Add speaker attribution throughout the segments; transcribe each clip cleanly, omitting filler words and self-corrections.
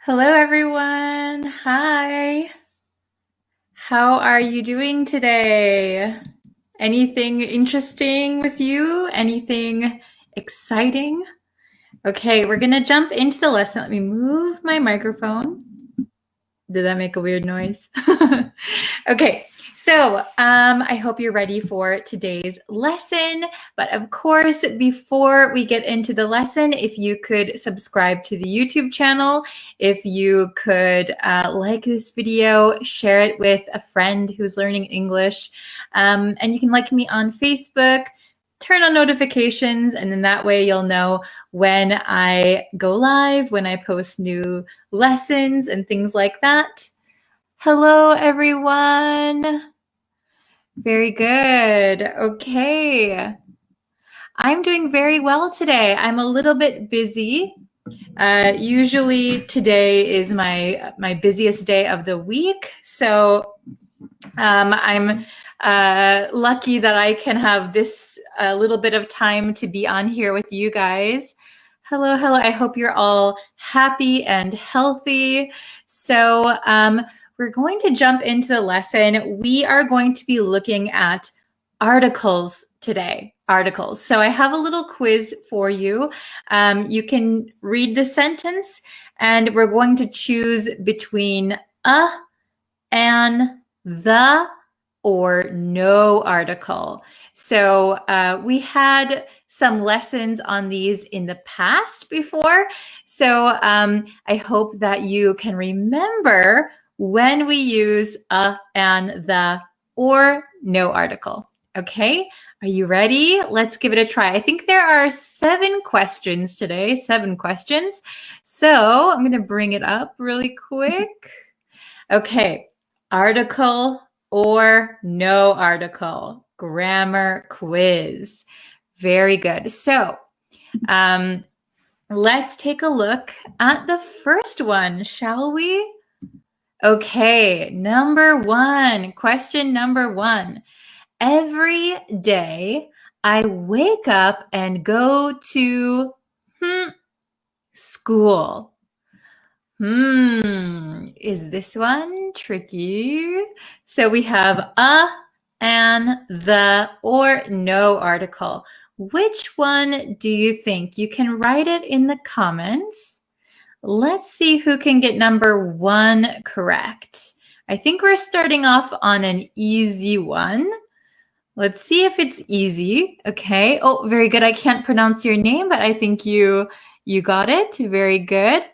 Speaker 1: Hello, everyone. Hi. How are you doing today? Anything interesting with you? Anything exciting? Okay, we're going to jump into the lesson. Let me move my microphone. Did that make a weird noise? Okay, so I hope you're ready for today's lesson. But of course, before we get into the lesson, if you could subscribe to the YouTube channel, if you could like this video, share it with a friend who's learning English, and you can like me on Facebook, turn on notifications, and then that way you'll know when I go live, when I post new lessons and things like that. Hello, everyone. Very good. Okay. I'm doing very well today. I'm a little bit busy. Usually today is my busiest day of the week. So I'm lucky that I can have this little bit of time to be on here with you guys. Hello, hello. I hope you're all happy and healthy. So we're going to jump into the lesson. We are going to be looking at articles today. Articles. So I have a little quiz for you. You can read the sentence, and we're going to choose between a, an, the, or no article. So we had some lessons on these in the past before. So I hope that you can remember when we use a, an, the, or no article. Okay, are you ready? Let's give it a try. I think there are 7 questions today, 7 questions. So I'm going to bring it up really quick. Okay, article or no article, grammar quiz. Very good. So let's take a look at the first one, shall we? Okay, number 1, question number 1. Every day I wake up and go to school. Is this one tricky? So we have a, an, the, or no article. Which one do you think? You can write it in the comments. Let's see who can get number 1 correct. I think we're starting off on an easy one. Let's see if it's easy. Okay. Oh, very good. I can't pronounce your name, but I think you got it. Very good.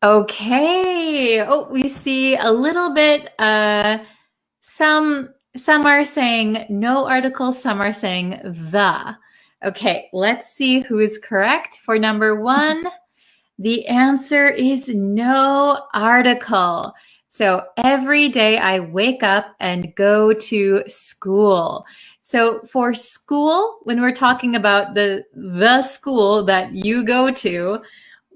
Speaker 1: Okay. Oh, we see a little bit. Some are saying no article, some are saying the. Okay, let's see who is correct for number 1. The answer is no article. So every day I wake up and go to school. So for school, when we're talking about the school that you go to,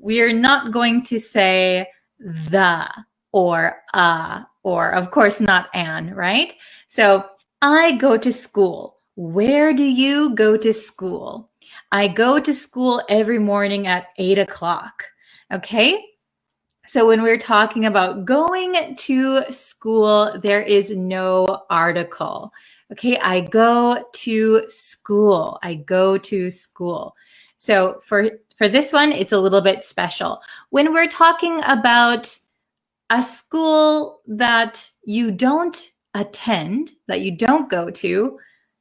Speaker 1: we are not going to say the or a, or of course not an, right? So I go to school. Where do you go to school? I go to school every morning at 8 o'clock. Okay? So when we're talking about going to school, there is no article. Okay, I go to school. I go to school. So for this one, it's a little bit special. When we're talking about a school that you don't attend, that you don't go to,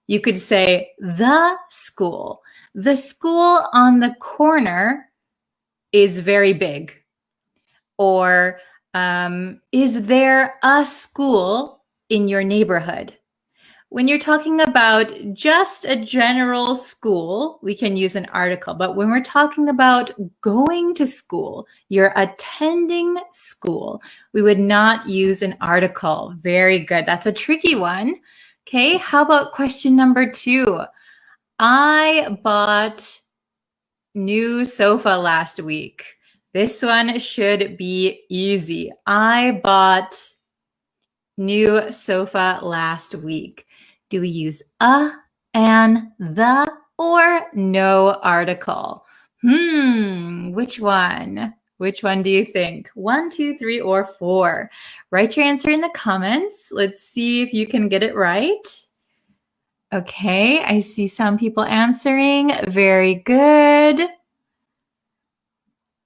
Speaker 1: you could say the school. The school on the corner is very big. Or is there a school in your neighborhood? When you're talking about just a general school, we can use an article. But when we're talking about going to school, you're attending school, we would not use an article. Very good. That's a tricky one. Okay, how about question number 2? I bought new sofa last week. This one should be easy. I bought new sofa last week. Do we use a, an, the, or no article? Which one? Which one do you think? 1, 2, 3, or 4? Write your answer in the comments. Let's see if you can get it right. Okay, I see some people answering. Very good.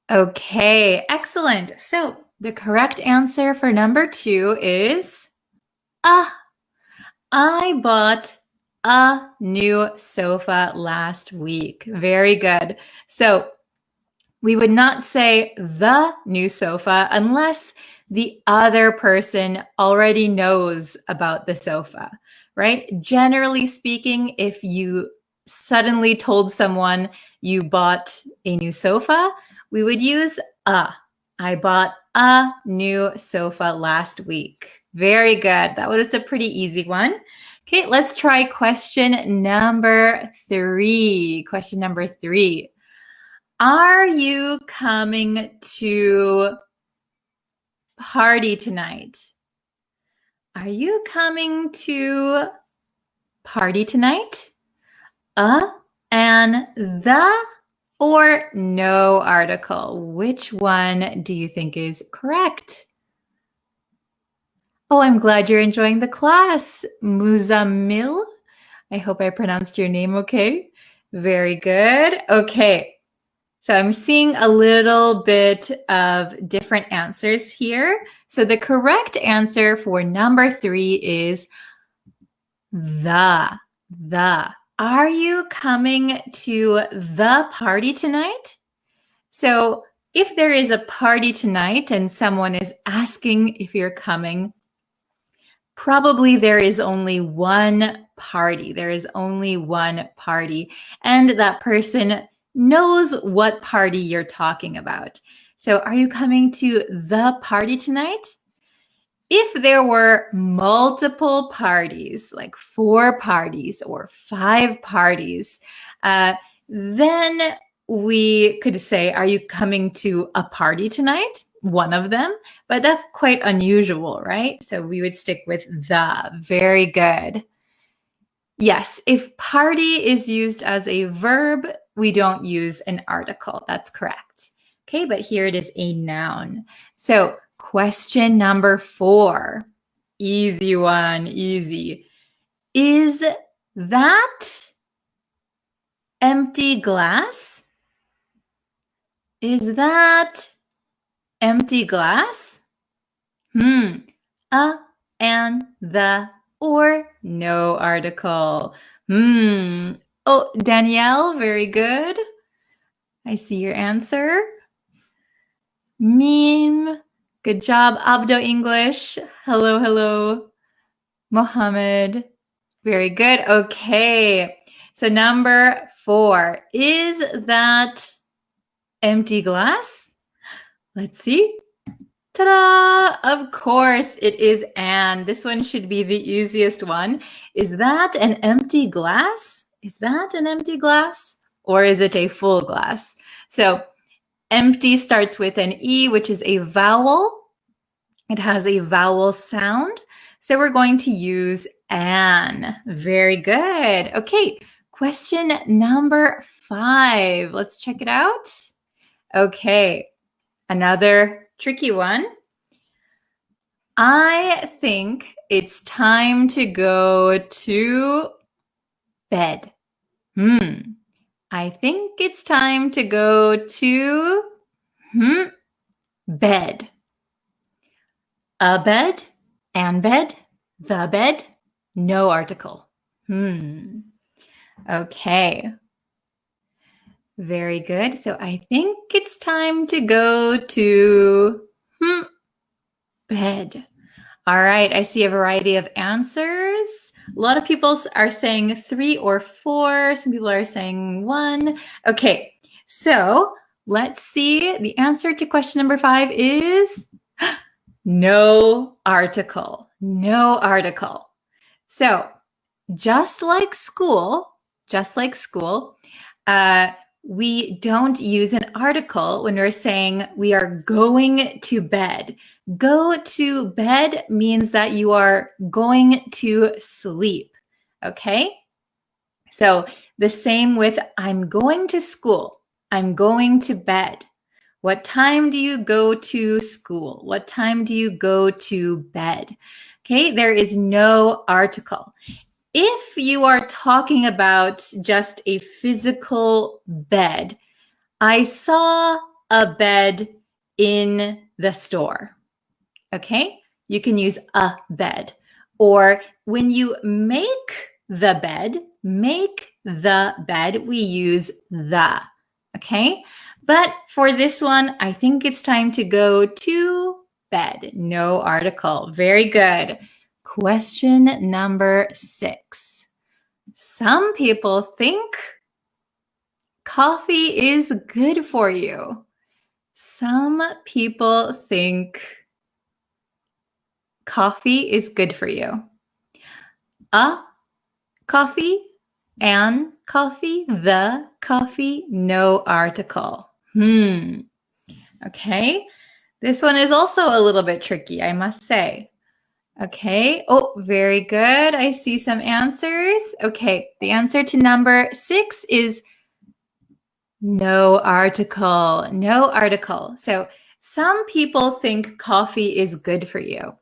Speaker 1: Okay, excellent. So the correct answer for number 2 is I bought a new sofa last week. Very good. So we would not say the new sofa unless the other person already knows about the sofa, right? Generally speaking, if you suddenly told someone you bought a new sofa, we would use a. I bought a new sofa last week. Very good. That was a pretty easy one. Okay, let's try question number 3. Question number 3. Are you coming to party tonight? Are you coming to party tonight? And the or no article. Which one do you think is correct? Oh, I'm glad you're enjoying the class, Muzammil. I hope I pronounced your name okay. Very good. Okay. So I'm seeing a little bit of different answers here. So the correct answer for number 3 is the. Are you coming to the party tonight? So if there is a party tonight and someone is asking if you're coming, probably there is only one party. There is only one party. And that person knows what party you're talking about. So are you coming to the party tonight? If there were multiple parties, like 4 parties or 5 parties, then we could say, are you coming to a party tonight? One of them, but that's quite unusual, right? So we would stick with the. Very good. Yes, if party is used as a verb, we don't use an article. That's correct. Okay, but here it is a noun. So question number 4. Easy one, easy. Is that empty glass? Is that empty glass? A and the or no article. Oh, Danielle, very good. I see your answer. Meme, good job. Abdo English, hello. Mohammed, very good. Okay, so number 4, is that empty glass? Let's see. Ta-da! Of course, it is and. This one should be the easiest one. Is that an empty glass? Is that an empty glass? Or is it a full glass? So empty starts with an E, which is a vowel. It has a vowel sound. So we're going to use an. Very good. Okay, question number 5. Let's check it out. Okay, another tricky one. I think it's time to go to bed. I think it's time to go to bed. A bed, an bed, the bed, no article. Okay. Very good. So I think it's time to go to bed. All right. I see a variety of answers. A lot of people are saying 3 or 4. Some people are saying 1. Okay. So let's see. The answer to question number 5 is no article. No article. So just like school, we don't use an article when we're saying we are going to bed. Go to bed means that you are going to sleep, okay? So the same with I'm going to school, I'm going to bed. What time do you go to school? What time do you go to bed? Okay, there is no article. If you are talking about just a physical bed, I saw a bed in the store. Okay, you can use a bed. Or when you make the bed, we use the. Okay, but for this one, I think it's time to go to bed. No article. Very good. Question number 6. Some people think coffee is good for you. Some people think coffee is good for you. A coffee, an coffee, the coffee, no article. Okay, this one is also a little bit tricky, I must say. Okay, oh, very good. I see some answers. Okay, the answer to number 6 is no article, no article. So some people think coffee is good for you.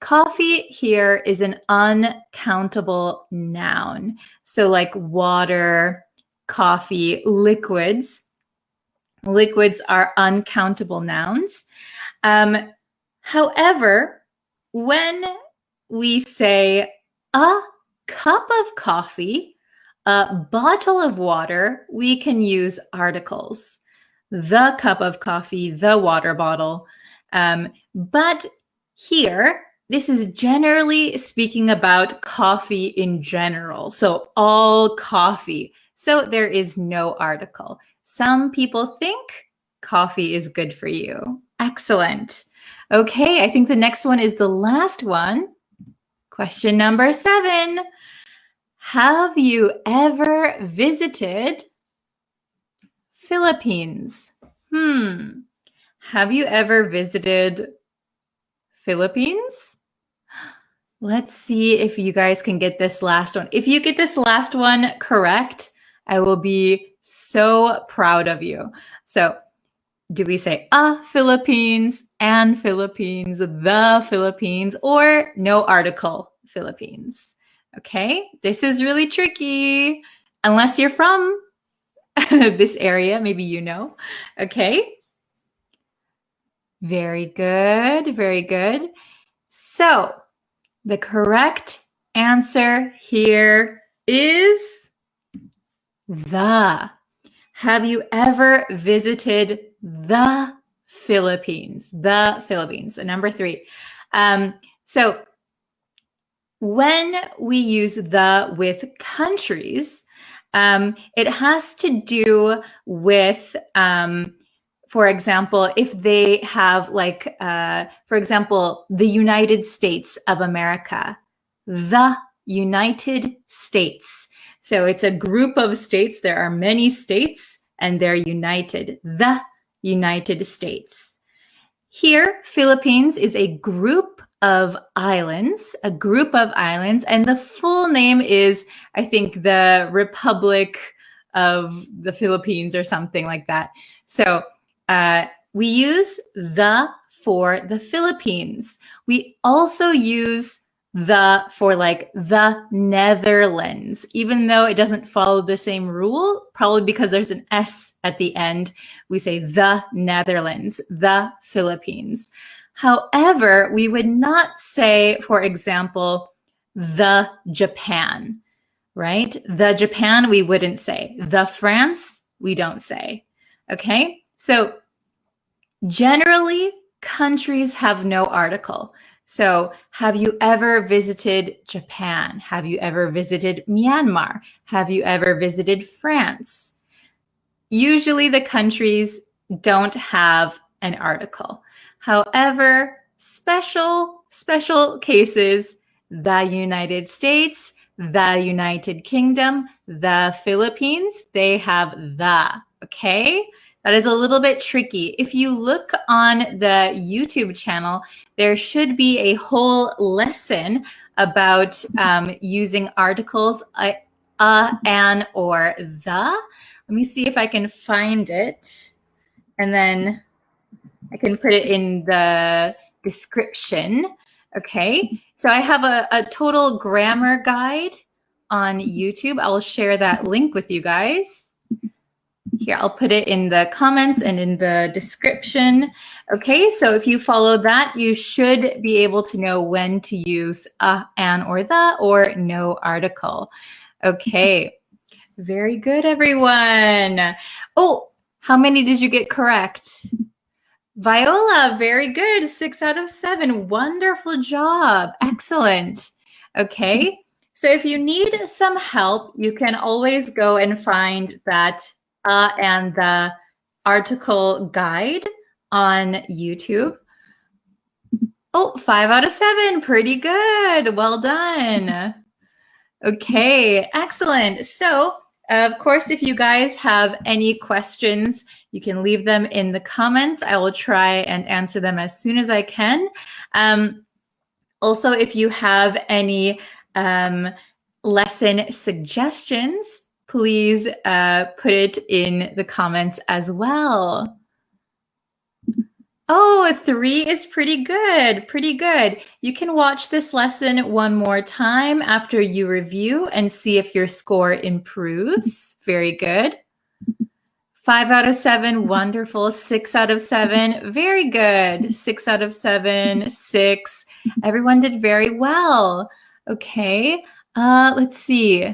Speaker 1: Coffee here is an uncountable noun. So like water, coffee, liquids. Liquids are uncountable nouns. However, when we say a cup of coffee, a bottle of water, we can use articles. The cup of coffee, the water bottle. But here, this is generally speaking about coffee in general. So all coffee. So there is no article. Some people think coffee is good for you. Excellent. Okay, I think the next one is the last one. Question number 7. Have you ever visited Philippines? Have you ever visited Philippines? Let's see if you guys can get this last one. If you get this last one correct, I will be so proud of you. So, do we say Philippines, an Philippines, the Philippines, or no article Philippines? Okay, this is really tricky. Unless you're from this area, maybe you know. Okay. Very good, very good. So, the correct answer here is the. Have you ever visited the Philippines? The Philippines. So number 3. So when we use the with countries, it has to do with, for example, if they have like, for example, the United States of America, the United States. So it's a group of states. There are many states and they're united. The United States. Here, Philippines is a group of islands, and the full name is, I think, the Republic of the Philippines or something like that. So we use the for the Philippines. We also use the for like the Netherlands, even though it doesn't follow the same rule, probably because there's an S at the end. We say the Netherlands, the Philippines. However, we would not say, for example, the Japan, right? The Japan, we wouldn't say. The France, we don't say. Okay? So generally, countries have no article. So have you ever visited Japan? Have you ever visited Myanmar? Have you ever visited France? Usually the countries don't have an article. However, special cases, the United States, the United Kingdom, the Philippines, they have the, okay? That is a little bit tricky. If you look on the YouTube channel, there should be a whole lesson about using articles, an, or the. Let me see if I can find it. And then I can put it in the description. Okay, so I have a total grammar guide on YouTube. I'll share that link with you guys. Here, I'll put it in the comments and in the description. Okay, so if you follow that, you should be able to know when to use a, an, or the, or no article. Okay, very good, everyone. Oh, how many did you get correct? Viola, very good. 6 out of 7. Wonderful job. Excellent. Okay, so if you need some help, you can always go and find that and the article guide on YouTube. Oh, 5 out of 7. Pretty good. Well done. Okay, excellent. So, of course, if you guys have any questions, you can leave them in the comments. I will try and answer them as soon as I can. Also, if you have any lesson suggestions, please put it in the comments as well. Oh, 3 is pretty good, pretty good. You can watch this lesson one more time after you review and see if your score improves. Very good. 5 out of 7, wonderful. 6 out of 7, very good. 6 out of 7, 6. Everyone did very well. Okay, let's see.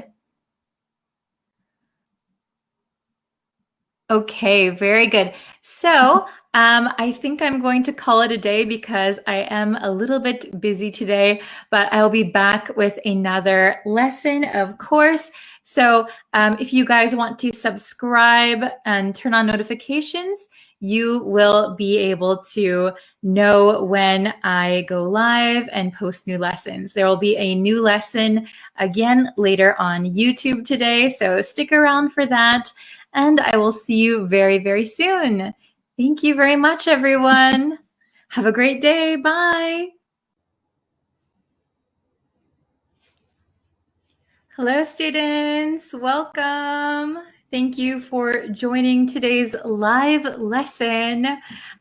Speaker 1: Okay, very good. So I think I'm going to call it a day because I am a little bit busy today, but I'll be back with another lesson, of course. So if you guys want to subscribe and turn on notifications, you will be able to know when I go live and post new lessons. There will be a new lesson again later on YouTube today, so stick around for that. And I will see you very, very soon. Thank you very much, everyone. Have a great day. Bye. Hello, students. Welcome. Thank you for joining today's live lesson.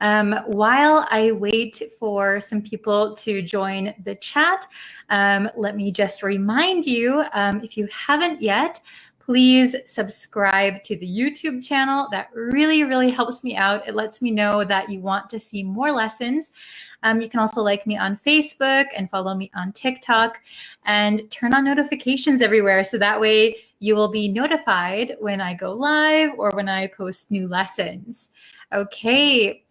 Speaker 1: While I wait for some people to join the chat, let me just remind you, if you haven't yet, please subscribe to the YouTube channel. That really, really helps me out. It lets me know that you want to see more lessons. You can also like me on Facebook and follow me on TikTok and turn on notifications everywhere. So that way you will be notified when I go live or when I post new lessons. Okay.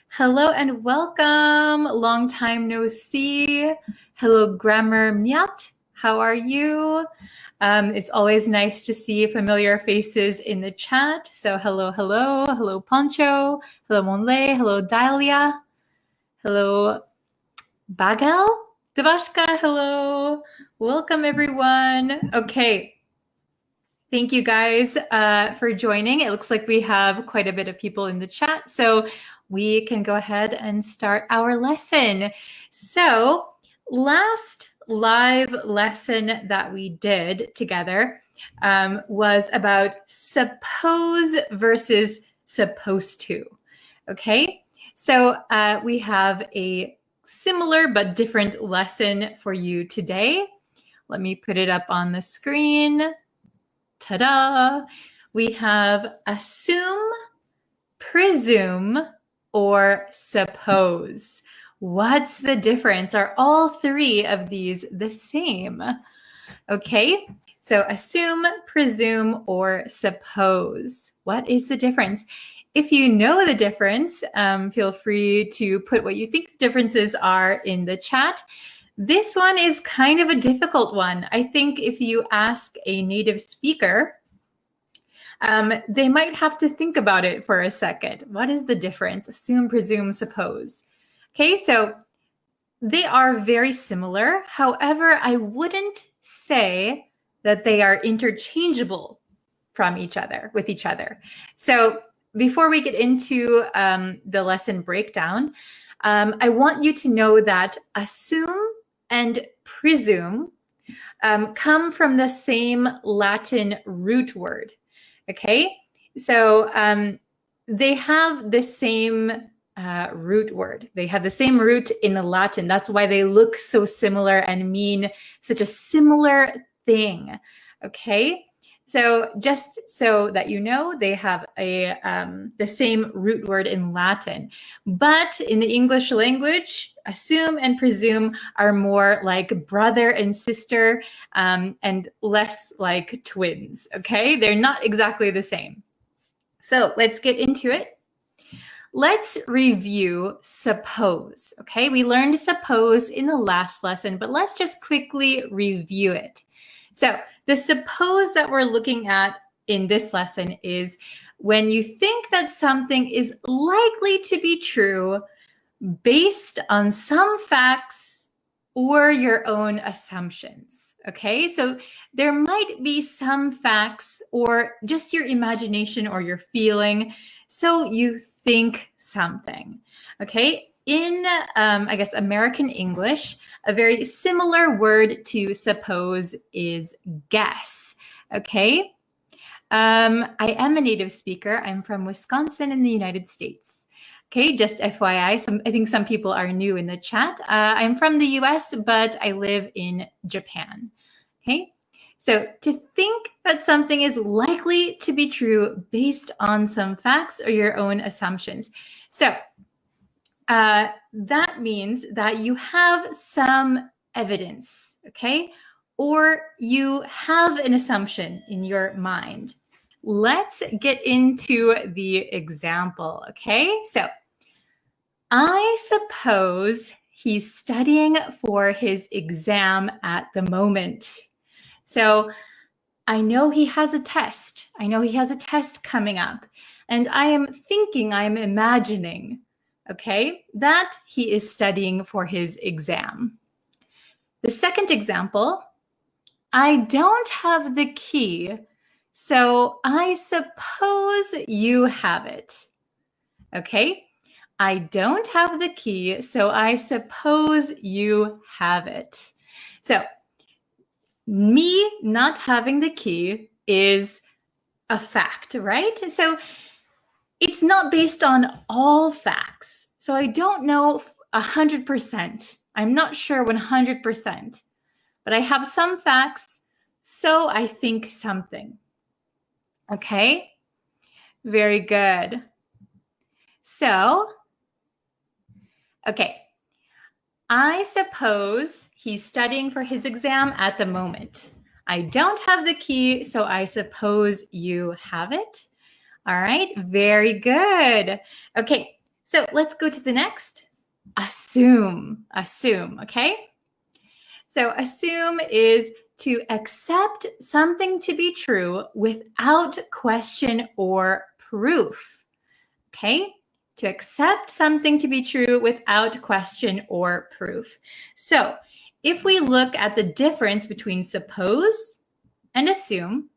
Speaker 1: Hello and welcome. Long time no see. Hello, Grammar Myat. How are you? It's always nice to see familiar faces in the chat. So hello, hello, hello, Poncho, hello, Monley, hello, Dahlia, hello, Bagel, Devashka, hello. Welcome, everyone. Okay. Thank you guys for joining. It looks like we have quite a bit of people in the chat, so we can go ahead and start our lesson. So last live lesson that we did together was about suppose versus supposed to. Okay, so we have a similar but different lesson for you today. Let me put it up on the screen. Ta-da! We have assume, presume, or suppose. What's the difference? Are all 3 of these the same? Okay, so assume, presume, or suppose. What is the difference? If you know the difference, feel free to put what you think the differences are in the chat. This one is kind of a difficult one. I think if you ask a native speaker, they might have to think about it for a second. What is the difference? Assume, presume, suppose. Okay, so they are very similar. However, I wouldn't say that they are interchangeable from each other, with each other. So before we get into the lesson breakdown, I want you to know that assume and presume come from the same Latin root word. Okay, so they have the same root word. They have the same root in Latin. That's why they look so similar and mean such a similar thing. Okay? So just so that you know, they have the same root word in Latin. But in the English language, assume and presume are more like brother and sister and less like twins. Okay? They're not exactly the same. So let's get into it. Let's review suppose, okay? We learned suppose in the last lesson, but let's just quickly review it. So the suppose that we're looking at in this lesson is when you think that something is likely to be true based on some facts or your own assumptions, okay? So there might be some facts or just your imagination or your feeling, so you think something, okay? In, I guess, American English, a very similar word to suppose is guess, okay? I am a native speaker. I'm from Wisconsin in the United States. Okay, just FYI, I think some people are new in the chat. I'm from the US, but I live in Japan. Okay, so to think that something is likely to be true based on some facts or your own assumptions. So that means that you have some evidence, okay? Or you have an assumption in your mind. Let's get into the example, okay? So I suppose he's studying for his exam at the moment. So I know he has a test. I know he has a test coming up. And I am imagining, okay, that he is studying for his exam. The second example, I don't have the key, so I suppose you have it. Okay? I don't have the key, so I suppose you have it. So me not having the key is a fact, right? So it's not based on all facts. So I don't know 100%. I'm not sure 100%, but I have some facts, so I think something. Okay? Very good. So, okay. I suppose he's studying for his exam at the moment. I don't have the key, so I suppose you have it. All right, very good. Okay, so let's go to the next. Assume, okay? So assume is to accept something to be true without question or proof, okay? To accept something to be true without question or proof. So if we look at the difference between suppose and assume,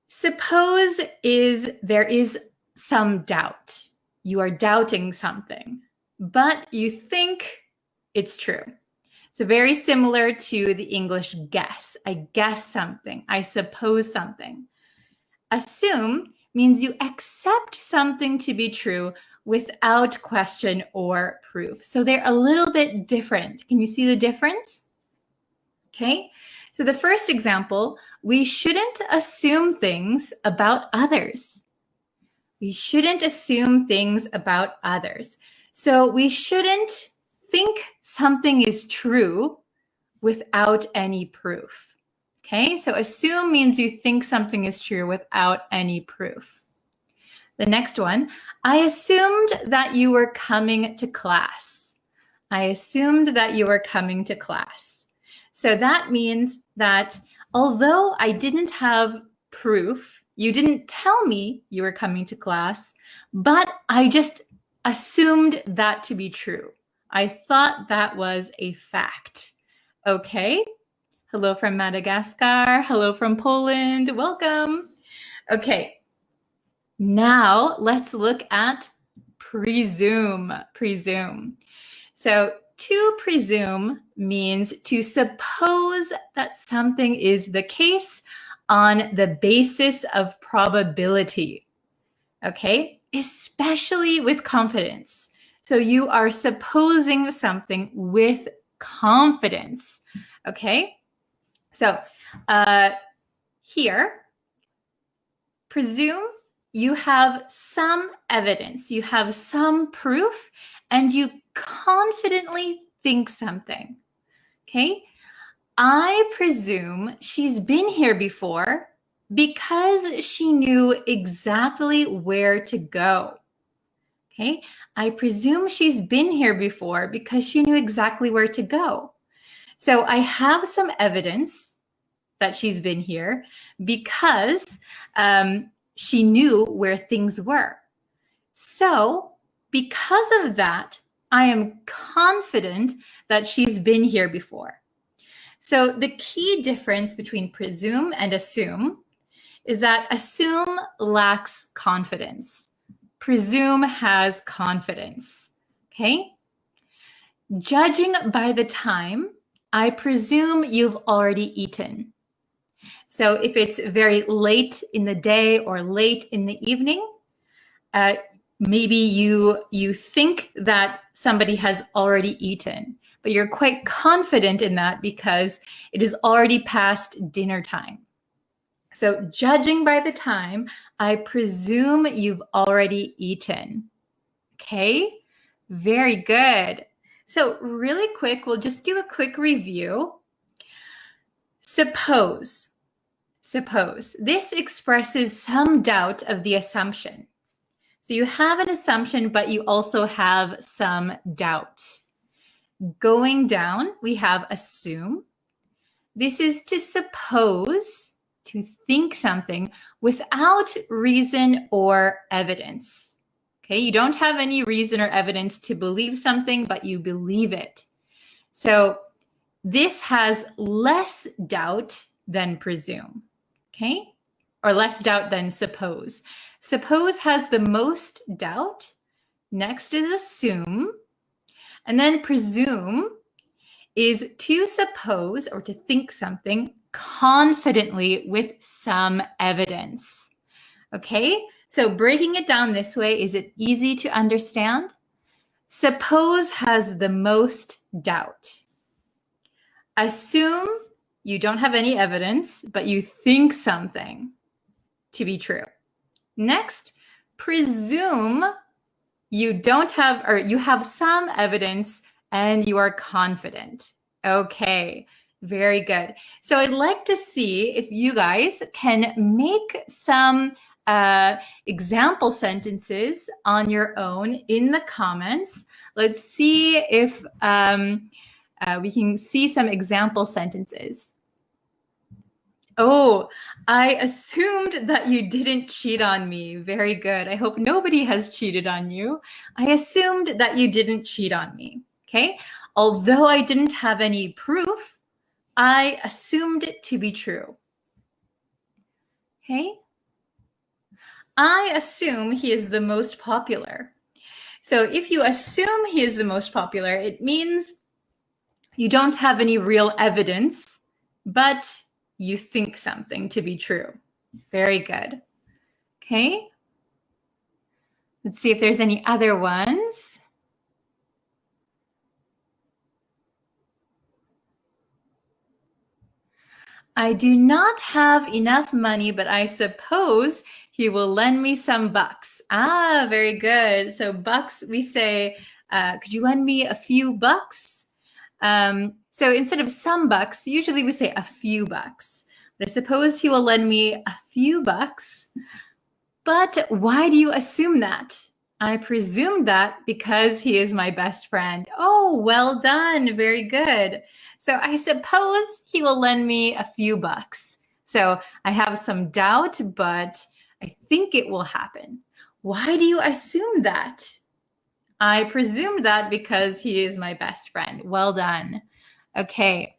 Speaker 1: suppose is there is some doubt. You are doubting something, but you think it's true. So very similar to the English guess. I guess something. I suppose something. Assume means you accept something to be true without question or proof. So they're a little bit different. Can you see the difference? Okay. So the first example, we shouldn't assume things about others. We shouldn't assume things about others. So we shouldn't think something is true without any proof. Okay, so assume means you think something is true without any proof. The next one, I assumed that you were coming to class. I assumed that you were coming to class. So that means that although I didn't have proof, you didn't tell me you were coming to class, but I just assumed that to be true. I thought that was a fact. Okay. Hello from Madagascar. Hello from Poland. Welcome. Okay. Now let's look at presume. Presume. So to presume means to suppose that something is the case on the basis of probability. Okay. especially with confidence. So you are supposing something with confidence. Okay? So here, presume you have some evidence, you have some proof, and you confidently think something. Okay? I presume she's been here before because she knew exactly where to go. Okay? I presume she's been here before because she knew exactly where to go. So I have some evidence that she's been here because she knew where things were. So because of that, I am confident that she's been here before. So the key difference between presume and assume is that assume lacks confidence. Presume has confidence. Okay? Judging by the time, I presume you've already eaten. So if it's very late in the day or late in the evening, maybe you think that somebody has already eaten, but you're quite confident in that because it is already past dinner time. So judging by the time, I presume you've already eaten. Okay, very good. So really quick, we'll just do a quick review. Suppose. This expresses some doubt of the assumption. So you have an assumption, but you also have some doubt. Going down, we have assume. This is to suppose, to think something without reason or evidence. Okay, you don't have any reason or evidence to believe something, but you believe it. So this has less doubt than presume. Okay, or less doubt than suppose. Suppose has the most doubt. Next is assume. And then presume is to suppose or to think something confidently with some evidence. Okay, so breaking it down this way, is it easy to understand? Suppose has the most doubt. Assume you don't have any evidence, but you think something to be true. Next, presume you don't have, or you have some evidence and you are confident. Okay, very good. So I'd like to see if you guys can make some example sentences on your own in the comments. Let's see if we can see some example sentences. Oh, I assumed that you didn't cheat on me. Very good. I hope nobody has cheated on you. I assumed that you didn't cheat on me. Okay. Although I didn't have any proof, I assumed it to be true. Okay. I assume he is the most popular. So if you assume he is the most popular, it means you don't have any real evidence, but you think something to be true. Very good. Okay. Let's see if there's any other ones. I do not have enough money, but I suppose he will lend me some bucks. Ah, very good. So bucks, we say, could you lend me a few bucks? So instead of some bucks, usually we say a few bucks. But I suppose he will lend me a few bucks. But why do you assume that? I presume that because he is my best friend. Oh, well done. Very good. So I suppose he will lend me a few bucks. So I have some doubt, but I think it will happen. Why do you assume that? I presume that because he is my best friend. Well done. Okay.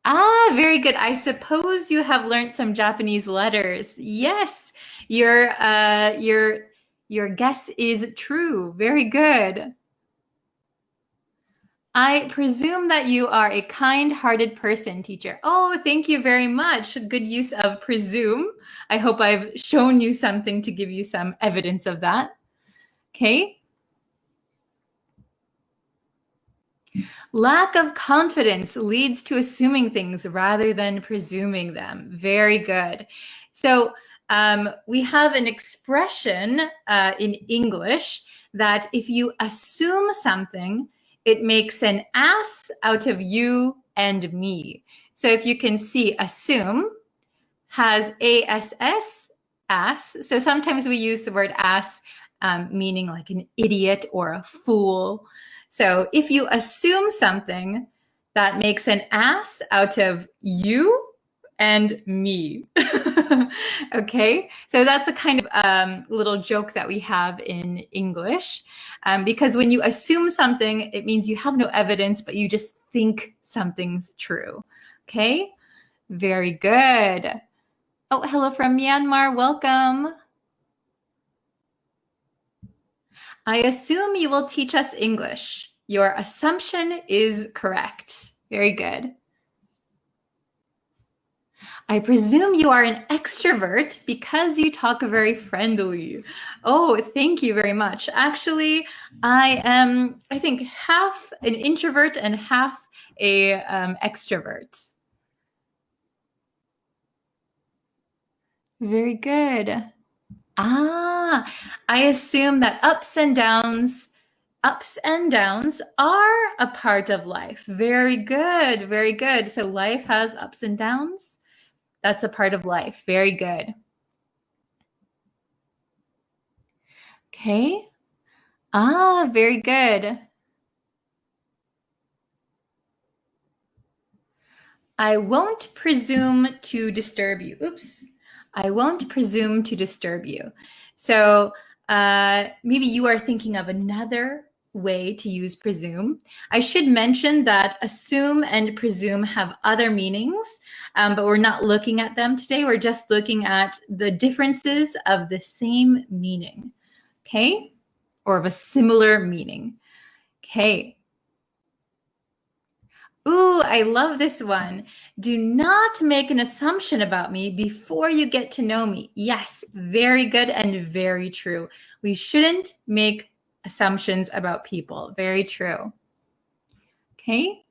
Speaker 1: Ah, very good. I suppose you have learned some Japanese letters. Yes, your guess is true. Very good. I presume that you are a kind-hearted person, teacher. Oh, thank you very much. Good use of presume. I hope I've shown you something to give you some evidence of that. Okay. Lack of confidence leads to assuming things rather than presuming them. Very good. So we have an expression in English that if you assume something, it makes an ass out of you and me. So if you can see, assume has ass, ass. So sometimes we use the word ass meaning like an idiot or a fool. So if you assume something, that makes an ass out of you and me. Okay, so that's a kind of little joke that we have in English, because when you assume something, it means you have no evidence, but you just think something's true. Okay, very good. Oh, hello from Myanmar. Welcome. I assume you will teach us English. Your assumption is correct. Very good. I presume you are an extrovert because you talk very friendly. Oh, thank you very much. Actually, I am, I think, half an introvert and half a extrovert. Very good. Ah, I assume that ups and downs are a part of life. Very good, very good. So life has ups and downs. That's a part of life. Very good. Okay. Ah, very good. I won't presume to disturb you. Oops. I won't presume to disturb you. So maybe you are thinking of another way to use presume. I should mention that assume and presume have other meanings, but we're not looking at them today. We're just looking at the differences of the same meaning, okay? Or of a similar meaning. Okay. Ooh, I love this one. Do not make an assumption about me before you get to know me. Yes, very good and very true. We shouldn't make assumptions about people. Very true. Okay.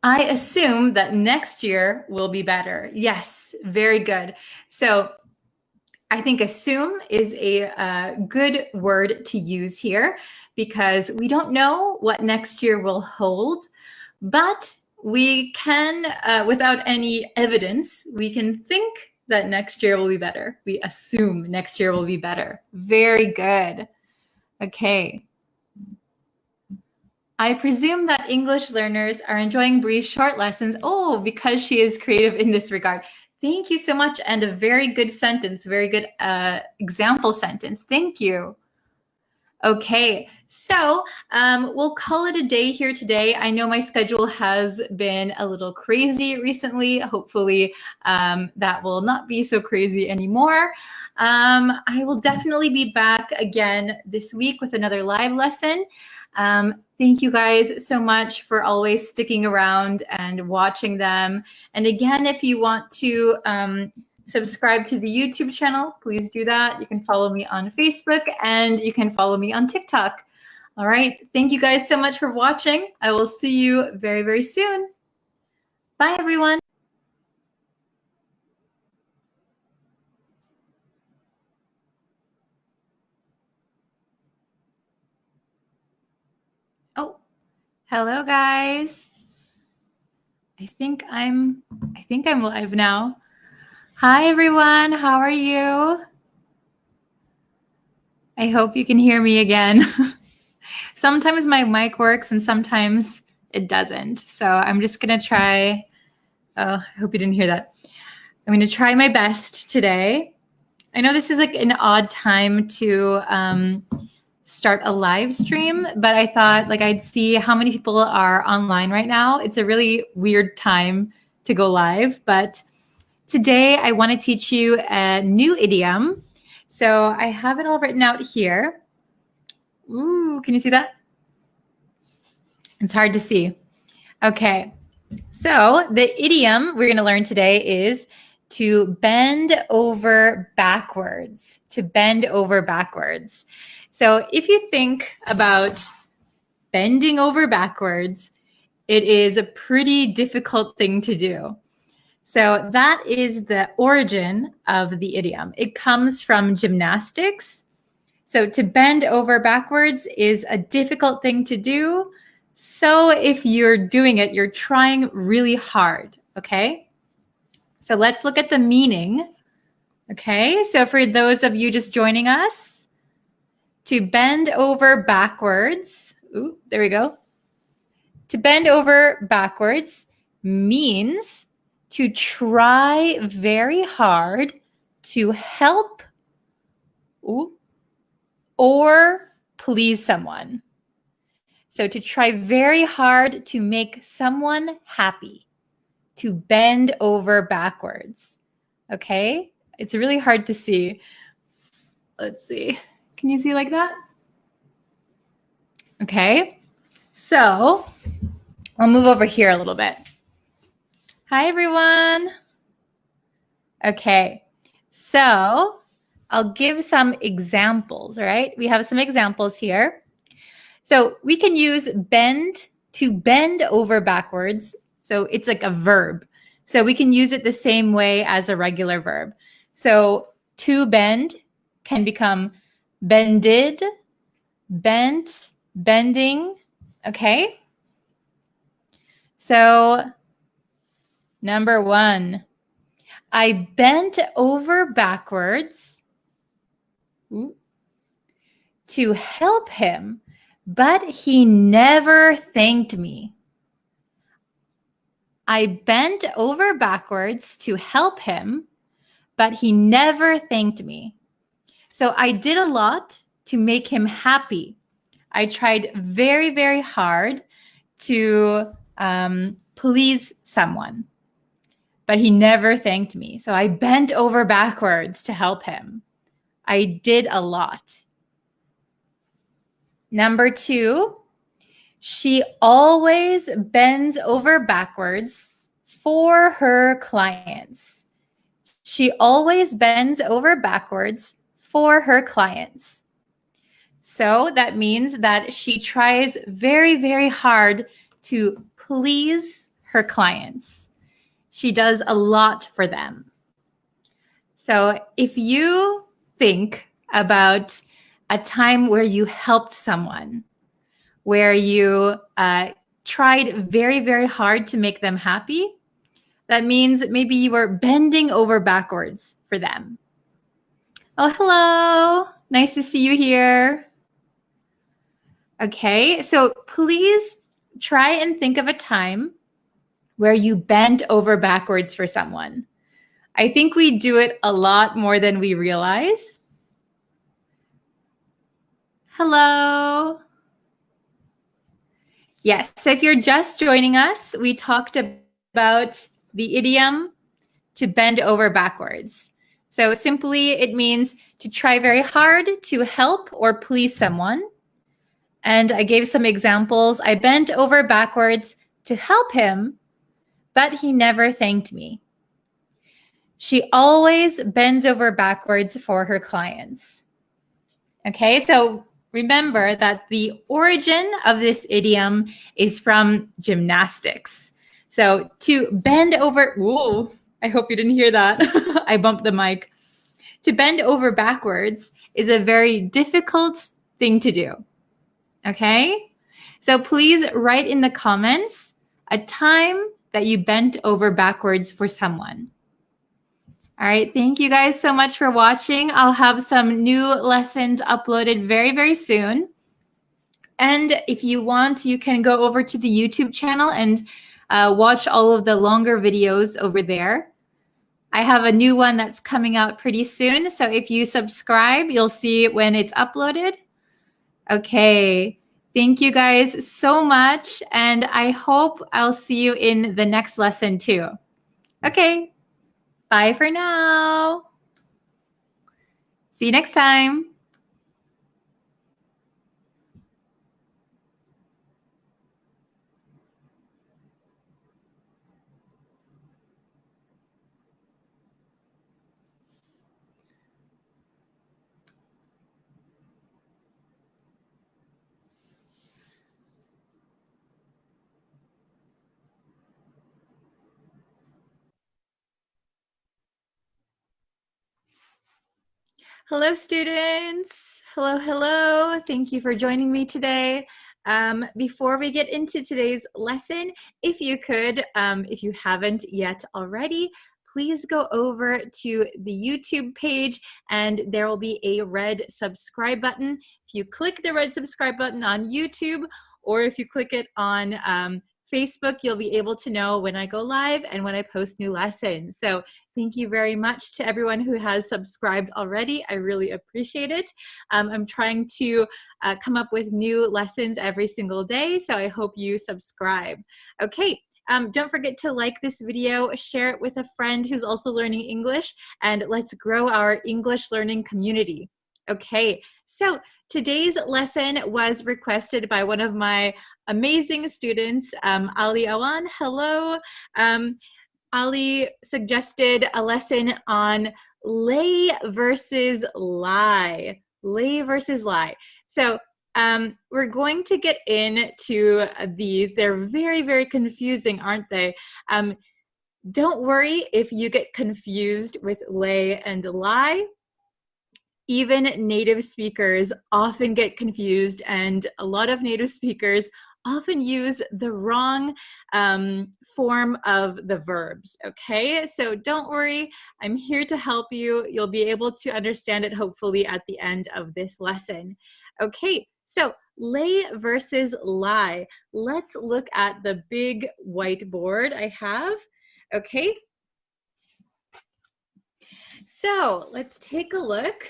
Speaker 1: I assume that next year will be better. Yes, very good. So I think assume is a good word to use here because we don't know what next year will hold, but we can, without any evidence, we can think that next year will be better. We assume next year will be better. Very good. Okay. I presume that English learners are enjoying Bree's short lessons. Oh, because she is creative in this regard. Thank you so much. And a very good sentence, very good example sentence. Thank you. Okay, so we'll call it a day here today. I know my schedule has been a little crazy recently. Hopefully that will not be so crazy anymore. I will definitely be back again this week with another live lesson. Thank you guys so much for always sticking around and watching them. And again, if you want to subscribe to the YouTube channel, please do that. You can follow me on Facebook and you can follow me on TikTok. All right. Thank you guys so much for watching. I will see you very, very soon. Bye, everyone. Oh, hello, guys. I think I'm live now. Hi, everyone. How are you? I hope you can hear me again. Sometimes my mic works and sometimes it doesn't. So I'm just going to try. Oh, I hope you didn't hear that. I'm going to try my best today. I know this is like an odd time to start a live stream, but I thought like I'd see how many people are online right now. It's a really weird time to go live, but today I want to teach you a new idiom. So I have it all written out here. Ooh, can you see that? It's hard to see. Okay. So the idiom we're going to learn today is to bend over backwards. To bend over backwards. So if you think about bending over backwards, it is a pretty difficult thing to do. So that is the origin of the idiom. It comes from gymnastics. So to bend over backwards is a difficult thing to do. So if you're doing it, you're trying really hard, okay? So let's look at the meaning. Okay, so for those of you just joining us, to bend over backwards, ooh, there we go. To bend over backwards means to try very hard to help or please someone. So to try very hard to make someone happy, to bend over backwards. Okay, it's really hard to see. Let's see. Can you see like that? Okay, so I'll move over here a little bit. Hi, everyone. Okay, so I'll give some examples, all right? We have some examples here. So we can use bend to bend over backwards. So it's like a verb. So we can use it the same way as a regular verb. So to bend can become bended, bent, bending, okay? So number 1, I bent over backwards to help him, but he never thanked me. I bent over backwards to help him, but he never thanked me. So I did a lot to make him happy. I tried very, very hard to please someone, but he never thanked me. So I bent over backwards to help him. I did a lot. Number 2, she always bends over backwards for her clients. She always bends over backwards for her clients. So that means that she tries very, very hard to please her clients. She does a lot for them. So if you think about a time where you helped someone, where you tried very, very hard to make them happy, that means maybe you were bending over backwards for them. Oh, hello. Nice to see you here. Okay, so please try and think of a time where you bent over backwards for someone. I think we do it a lot more than we realize. Hello. Yes, so if you're just joining us, we talked about the idiom to bend over backwards. So simply it means to try very hard to help or please someone. And I gave some examples. I bent over backwards to help him, but he never thanked me. She always bends over backwards for her clients. Okay, so remember that the origin of this idiom is from gymnastics. So to bend over, whoa, I hope you didn't hear that. I bumped the mic. To bend over backwards is a very difficult thing to do. Okay, so please write in the comments a time that you bent over backwards for someone. All right, thank you guys so much for watching. I'll have some new lessons uploaded very, very soon. And if you want, you can go over to the YouTube channel and watch all of the longer videos over there. I have a new one that's coming out pretty soon. So if you subscribe, you'll see when it's uploaded. Okay, thank you guys so much. And I hope I'll see you in the next lesson too. Okay, bye for now. See you next time. Hello, students. Hello, hello. Thank you for joining me today. Before we get into today's lesson, if you could, if you haven't yet already, please go over to the YouTube page and there will be a red subscribe button. If you click the red subscribe button on YouTube, or if you click it on Facebook, you'll be able to know when I go live and when I post new lessons. So thank you very much to everyone who has subscribed already. I really appreciate it. I'm trying to come up with new lessons every single day, so I hope you subscribe. Okay. Don't forget to like this video, share it with a friend who's also learning English, and let's grow our English learning community. Okay, so today's lesson was requested by one of my amazing students, Ali Awan. Hello. Ali suggested a lesson on lay versus lie. Lay versus lie. So we're going to get into these. They're very, very confusing, aren't they? Don't worry if you get confused with lay and lie. Even native speakers often get confused, and a lot of native speakers often use the wrong form of the verbs, okay? So don't worry, I'm here to help you. You'll be able to understand it hopefully at the end of this lesson. Okay, so lay versus lie. Let's look at the big whiteboard I have, okay? So let's take a look.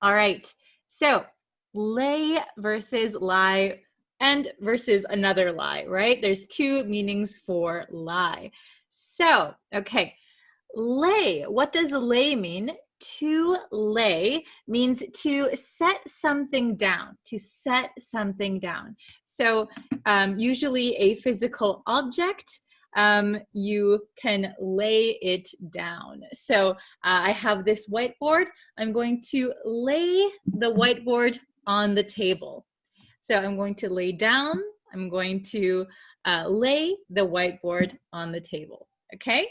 Speaker 1: All right, so lay versus lie and versus another lie, right? There's two meanings for lie. So, okay, lay, what does lay mean? To lay means to set something down, to set something down. So usually a physical object, you can lay it down. So I have this whiteboard. I'm going to lay the whiteboard on the table. So I'm going to lay down. I'm going to lay the whiteboard on the table, okay?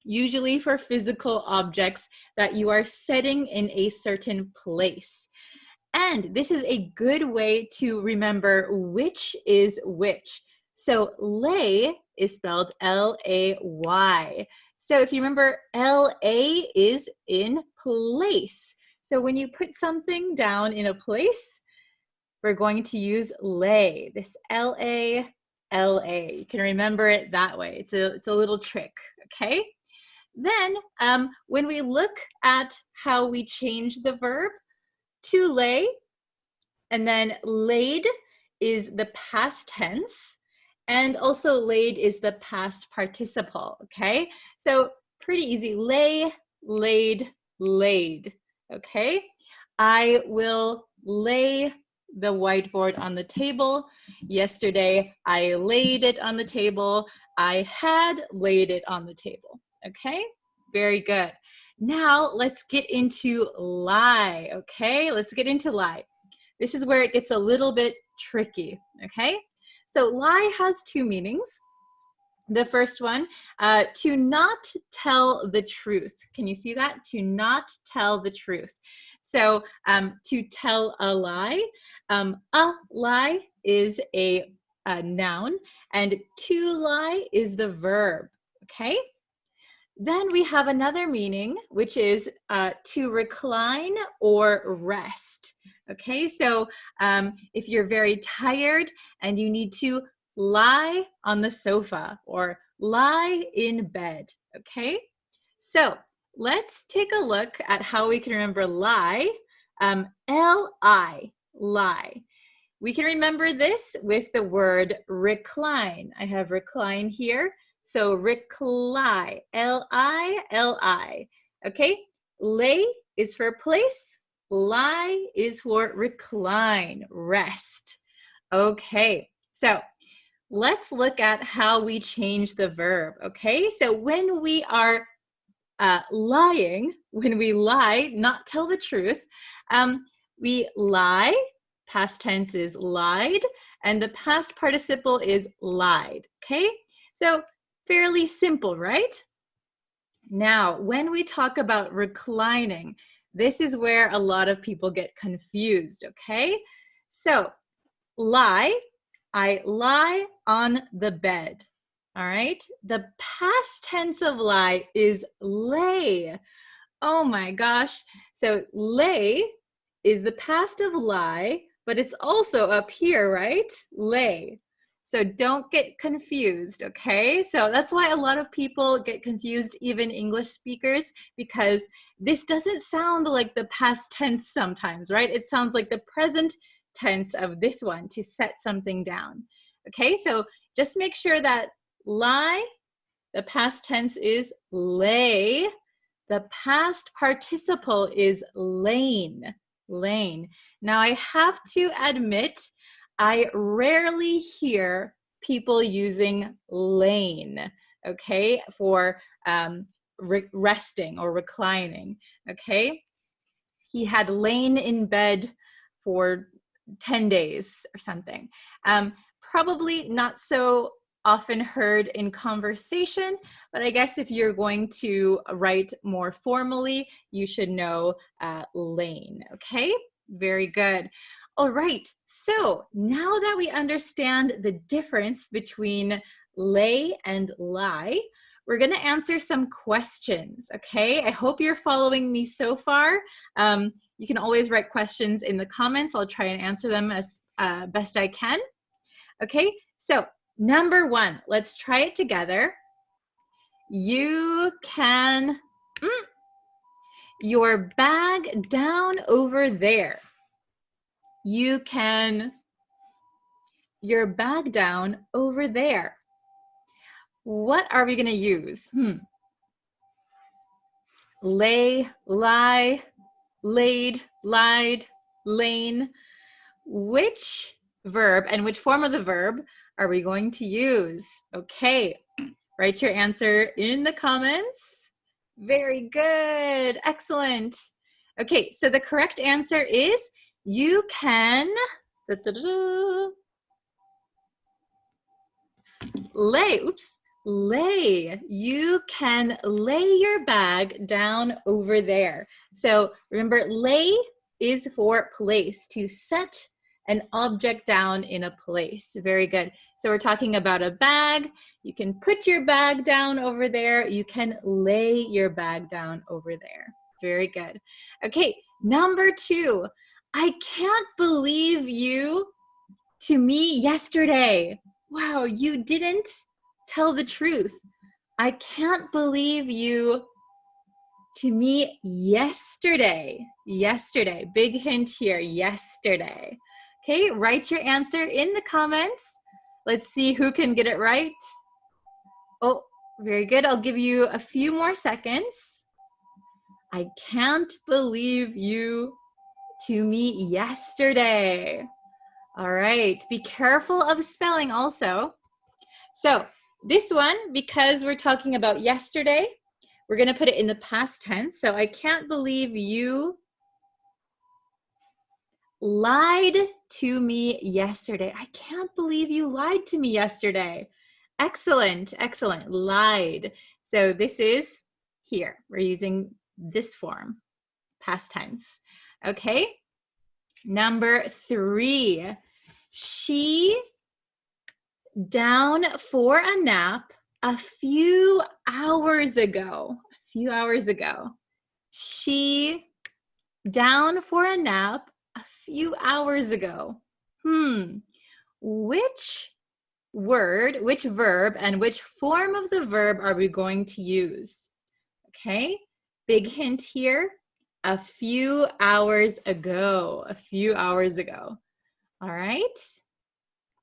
Speaker 1: Usually for physical objects that you are setting in a certain place. And this is a good way to remember which is which. So lay is spelled L-A-Y. So if you remember, L-A is in place. So when you put something down in a place, we're going to use lay, this L-A, L-A. You can remember it that way. It's a little trick, okay? Then when we look at how we change the verb, to lay, and then laid is the past tense, and also laid is the past participle, okay? So pretty easy, lay, laid, laid, okay? I will lay the whiteboard on the table. Yesterday, I laid it on the table. I had laid it on the table, okay? Very good. Now let's get into lie, okay? Let's get into lie. This is where it gets a little bit tricky, okay? So lie has two meanings. The first one, to not tell the truth. Can you see that? To not tell the truth. So to tell a lie is a noun, and to lie is the verb, okay? Then we have another meaning, which is to recline or rest. Okay, so if you're very tired and you need to lie on the sofa or lie in bed, okay? So let's take a look at how we can remember lie. L-I, lie. We can remember this with the word recline. I have recline here. So recline, L-I, okay? Lay is for place, lie is for recline, rest. Okay, so let's look at how we change the verb, okay? So when we are lying, when we lie, not tell the truth, we lie, past tense is lied, and the past participle is lied, okay? So fairly simple, right? Now, when we talk about reclining, This is where a lot of people get confused, okay? So, lie, I lie on the bed, all right? The past tense of lie is lay. Oh my gosh. So lay is the past of lie, but it's also up here, right? Lay. So don't get confused, okay? So that's why a lot of people get confused, even English speakers, because this doesn't sound like the past tense sometimes, right? It sounds like the present tense of this one, to set something down. Okay, so just make sure that lie, the past tense is lay. The past participle is lain. Lain. Now I have to admit, I rarely hear people using lain, okay, for resting or reclining, okay? He had lain in bed for 10 days or something. Probably not so often heard in conversation, but I guess if you're going to write more formally, you should know lain, okay? Very good. All right, so now that we understand the difference between lay and lie, we're gonna answer some questions, okay? I hope you're following me so far. You can always write questions in the comments. I'll try and answer them as best I can. Okay, so number one, let's try it together. You can, your bag down over there. You can, your bag down over there. What are we gonna use? Lay, lie, laid, lied, lain. Which verb and which form of the verb are we going to use? Okay, write your answer in the comments. Very good, excellent. Okay, so the correct answer is you can lay. You can lay your bag down over there. So remember, lay is for place, to set an object down in a place. Very good. So we're talking about a bag. You can put your bag down over there. You can lay your bag down over there. Very good. Okay, number two. I can't believe you to me yesterday. Wow, you didn't tell the truth. I can't believe you to me yesterday. Yesterday. Big hint here, yesterday. Okay, write your answer in the comments. Let's see who can get it right. Oh, very good. I'll give you a few more seconds. I can't believe you to me yesterday. All right, be careful of spelling also. So this one, because we're talking about yesterday, we're gonna put it in the past tense. So I can't believe you lied to me yesterday. I can't believe you lied to me yesterday. Excellent, excellent, lied. So this is here, we're using this form, past tense. Okay, number three, she down for a nap a few hours ago. A few hours ago. She down for a nap a few hours ago. Which word, which verb, and which form of the verb are we going to use? Okay, big hint here. A few hours ago. A few hours ago. All right.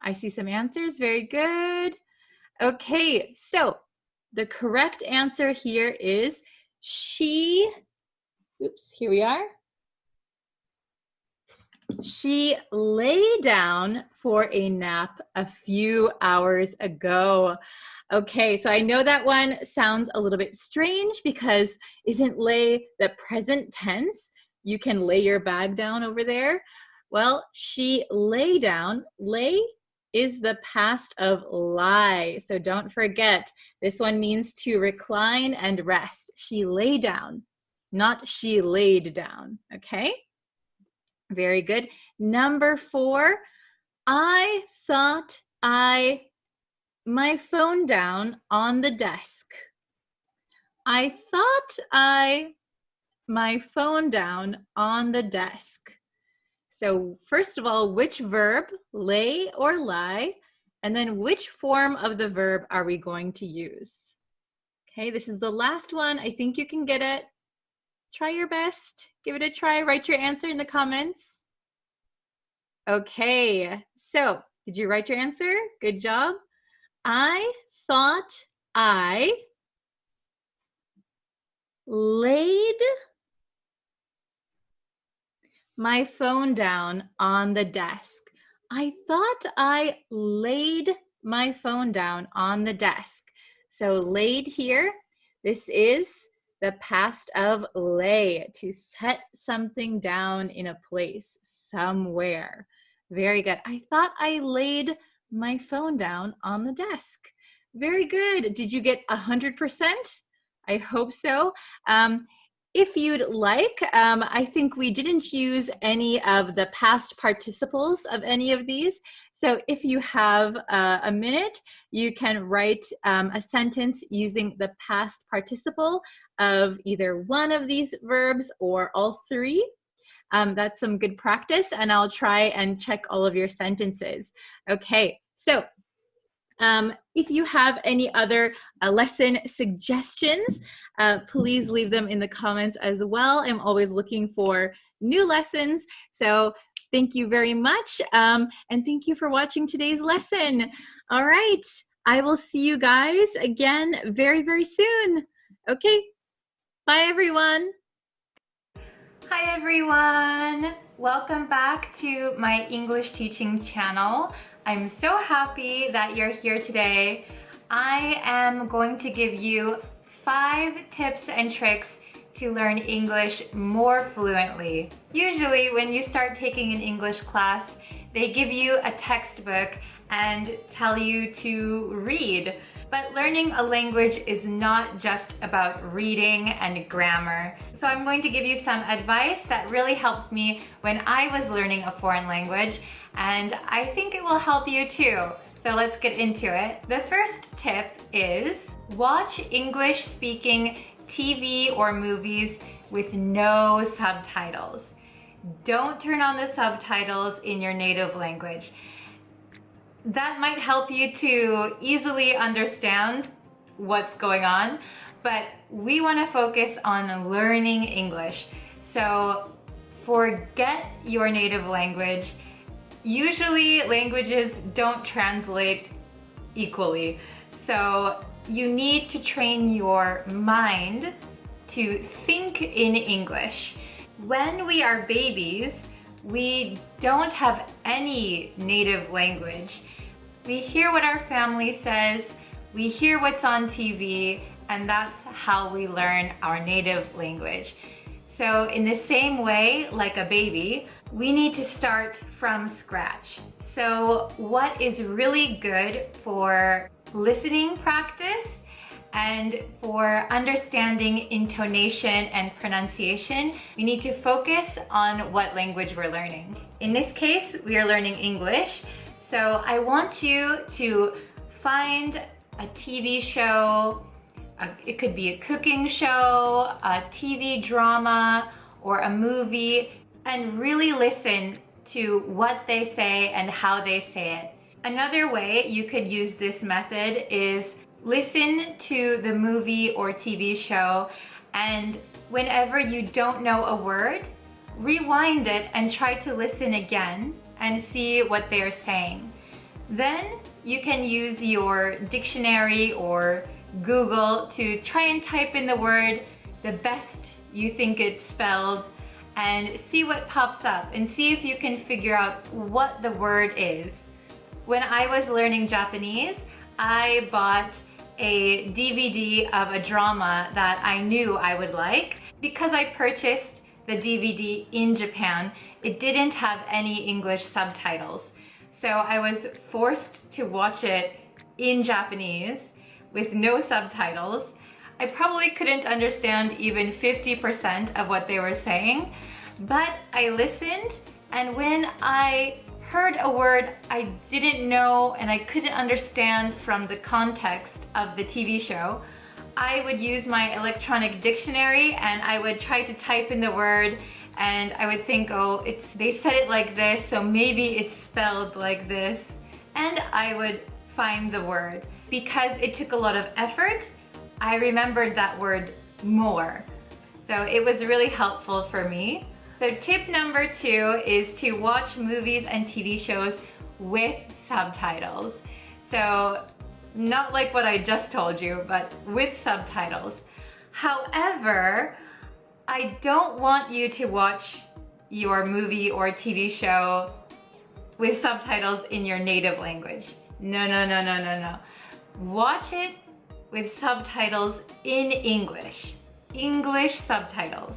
Speaker 1: I see some answers. Very good. Okay, so the correct answer here is she, oops, here we are. She lay down for a nap a few hours ago. Okay, so I know that one sounds a little bit strange because isn't lay the present tense? You can lay your bag down over there. Well, she lay down. Lay is the past of lie. So don't forget, this one means to recline and rest. She lay down. not she laid down, okay? Very good. Number 4, I thought my phone down on the desk. I thought my phone down on the desk. So first of all, which verb, lay or lie, and then which form of the verb are we going to use? Okay, this is the last one. I think you can get it. Try your best. Give it a try. Write your answer in the comments. Okay, so did you write your answer? Good job. I thought I laid my phone down on the desk. I thought I laid my phone down on the desk. So laid here, this is the past of lay, to set something down in a place, somewhere. Very good. I thought I laid my phone down on the desk. Very good. Did you get 100%? I hope so. If you'd like, I think we didn't use any of the past participles of any of these. So if you have a minute, you can write a sentence using the past participle of either one of these verbs or all three. That's some good practice, and I'll try and check all of your sentences. Okay, so if you have any other lesson suggestions, please leave them in the comments as well. I'm always looking for new lessons. So thank you very much. And thank you for watching today's lesson. All right. I will see you guys again very, very soon. Okay. Bye, everyone. Hi, everyone. Welcome back to my English teaching channel. I'm so happy that you're here today. I am going to give you 5 tips and tricks to learn English more fluently. Usually when you start taking an English class, they give you a textbook and tell you to read. But learning a language is not just about reading and grammar. So I'm going to give you some advice that really helped me when I was learning a foreign language, and I think it will help you too. So let's get into it. The first tip is watch English speaking TV or movies with no subtitles. Don't turn on the subtitles in your native language. That might help you to easily understand what's going on, but we want to focus on learning English. So forget your native language. Usually languages don't translate equally, so you need to train your mind to think in English. When we are babies, we don't have any native language. We hear what our family says, we hear what's on TV, and that's how we learn our native language. So in the same way, like a baby, we need to start from scratch. So what is really good for listening practice and for understanding intonation and pronunciation, we need to focus on what language we're learning. In this case, we are learning English. So I want you to find a TV show, it could be a cooking show, a TV drama, or a movie, and really listen to what they say and how they say it. Another way you could use this method is listen to the movie or TV show, and whenever you don't know a word, rewind it and try to listen again and see what they're saying. Then you can use your dictionary or Google to try and type in the word the best you think it's spelled and see what pops up and see if you can figure out what the word is. When I was learning Japanese, I bought a DVD of a drama that I knew I would like. Because I purchased the DVD in Japan, it didn't have any English subtitles. So I was forced to watch it in Japanese with no subtitles. I probably couldn't understand even 50% of what they were saying, but I listened, and when I heard a word I didn't know and I couldn't understand from the context of the TV show, I would use my electronic dictionary and I would try to type in the word, and I would think, oh, they said it like this, so maybe it's spelled like this, and I would find the word. Because it took a lot of effort, I remembered that word more. So it was really helpful for me. So tip number 2 is to watch movies and TV shows with subtitles. So not like what I just told you, but with subtitles. However, I don't want you to watch your movie or TV show with subtitles in your native language. No. Watch it with subtitles in English. English subtitles.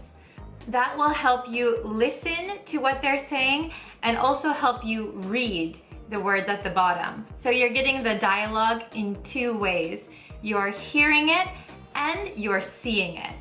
Speaker 1: That will help you listen to what they're saying and also help you read the words at the bottom. So you're getting the dialogue in 2 ways. You're hearing it and you're seeing it.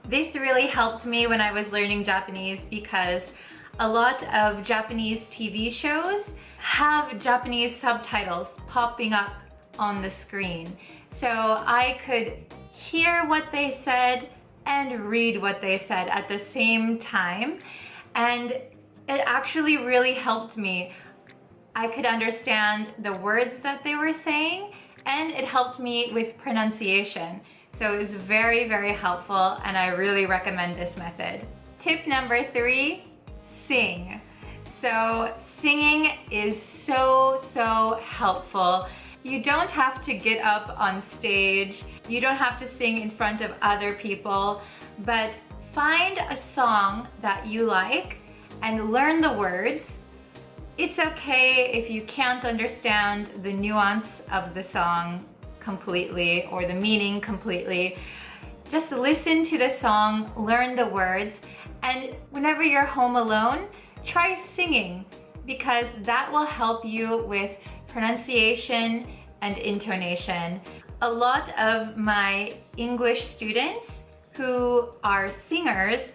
Speaker 1: This really helped me when I was learning Japanese because a lot of Japanese TV shows have Japanese subtitles popping up on the screen. So I could hear what they said and read what they said at the same time, and it actually really helped me. I could understand the words that they were saying, and it helped me with pronunciation. So it was very, very helpful, and I really recommend this method. Tip number 3, sing. So singing is so helpful. You don't have to get up on stage. You don't have to sing in front of other people, but find a song that you like and learn the words. It's okay if you can't understand the nuance of the song completely or the meaning completely. Just listen to the song, learn the words, and whenever you're home alone, try singing because that will help you with pronunciation and intonation. A lot of my English students who are singers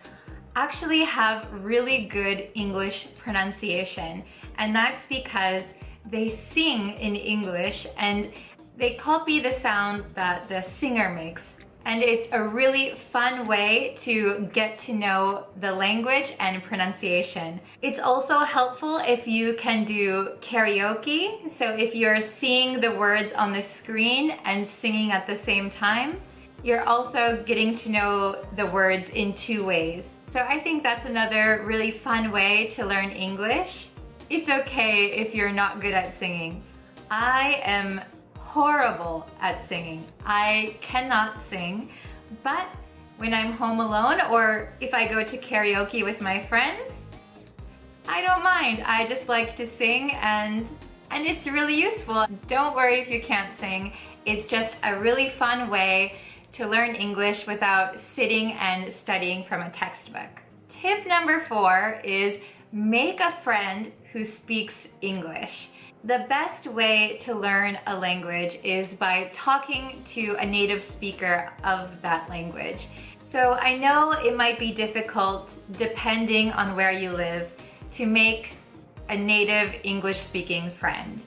Speaker 1: actually have really good English pronunciation, and that's because they sing in English and they copy the sound that the singer makes. And it's a really fun way to get to know the language and pronunciation. It's also helpful if you can do karaoke. So if you're seeing the words on the screen and singing at the same time, you're also getting to know the words in 2 ways. So I think that's another really fun way to learn English. It's okay if you're not good at singing. I am horrible at singing. I cannot sing, but when I'm home alone or if I go to karaoke with my friends, I don't mind. I just like to sing and it's really useful. Don't worry if you can't sing. It's just a really fun way to learn English without sitting and studying from a textbook. Tip number 4 is make a friend who speaks English. The best way to learn a language is by talking to a native speaker of that language. So I know it might be difficult, depending on where you live, to make a native English-speaking friend.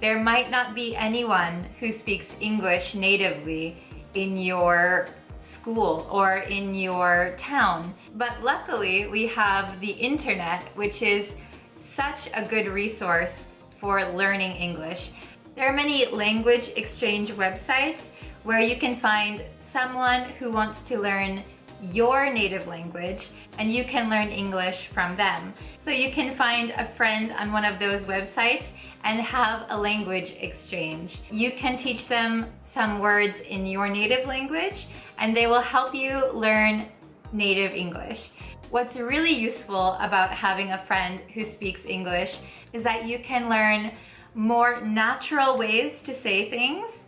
Speaker 1: There might not be anyone who speaks English natively in your school or in your town. But luckily, we have the internet, which is such a good resource for learning English. There are many language exchange websites where you can find someone who wants to learn your native language and you can learn English from them. So you can find a friend on one of those websites and have a language exchange. You can teach them some words in your native language and they will help you learn native English. What's really useful about having a friend who speaks English is that you can learn more natural ways to say things.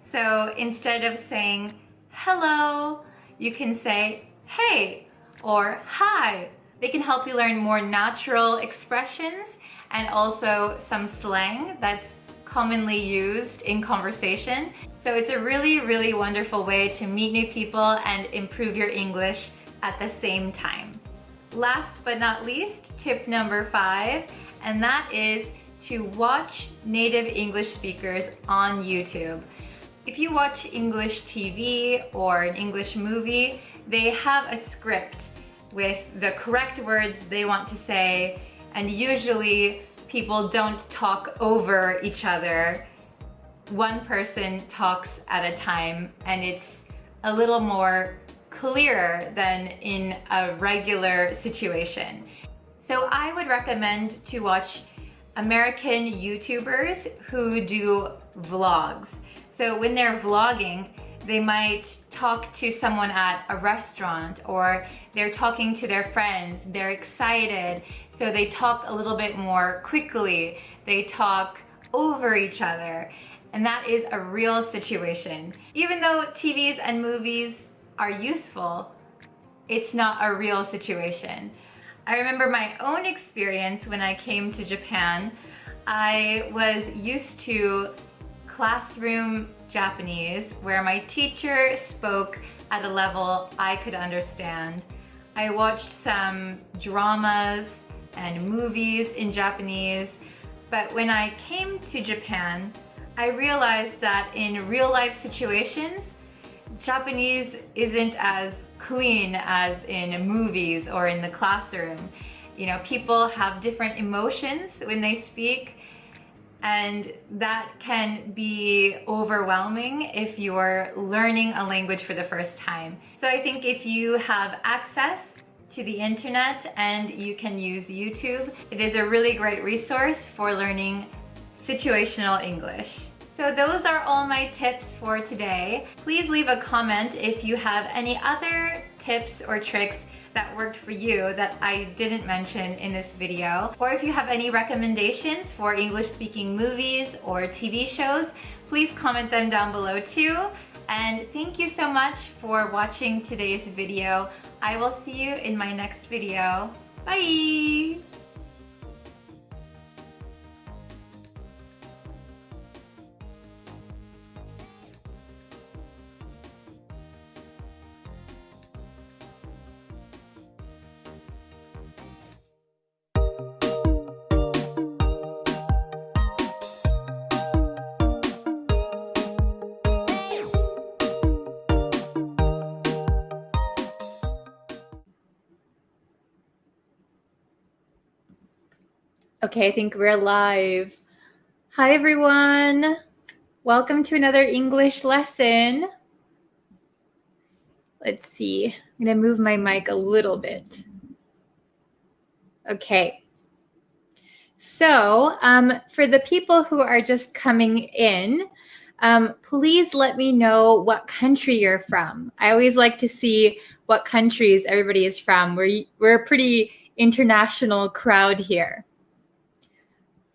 Speaker 1: So instead of saying hello, you can say hey or hi. They can help you learn more natural expressions and also some slang that's commonly used in conversation. So it's a really, really wonderful way to meet new people and improve your English at the same time. Last but not least, tip number 5, and that is to watch native English speakers on YouTube. If you watch English TV or an English movie, they have a script with the correct words they want to say, and usually people don't talk over each other. One person talks at a time, and it's a little more clearer than in a regular situation. So I would recommend to watch American YouTubers who do vlogs. So when they're vlogging, they might talk to someone at a restaurant, or they're talking to their friends, they're excited, so they talk a little bit more quickly, they talk over each other, and that is a real situation. Even though TVs and movies are useful, it's not a real situation. I remember my own experience when I came to Japan. I was used to classroom Japanese where my teacher spoke at a level I could understand. I watched some dramas and movies in Japanese, but when I came to Japan, I realized that in real life situations, Japanese isn't as clean as in movies or in the classroom. You know, people have different emotions when they speak, and that can be overwhelming if you're learning a language for the first time. So I think if you have access to the internet and you can use YouTube, it is a really great resource for learning situational English. So those are all my tips for today. Please leave a comment if you have any other tips or tricks that worked for you that I didn't mention in this video. Or if you have any recommendations for English speaking movies or TV shows, please comment them down below too. And thank you so much for watching today's video. I will see you in my next video. Bye! Okay, I think we're live. Hi everyone. Welcome to another English lesson. Let's see. I'm going to move my mic a little bit. Okay. So, for the people who are just coming in, please let me know what country you're from. I always like to see what countries everybody is from. We're a pretty international crowd here.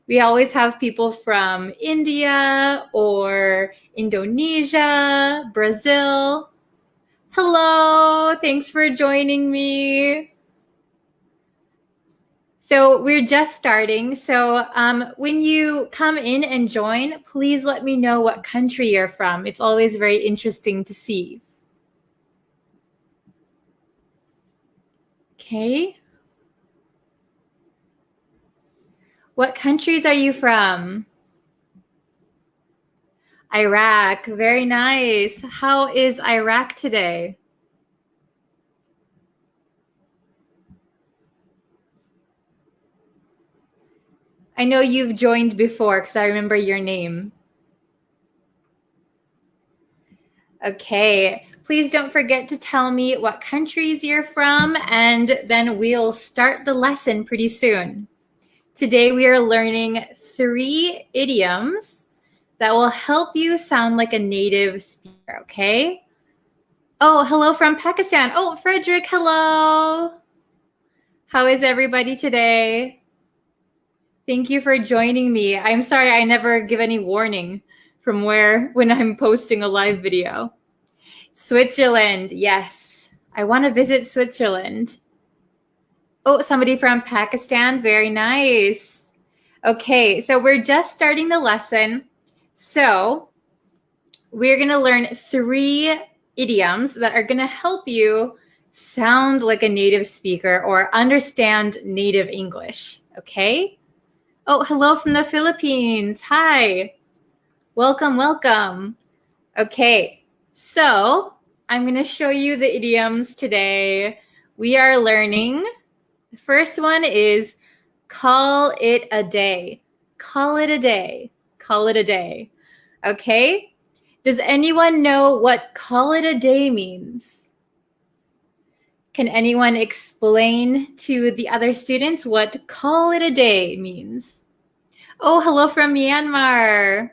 Speaker 1: We always have people from India or Indonesia, Brazil. Hello, thanks for joining me. So we're just starting. So when you come in and join, please let me know what country you're from. It's always very interesting to see. Okay. What countries are you from? Iraq, very nice. How is Iraq today? I know you've joined before because I remember your name. Okay, please don't forget to tell me what countries you're from, and then we'll start the lesson pretty soon. Today we are learning 3 idioms that will help you sound like a native speaker, okay? Oh, hello from Pakistan. Oh, Frederick, hello. How is everybody today? Thank you for joining me. I'm sorry I never give any warning from when I'm posting a live video. Switzerland, yes. I want to visit Switzerland. Oh, somebody from Pakistan. Very nice. Okay, so we're just starting the lesson. So we're going to learn 3 idioms that are going to help you sound like a native speaker or understand native English, okay? Oh, hello from the Philippines. Hi. Welcome, welcome. Okay, so I'm going to show you the idioms today. We are learning, the first one is call it a day. Call it a day. Call it a day. Okay? Does anyone know what call it a day means? Can anyone explain to the other students what call it a day means? Oh, hello from Myanmar.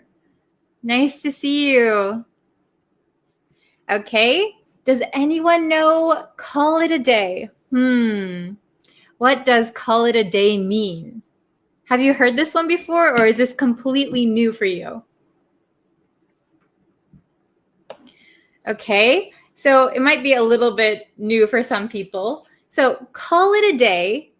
Speaker 1: Nice to see you. Okay. Does anyone know call it a day? What does call it a day mean? Have you heard this one before, or is this completely new for you? Okay, so it might be a little bit new for some people. So call it a day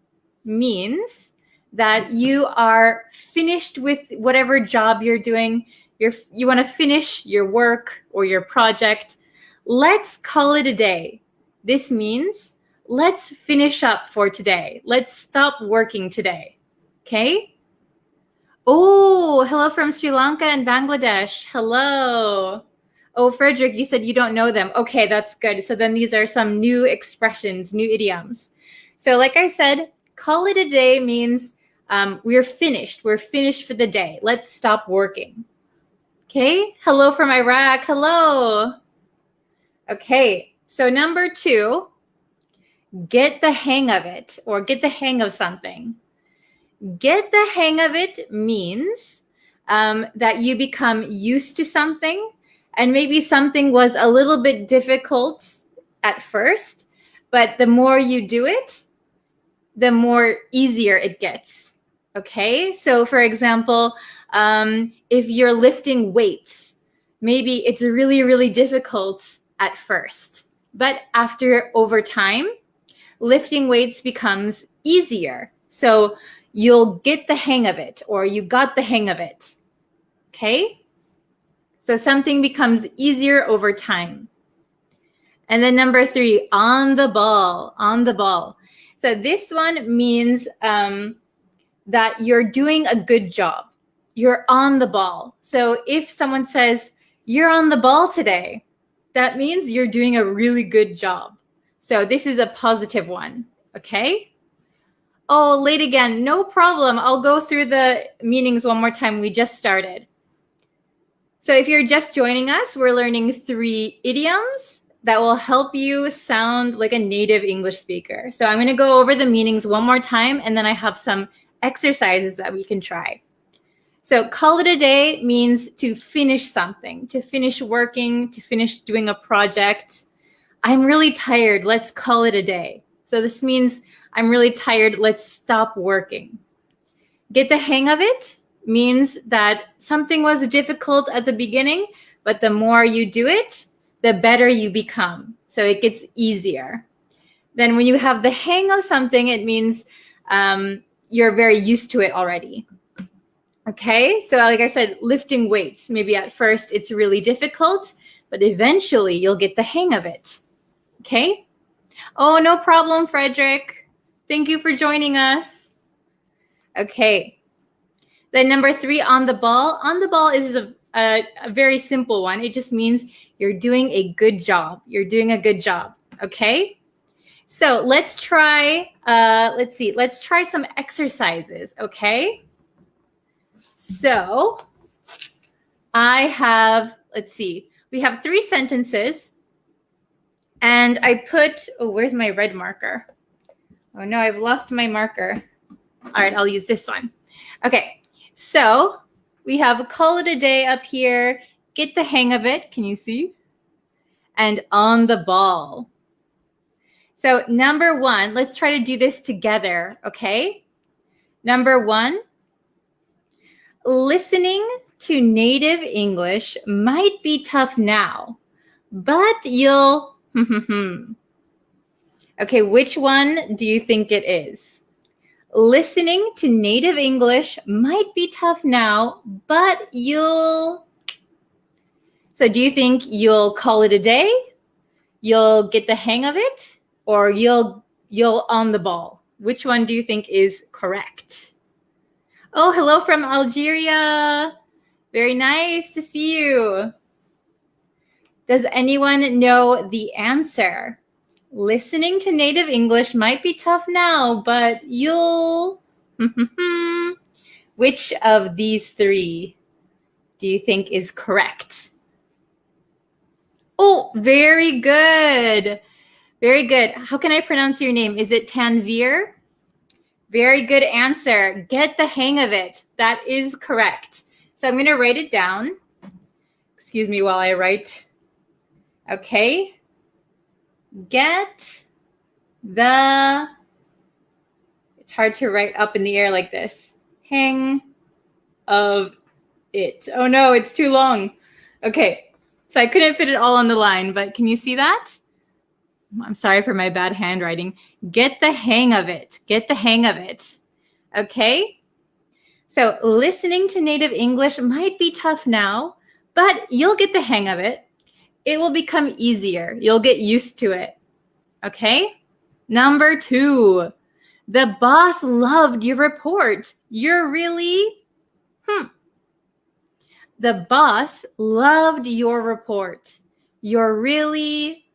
Speaker 1: means that you are finished with whatever job you're doing. You want to finish your work or your project. Let's call it a day. This means let's finish up for today. Let's stop working today. Okay? Oh, hello from Sri Lanka and Bangladesh. Hello. Oh, Frederick, you said you don't know them. Okay, that's good. So then these are some new expressions, new idioms. So like I said, call it a day means we're finished. We're finished for the day. Let's stop working. Okay, hello from Iraq. Hello. Okay, so number 2, get the hang of it or get the hang of something. Get the hang of it means that you become used to something, and maybe something was a little bit difficult at first, but the more you do it, the more easier it gets. Okay, so for example, if you're lifting weights, maybe it's really, really difficult at first, but over time, lifting weights becomes easier. So you'll get the hang of it, or you got the hang of it. Okay? So something becomes easier over time. And then number 3, on the ball, on the ball. So this one means that you're doing a good job. You're on the ball. So if someone says, you're on the ball today, that means you're doing a really good job. So this is a positive one, okay? Oh, late again, no problem. I'll go through the meanings one more time. We just started. So if you're just joining us, we're learning 3 idioms that will help you sound like a native English speaker. So I'm going to go over the meanings one more time, and then I have some exercises that we can try. So call it a day means to finish something, to finish working, to finish doing a project. I'm really tired. Let's call it a day. So this means I'm really tired. Let's stop working. Get the hang of it means that something was difficult at the beginning, but the more you do it, the better you become. So it gets easier. Then when you have the hang of something, it means you're very used to it already. Okay, so like I said, lifting weights, maybe at first it's really difficult, but eventually you'll get the hang of it. Okay? Oh, no problem, Frederick. Thank you for joining us. Okay. Then number 3, on the ball. On the ball is a very simple one. It just means you're doing a good job. You're doing a good job. Okay? So let's try, let's try some exercises, okay? So I have, we have 3 sentences, and I put, oh, where's my red marker? Oh no, I've lost my marker. All right, I'll use this one. Okay, so we have call it a day up here, get the hang of it, can you see? And on the ball. So number 1, let's try to do this together, okay? Number 1, listening to native English might be tough now, but you'll, okay, which one do you think it is? Listening to native English might be tough now, but you'll. So do you think you'll call it a day? You'll get the hang of it? Or you'll on the ball? Which one do you think is correct? Oh, hello from Algeria. Very nice to see you. Does anyone know the answer? Listening to native English might be tough now, but you'll... Which of these three do you think is correct? Oh, very good. Very good. How can I pronounce your name? Is it Tanvir? Very good answer. Get the hang of it. That is correct. So I'm going to write it down. Excuse me while I write. Okay. Get the... It's hard to write up in the air like this. Hang of it. Oh no, it's too long. Okay. So I couldn't fit it all on the line, but can you see that? I'm sorry for my bad handwriting. Get the hang of it. Get the hang of it. Okay? So listening to native English might be tough now, but you'll get the hang of it. It will become easier. You'll get used to it. Okay? Number 2. The boss loved your report. You're really... The boss loved your report. You're really...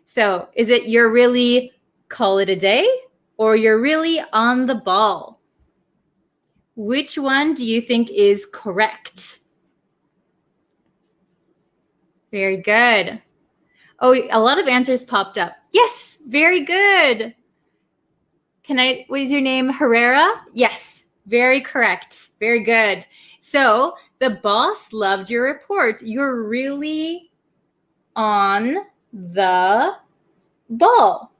Speaker 1: So is it you're really call it a day or you're really on the ball? Which one do you think is correct? Very good. Oh, a lot of answers popped up. Yes, very good. What is your name? Herrera? Yes, very correct. Very good. So the boss loved your report. You're really on the ball.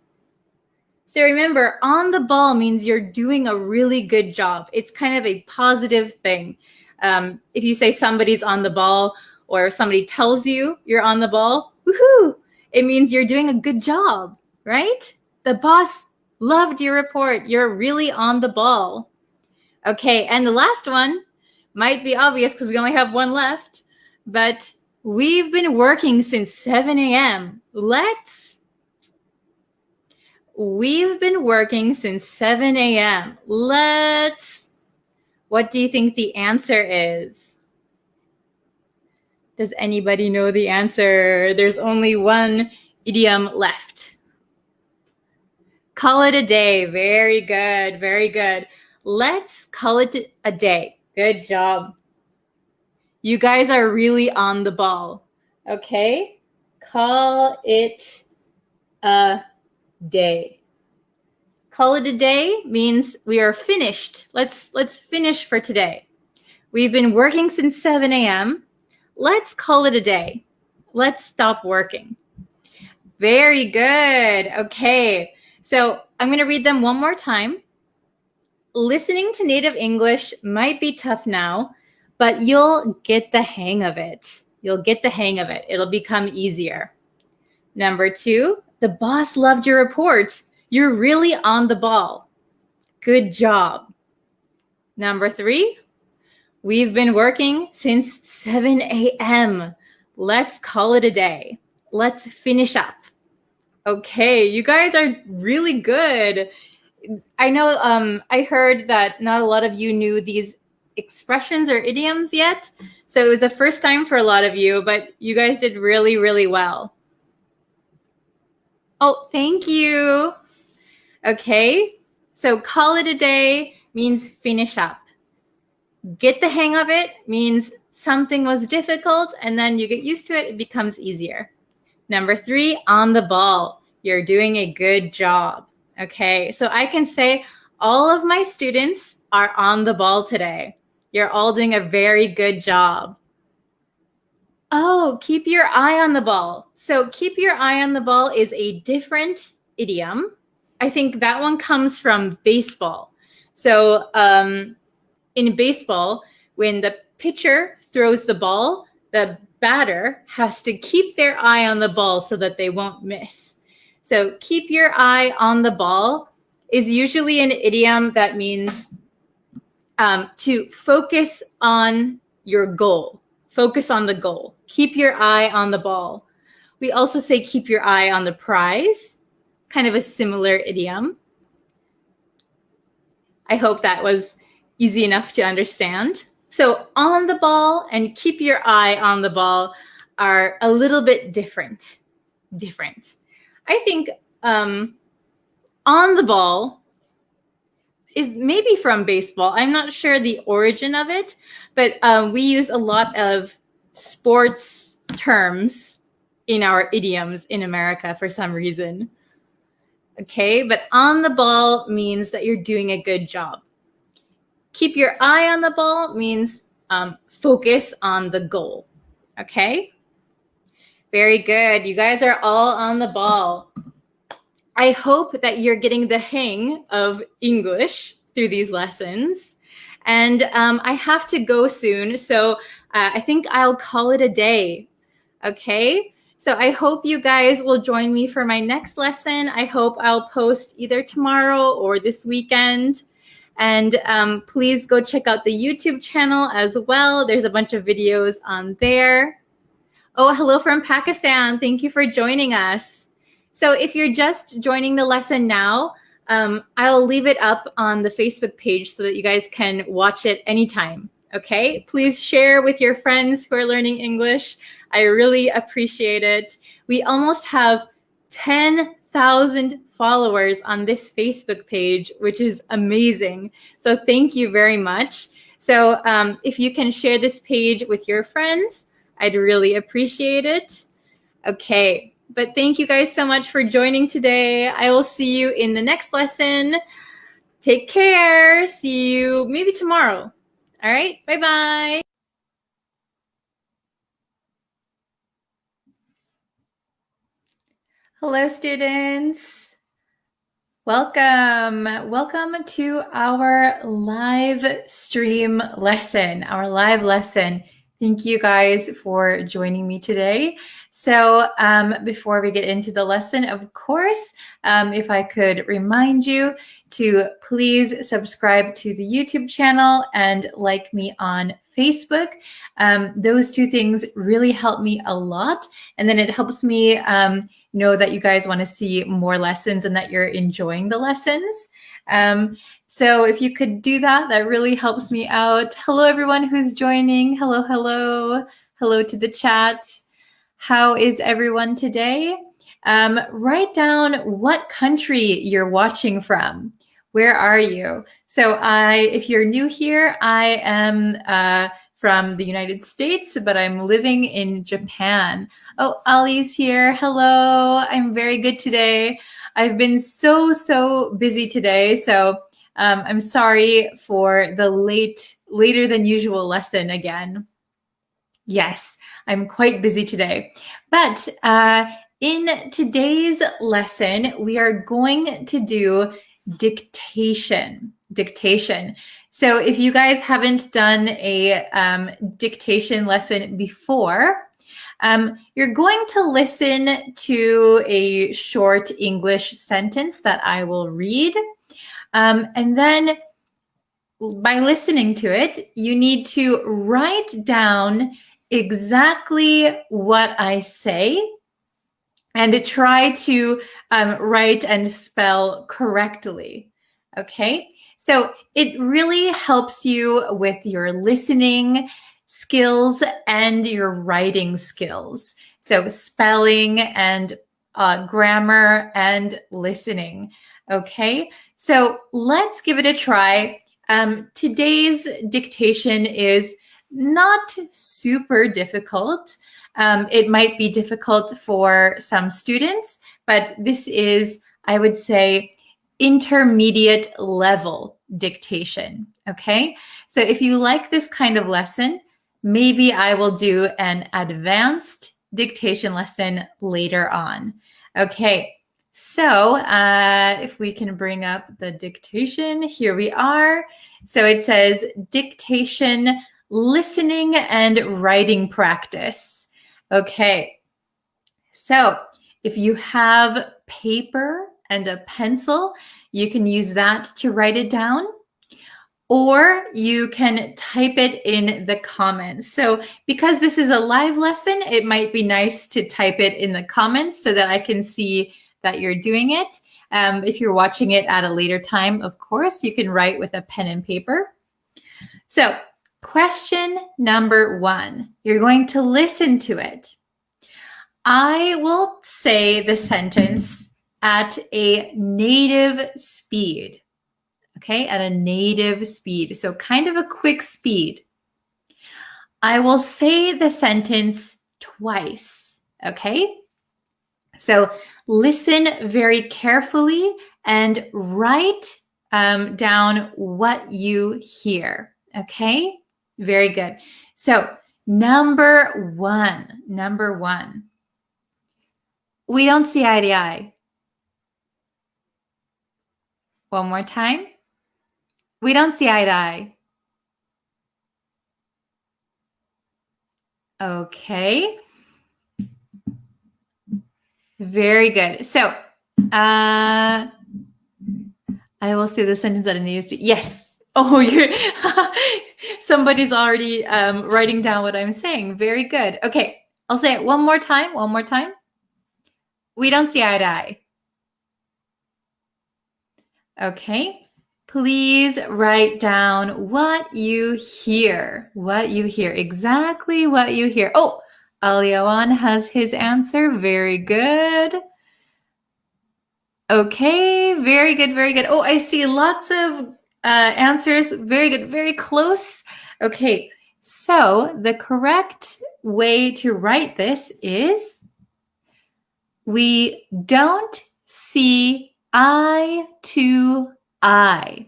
Speaker 1: So remember, on the ball means you're doing a really good job. It's kind of a positive thing. If you say somebody's on the ball or somebody tells you you're on the ball, woohoo, it means you're doing a good job, right? The boss loved your report. You're really on the ball. Okay, and the last one might be obvious because we only have one left, but we've been working since 7 a.m. We've been working since 7 a.m. What do you think the answer is? Does anybody know the answer? There's only one idiom left. Call it a day. Very good. Very good. Let's call it a day. Good job. You guys are really on the ball. Okay? Call it a day. Call it a day means we are finished. Let's finish for today. We've been working since 7 a.m. Let's call it a day. Let's stop working. Very good. Okay. So I'm going to read them one more time. Listening to native English might be tough now, but you'll get the hang of it. You'll get the hang of it. It'll become easier. Number 2, the boss loved your report. You're really on the ball. Good job. Number 3, we've been working since 7 a.m. Let's call it a day. Let's finish up. Okay, you guys are really good. I know I heard that not a lot of you knew these expressions or idioms yet. So it was the first time for a lot of you, but you guys did really, really well. Oh, thank you. Okay, so call it a day means finish up. Get the hang of it means something was difficult and then you get used to it, it becomes easier. Number 3, on the ball. You're doing a good job. Okay, so I can say all of my students are on the ball today. You're all doing a very good job. Oh, keep your eye on the ball. So keep your eye on the ball is a different idiom. I think that one comes from baseball. So in baseball, when the pitcher throws the ball, the batter has to keep their eye on the ball so that they won't miss. So keep your eye on the ball is usually an idiom that means to focus on your goal. focus on the goal. Keep your eye on the ball. We also say keep your eye on the prize, kind of a similar idiom. I hope that was easy enough to understand. So on the ball and keep your eye on the ball are a little bit different. I think on the ball is maybe from baseball. I'm not sure the origin of it, but we use a lot of sports terms in our idioms in America for some reason. Okay, but on the ball means that you're doing a good job. Keep your eye on the ball means focus on the goal. Okay? Very good. You guys are all on the ball. I hope that you're getting the hang of English through these lessons. And I have to go soon, so I think I'll call it a day. Okay? So I hope you guys will join me for my next lesson. I hope I'll post either tomorrow or this weekend. And please go check out the YouTube channel as well. There's a bunch of videos on there. Oh, hello from Pakistan. Thank you for joining us. So if you're just joining the lesson now, I'll leave it up on the Facebook page so that you guys can watch it anytime. Okay? Please share with your friends who are learning English. I really appreciate it. We almost have 10,000 followers on this Facebook page, which is amazing. So thank you very much. So if you can share this page with your friends, I'd really appreciate it. Okay, but thank you guys so much for joining today. I will see you in the next lesson. Take care. See you maybe tomorrow. All right, bye-bye. Hello, students. Welcome to our live stream lesson, our live lesson. Thank you guys for joining me today. So before we get into the lesson, of course, if I could remind you to please subscribe to the YouTube channel and like me on Facebook. Those two things really help me a lot. And then it helps me know that you guys want to see more lessons and that you're enjoying the lessons. So if you could do that, that really helps me out. Hello, everyone who's joining. Hello, hello. Hello to the chat. How is everyone today? Write down what country you're watching from. Where are you? So if you're new here, I am from the United States, but I'm living in Japan. Oh, Ali's here. Hello. I'm very good today. I've been so busy today, so I'm sorry for the later than usual lesson again. Yes, I'm quite busy today. But in today's lesson, we are going to do dictation. So if you guys haven't done a dictation lesson before, you're going to listen to a short English sentence that I will read. And then by listening to it, you need to write down exactly what I say and to try to write and spell correctly. Okay? So it really helps you with your listening skills and your writing skills. So spelling and grammar and listening. Okay? So let's give it a try. Today's dictation is not super difficult. It might be difficult for some students, but this is, I would say, intermediate level dictation. Okay? So if you like this kind of lesson, maybe I will do an advanced dictation lesson later on. Okay. So if we can bring up the dictation, here we are. So it says dictation, listening and writing practice. Okay. So if you have paper and a pencil, you can use that to write it down. or you can type it in the comments. So because this is a live lesson, it might be nice to type it in the comments so that I can see that you're doing it. If you're watching it at a later time, of course, you can write with a pen and paper. So question number 1, you're going to listen to it. I will say the sentence at a native speed. Okay, at a native speed. So kind of a quick speed. I will say the sentence twice. Okay, so listen very carefully and write down what you hear. Okay, very good. So number one. We don't see eye to eye. One more time. We don't see eye to eye. Okay. Very good. So, I will say the sentence at a native speed. Yes. Oh, you're somebody's already writing down what I'm saying. Very good. Okay. I'll say it one more time. We don't see eye to eye. Okay. Please write down what you hear. Exactly what you hear. Oh, Aliawan has his answer. Very good. Okay, very good. Oh, I see lots of answers. Very good, very close. Okay, so the correct way to write this is we don't see eye to eye.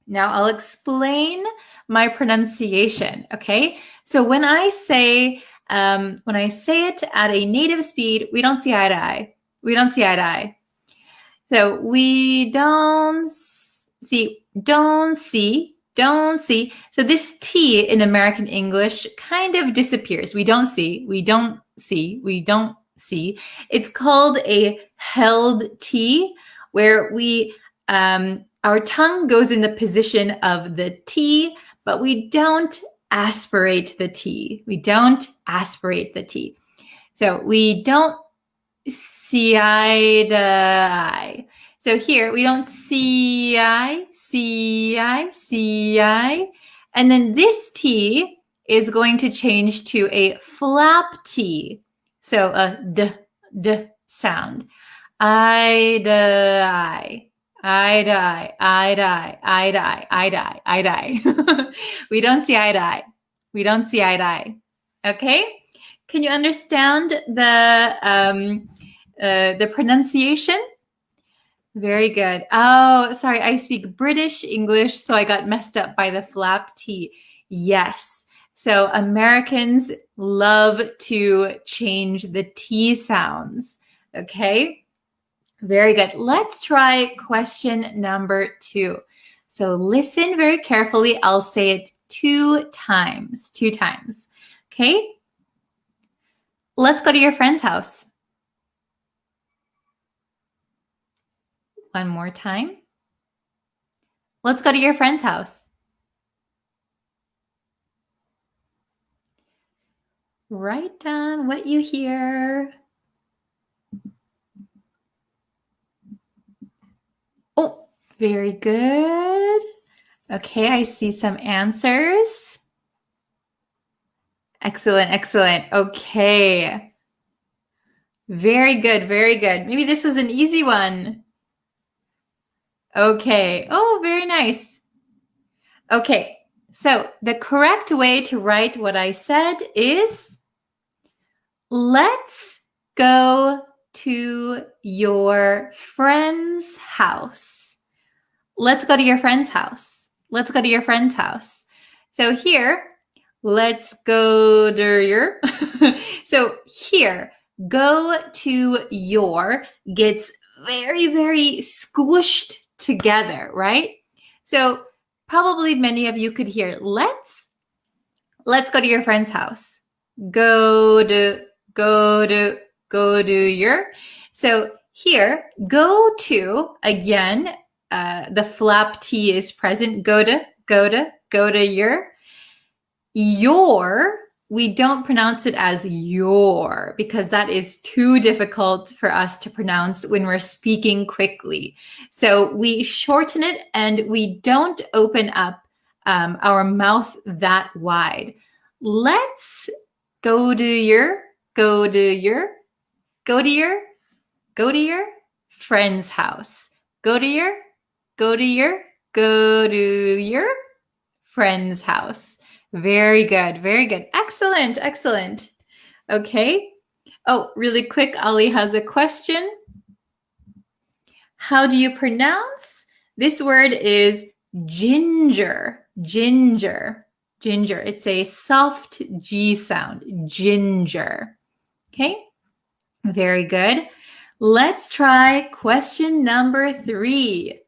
Speaker 1: Now I'll explain my pronunciation, okay? So when I say it at a native speed, we don't see eye to eye. So we don't see. So this T in American English kind of disappears. We don't see. It's called a held T, where our tongue goes in the position of the T, but we don't aspirate the T. So we don't see eye to eye. So here we don't see eye. And then this T is going to change to a flap T. So a D sound. Eye to eye. Eye to eye. We don't see eye to eye. Okay? Can you understand the pronunciation? Very good. Oh, sorry, I speak British English, so I got messed up by the flap T. Yes. So Americans love to change the T sounds. Okay? Very good. Let's try question number 2. So listen very carefully. I'll say it 2 times. Okay? Let's go to your friend's house. One more time. Let's go to your friend's house. Write down what you hear. Oh, very good. Okay, I see some answers. Excellent. Okay. Very good. Maybe this was an easy one. Okay. Oh, very nice. Okay, so the correct way to write what I said is, let's go to your friend's house. Let's go to your friend's house. So here, let's go to your. So here, go to your gets very, very squished together, right? So probably many of you could hear, let's go to your friend's house. Go to your. So here, go to, again, the flap T is present. Go to. go to your, we don't pronounce it as your because that is too difficult for us to pronounce when we're speaking quickly. So we shorten it and we don't open up our mouth that wide. Let's go to your friend's house. Go to your friend's house. Very good, very good. Excellent, excellent. Okay. Oh, really quick, Ali has a question. How do you pronounce? This word is ginger, ginger, ginger. It's a soft G sound, ginger. Okay, very good. Let's try question number 3.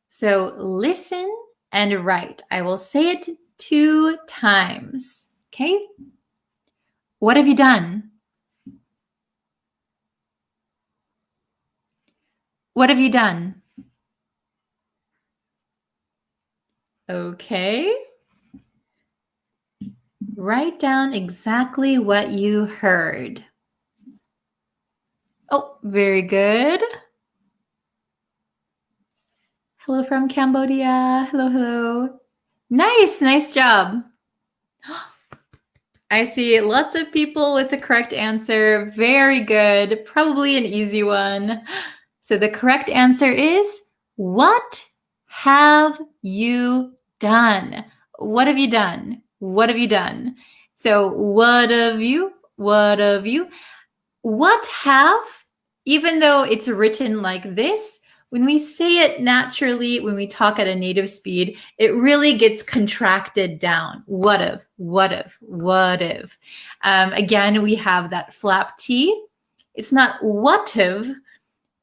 Speaker 1: So listen and write. I will say it 2 times. Okay? What have you done? What have you done? Okay. Write down exactly what you heard. Oh, very good. Hello from Cambodia. Hello, hello. Nice, nice job. I see lots of people with the correct answer. Very good. Probably an easy one. So the correct answer is, what have you done? What have you done? What have you done? So what have you? What have you? What have, even though it's written like this, when we say it naturally, when we talk at a native speed, it really gets contracted down. What if, what if, what if? Again, we have that flap T. It's not what if,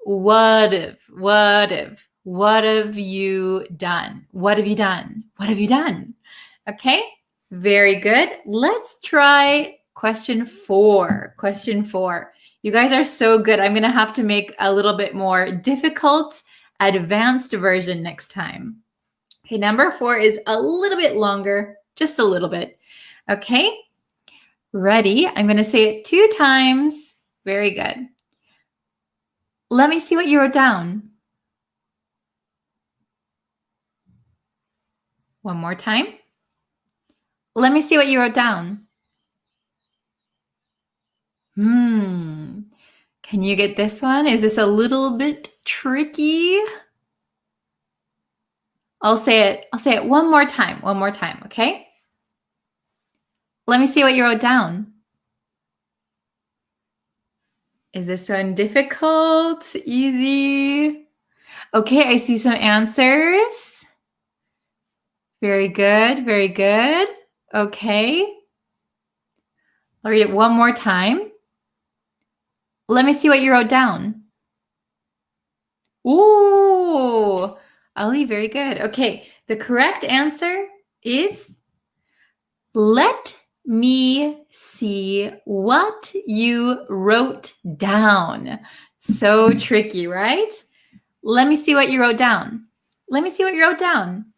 Speaker 1: what if, what if, what have you done? What have you done? What have you done? Okay, very good. Let's try question 4. Question 4. You guys are so good. I'm going to have to make a little bit more difficult, advanced version next time. Okay, number 4 is a little bit longer, just a little bit. Okay, ready? I'm going to say it 2 times. Very good. Let me see what you wrote down. One more time. Let me see what you wrote down. Can you get this one? Is this a little bit tricky? I'll say it one more time, okay? Let me see what you wrote down. Is this one difficult? Easy? Okay, I see some answers. Very good, very good. Okay. I'll read it one more time. Let me see what you wrote down. Ooh, Ali, very good. Okay, the correct answer is, let me see what you wrote down. So tricky, right? Let me see what you wrote down. Let me see what you wrote down.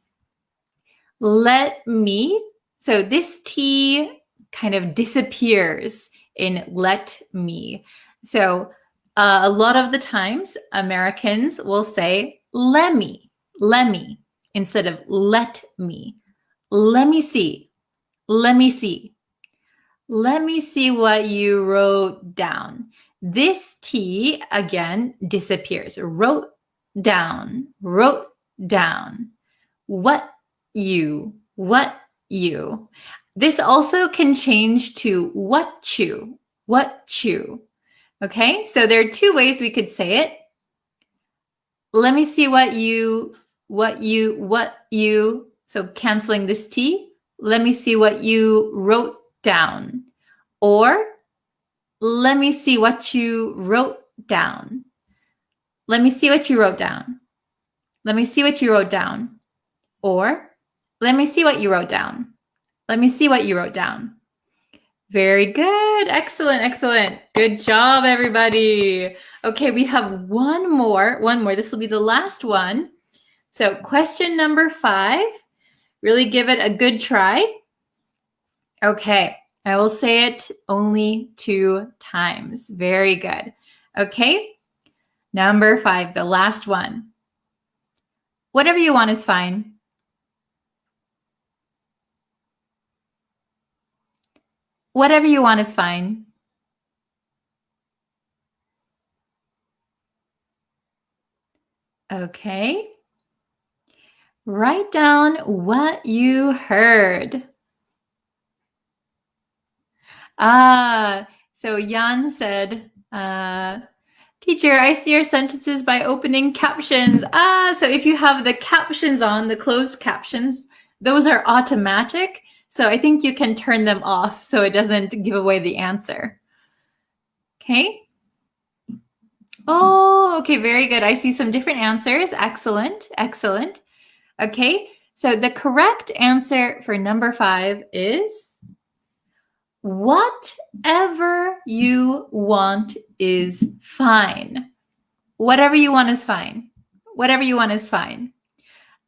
Speaker 1: Let me, so this T kind of disappears in let me. So a lot of the times Americans will say let me instead of let me. Let me see. Let me see. Let me see what you wrote down. This T again disappears. Wrote down. Wrote down. What you. This also can change to what you. Okay, so there are 2 ways we could say it. Let me see what you, so canceling this T. Let me see what you wrote down. Or, let me see what you wrote down. Let me see what you wrote down. Let me see what you wrote down. Or, let me see what you wrote down. Let me see what you wrote down. Very good. Excellent, excellent. Good job, everybody. Okay, we have one more. This will be the last one. So question number 5. Really give it a good try. Okay, I will say it only 2 times. Very good. Okay, number 5, the last one. Whatever you want is fine. Whatever you want is fine. Okay. Write down what you heard. So Jan said, teacher, I see your sentences by opening captions. So if you have the captions on, the closed captions, those are automatic. So I think you can turn them off so it doesn't give away the answer. Okay. Oh, okay, very good. I see some different answers. Excellent, excellent. Okay, so the correct answer for number 5 is whatever you want is fine. Whatever you want is fine. Whatever you want is fine.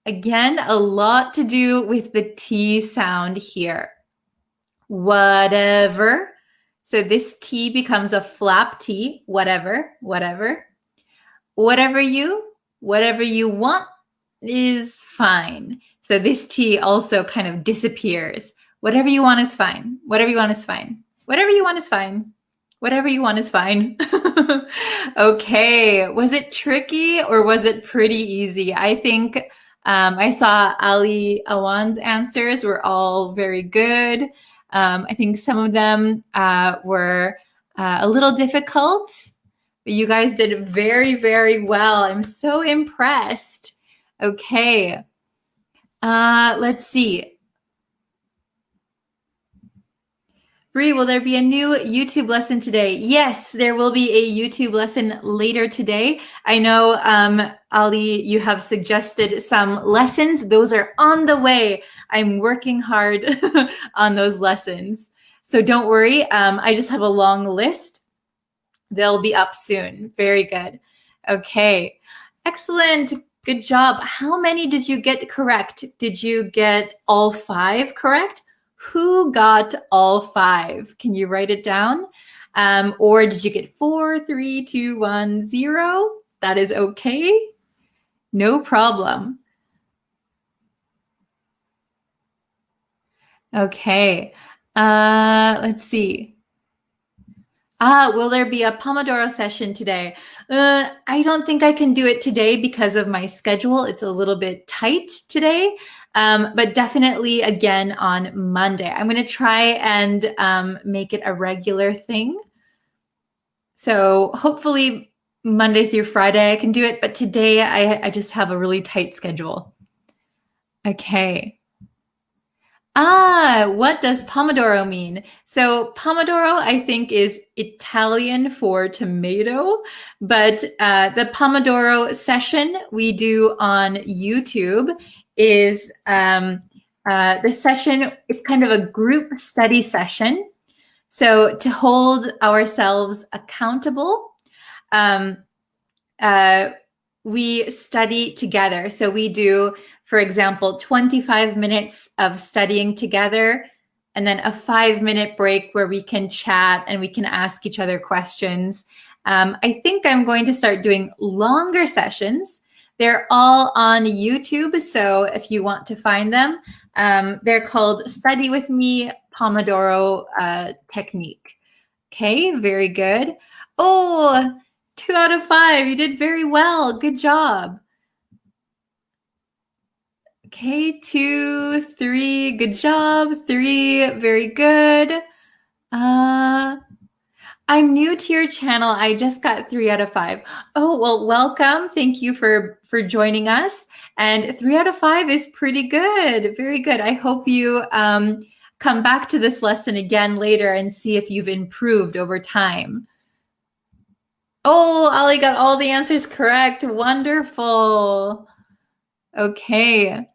Speaker 1: Again, a lot to do with the T sound here. Whatever. So this T becomes a flap T. Whatever, whatever. Whatever you want is fine. So this T also kind of disappears. Whatever you want is fine. Whatever you want is fine. Whatever you want is fine. Whatever you want is fine. Okay, was it tricky or was it pretty easy? I think I saw Ali Awan's answers were all very good. I think some of them were a little difficult, but you guys did very, very well. I'm so impressed. Okay, let's see. Bree, will there be a new YouTube lesson today? Yes, there will be a YouTube lesson later today. I know, Ali, you have suggested some lessons. Those are on the way. I'm working hard on those lessons. So don't worry. I just have a long list. They'll be up soon. Very good. Okay, excellent. Good job. How many did you get correct? Did you get all 5 correct? Who got all 5? Can you write it down? Or did you get 4, 3, 2, 1, 0? That is okay. No problem. Okay. Let's see. Will there be a Pomodoro session today? I don't think I can do it today because of my schedule. It's a little bit tight today. But definitely again on Monday. I'm going to try and make it a regular thing. So hopefully Monday through Friday I can do it, but today I just have a really tight schedule. Okay. What does Pomodoro mean? So Pomodoro, I think, is Italian for tomato, but the Pomodoro session we do on YouTube is the session is kind of a group study session. So to hold ourselves accountable, we study together. So we do, for example, 25 minutes of studying together, and then a 5-minute break where we can chat and we can ask each other questions. I think I'm going to start doing longer sessions. They're all on YouTube, so if you want to find them, they're called Study With Me Pomodoro Technique. Okay, very good. Oh, 2 out of 5. You did very well. Good job. Okay, 2, 3. Good job. 3. Very good. I'm new to your channel. I just got 3 out of 5. Oh, well, welcome. Thank you for joining us. And 3 out of 5 is pretty good. Very good. I hope you come back to this lesson again later and see if you've improved over time. Oh, Ali got all the answers correct. Wonderful. Okay.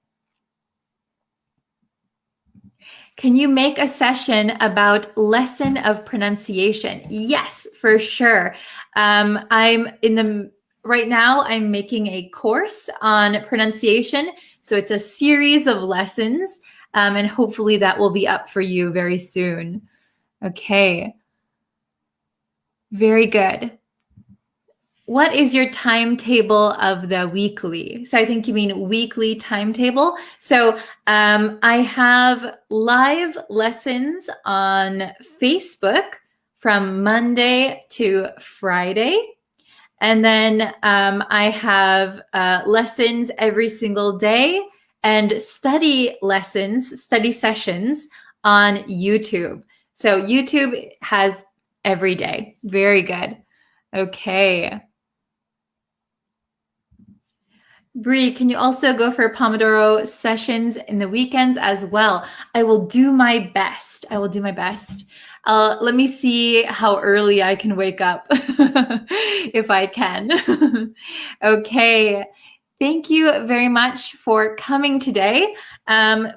Speaker 1: Can you make a session about lesson of pronunciation? Yes, for sure. Right now I'm making a course on pronunciation. So it's a series of lessons, and hopefully that will be up for you very soon. Okay. Very good. What is your timetable of the weekly? So I think you mean weekly timetable. So I have live lessons on Facebook from Monday to Friday. And then I have lessons every single day and study lessons, study sessions on YouTube. So YouTube has every day. Very good. Okay. Bree, can you also go for Pomodoro sessions in the weekends as well? I will do my best. I will do my best. Let me see how early I can wake up if I can. Okay. Thank you very much for coming today.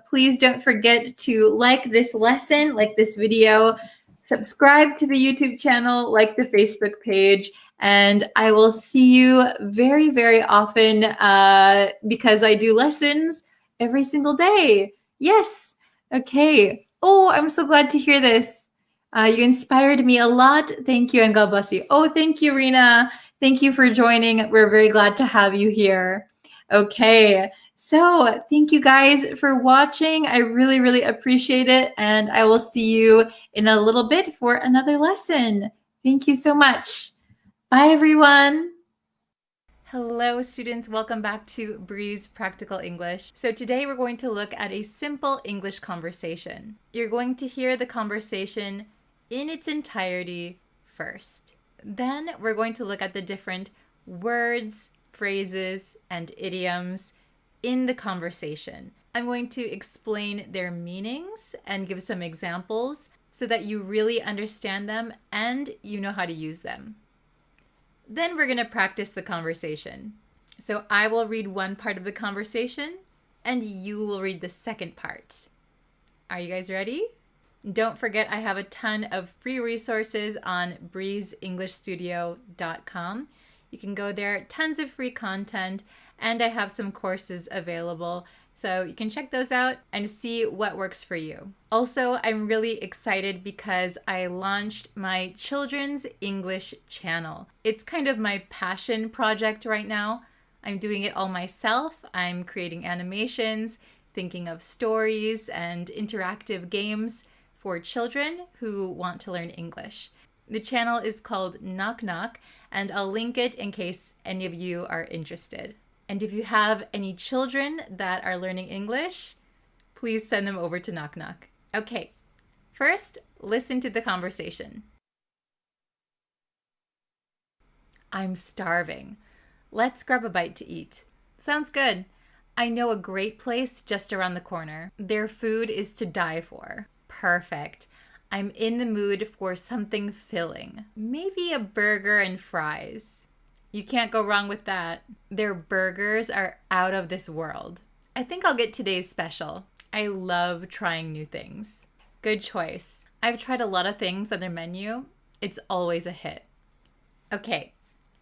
Speaker 1: Please don't forget to like this lesson, like this video, subscribe to the YouTube channel, like the Facebook page, and I will see you very, very often because I do lessons every single day. Yes. Okay. Oh, I'm so glad to hear this. You inspired me a lot. Thank you, and God bless you. Oh, thank you, Rena. Thank you for joining. We're very glad to have you here. Okay. So thank you guys for watching. I really, really appreciate it. And I will see you in a little bit for another lesson. Thank you so much. Bye, everyone. Hello, students. Welcome back to Bree's Practical English. So today we're going to look at a simple English conversation. You're going to hear the conversation in its entirety first. Then we're going to look at the different words, phrases, and idioms in the conversation. I'm going to explain their meanings and give some examples so that you really understand them and you know how to use them. Then we're going to practice the conversation. So I will read one part of the conversation and you will read the second part. Are you guys ready? Don't forget I have a ton of free resources on breezeenglishstudio.com. You can go there, tons of free content, and I have some courses available. So you can check those out and see what works for you. Also, I'm really excited because I launched my children's English channel. It's kind of my passion project right now. I'm doing it all myself. I'm creating animations, thinking of stories and interactive games for children who want to learn English. The channel is called Knock Knock, and I'll link it in case any of you are interested. And if you have any children that are learning English, please send them over to Knock Knock. Okay, first, listen to the conversation. I'm starving. Let's grab a bite to eat. Sounds good. I know a great place just around the corner. Their food is to die for. Perfect. I'm in the mood for something filling. Maybe a burger and fries. You can't go wrong with that. Their burgers are out of this world. I think I'll get today's special. I love trying new things. Good choice. I've tried a lot of things on their menu. It's always a hit. Okay,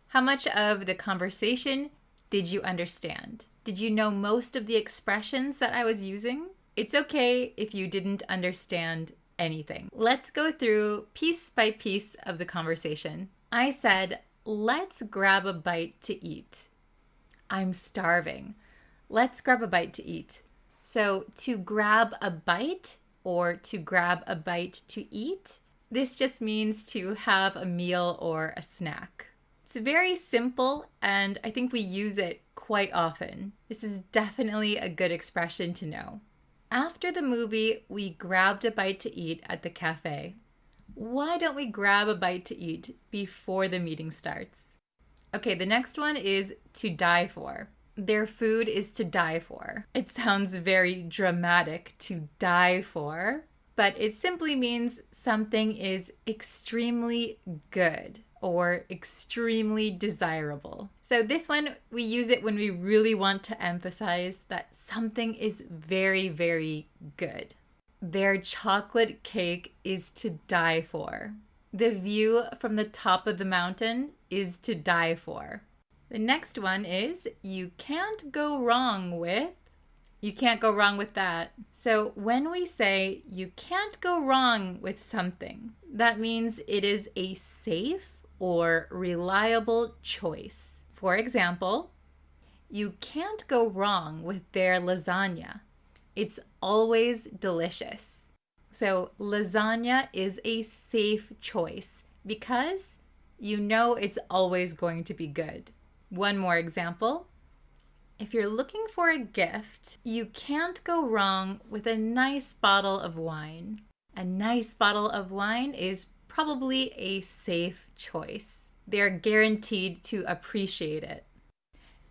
Speaker 1: how much of the conversation did you understand? Did you know most of the expressions that I was using? It's okay if you didn't understand anything. Let's go through piece by piece of the conversation. I said, let's grab a bite to eat. I'm starving. Let's grab a bite to eat. So to grab a bite or to grab a bite to eat, this just means to have a meal or a snack. It's very simple and I think we use it quite often. This is definitely a good expression to know. After the movie, we grabbed a bite to eat at the cafe. Why don't we grab a bite to eat before the meeting starts? Okay, the next one is to die for. Their food is to die for. It sounds very dramatic, to die for, but it simply means something is extremely good or extremely desirable. So this one, we use it when we really want to emphasize that something is very, very good. Their chocolate cake is to die for. The view from the top of the mountain is to die for. The next one is, you can't go wrong with. You can't go wrong with that. So when we say you can't go wrong with something, that means it is a safe or reliable choice. For example, you can't go wrong with their lasagna. It's always delicious. So lasagna is a safe choice because you know it's always going to be good. One more example. If you're looking for a gift, you can't go wrong with a nice bottle of wine. A nice bottle of wine is probably a safe choice. They're guaranteed to appreciate it.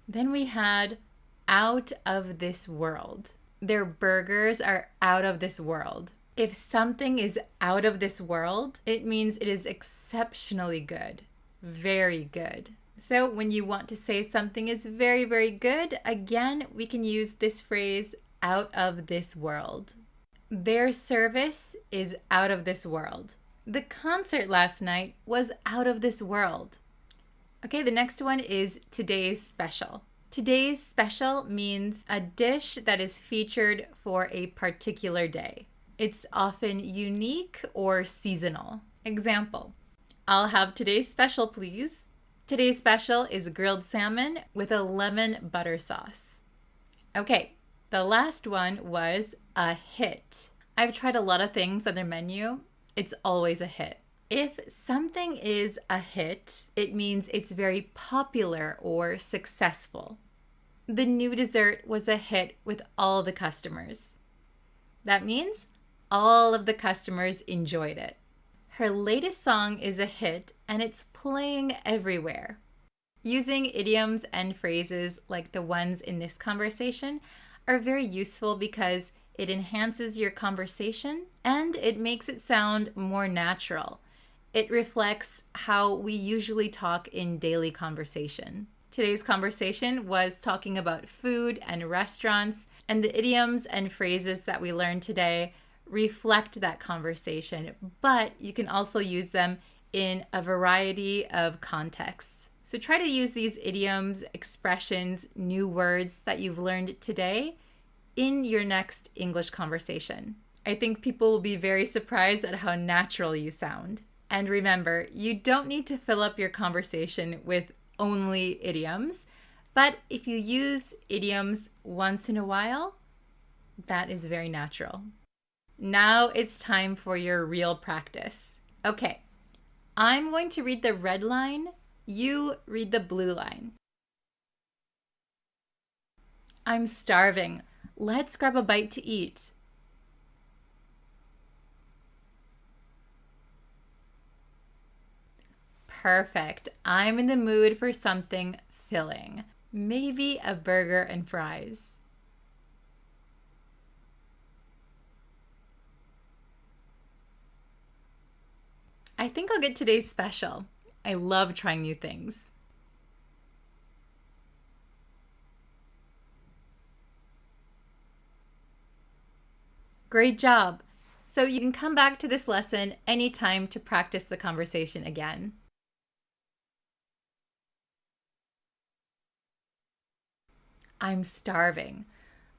Speaker 1: Then we had out of this world. Their burgers are out of this world. If something is out of this world, it means it is exceptionally good. Very good. So when you want to say something is very, very good, again, we can use this phrase, out of this world. Their service is out of this world. The concert last night was out of this world. Okay, the next one is today's special. Today's special means a dish that is featured for a particular day. It's often unique or seasonal. Example, I'll have today's special, please. Today's special is grilled salmon with a lemon butter sauce. Okay, the last one was a hit. I've tried a lot of things on their menu. It's always a hit. If something is a hit, it means it's very popular or successful. The new dessert was a hit with all the customers. That means all of the customers enjoyed it. Her latest song is a hit and it's playing everywhere. Using idioms and phrases like the ones in this conversation are very useful because it enhances your conversation and it makes it sound more natural. It reflects how we usually talk in daily conversation. Today's conversation was talking about food and restaurants, and the idioms and phrases that we learned today reflect that conversation, but you can also use them in a variety of contexts. So try to use these idioms, expressions, new words that you've learned today in your next English conversation. I think people will be very surprised at how natural you sound. And remember, you don't need to fill up your conversation with only idioms, but if you use idioms once in a while, that is very natural. Now it's time for your real practice. Okay, I'm going to read the red line. You read the blue line. I'm starving. Let's grab a bite to eat. Perfect. I'm in the mood for something filling. Maybe a burger and fries. I think I'll get today's special. I love trying new things. Great job. So you can come back to this lesson anytime to practice the conversation again. I'm starving.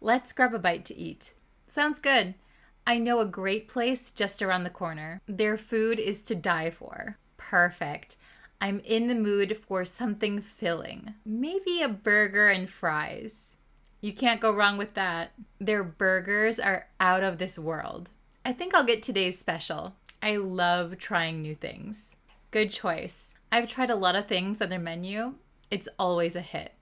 Speaker 1: Let's grab a bite to eat. Sounds good. I know a great place just around the corner. Their food is to die for. Perfect. I'm in the mood for something filling. Maybe a burger and fries. You can't go wrong with that. Their burgers are out of this world. I think I'll get today's special. I love trying new things. Good choice. I've tried a lot of things on their menu. It's always a hit.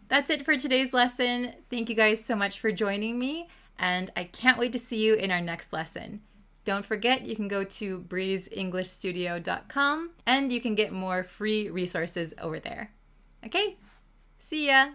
Speaker 1: That's it for today's lesson. Thank you guys so much for joining me, and I can't wait to see you in our next lesson. Don't forget, you can go to breezeenglishstudio.com and you can get more free resources over there. Okay, see ya!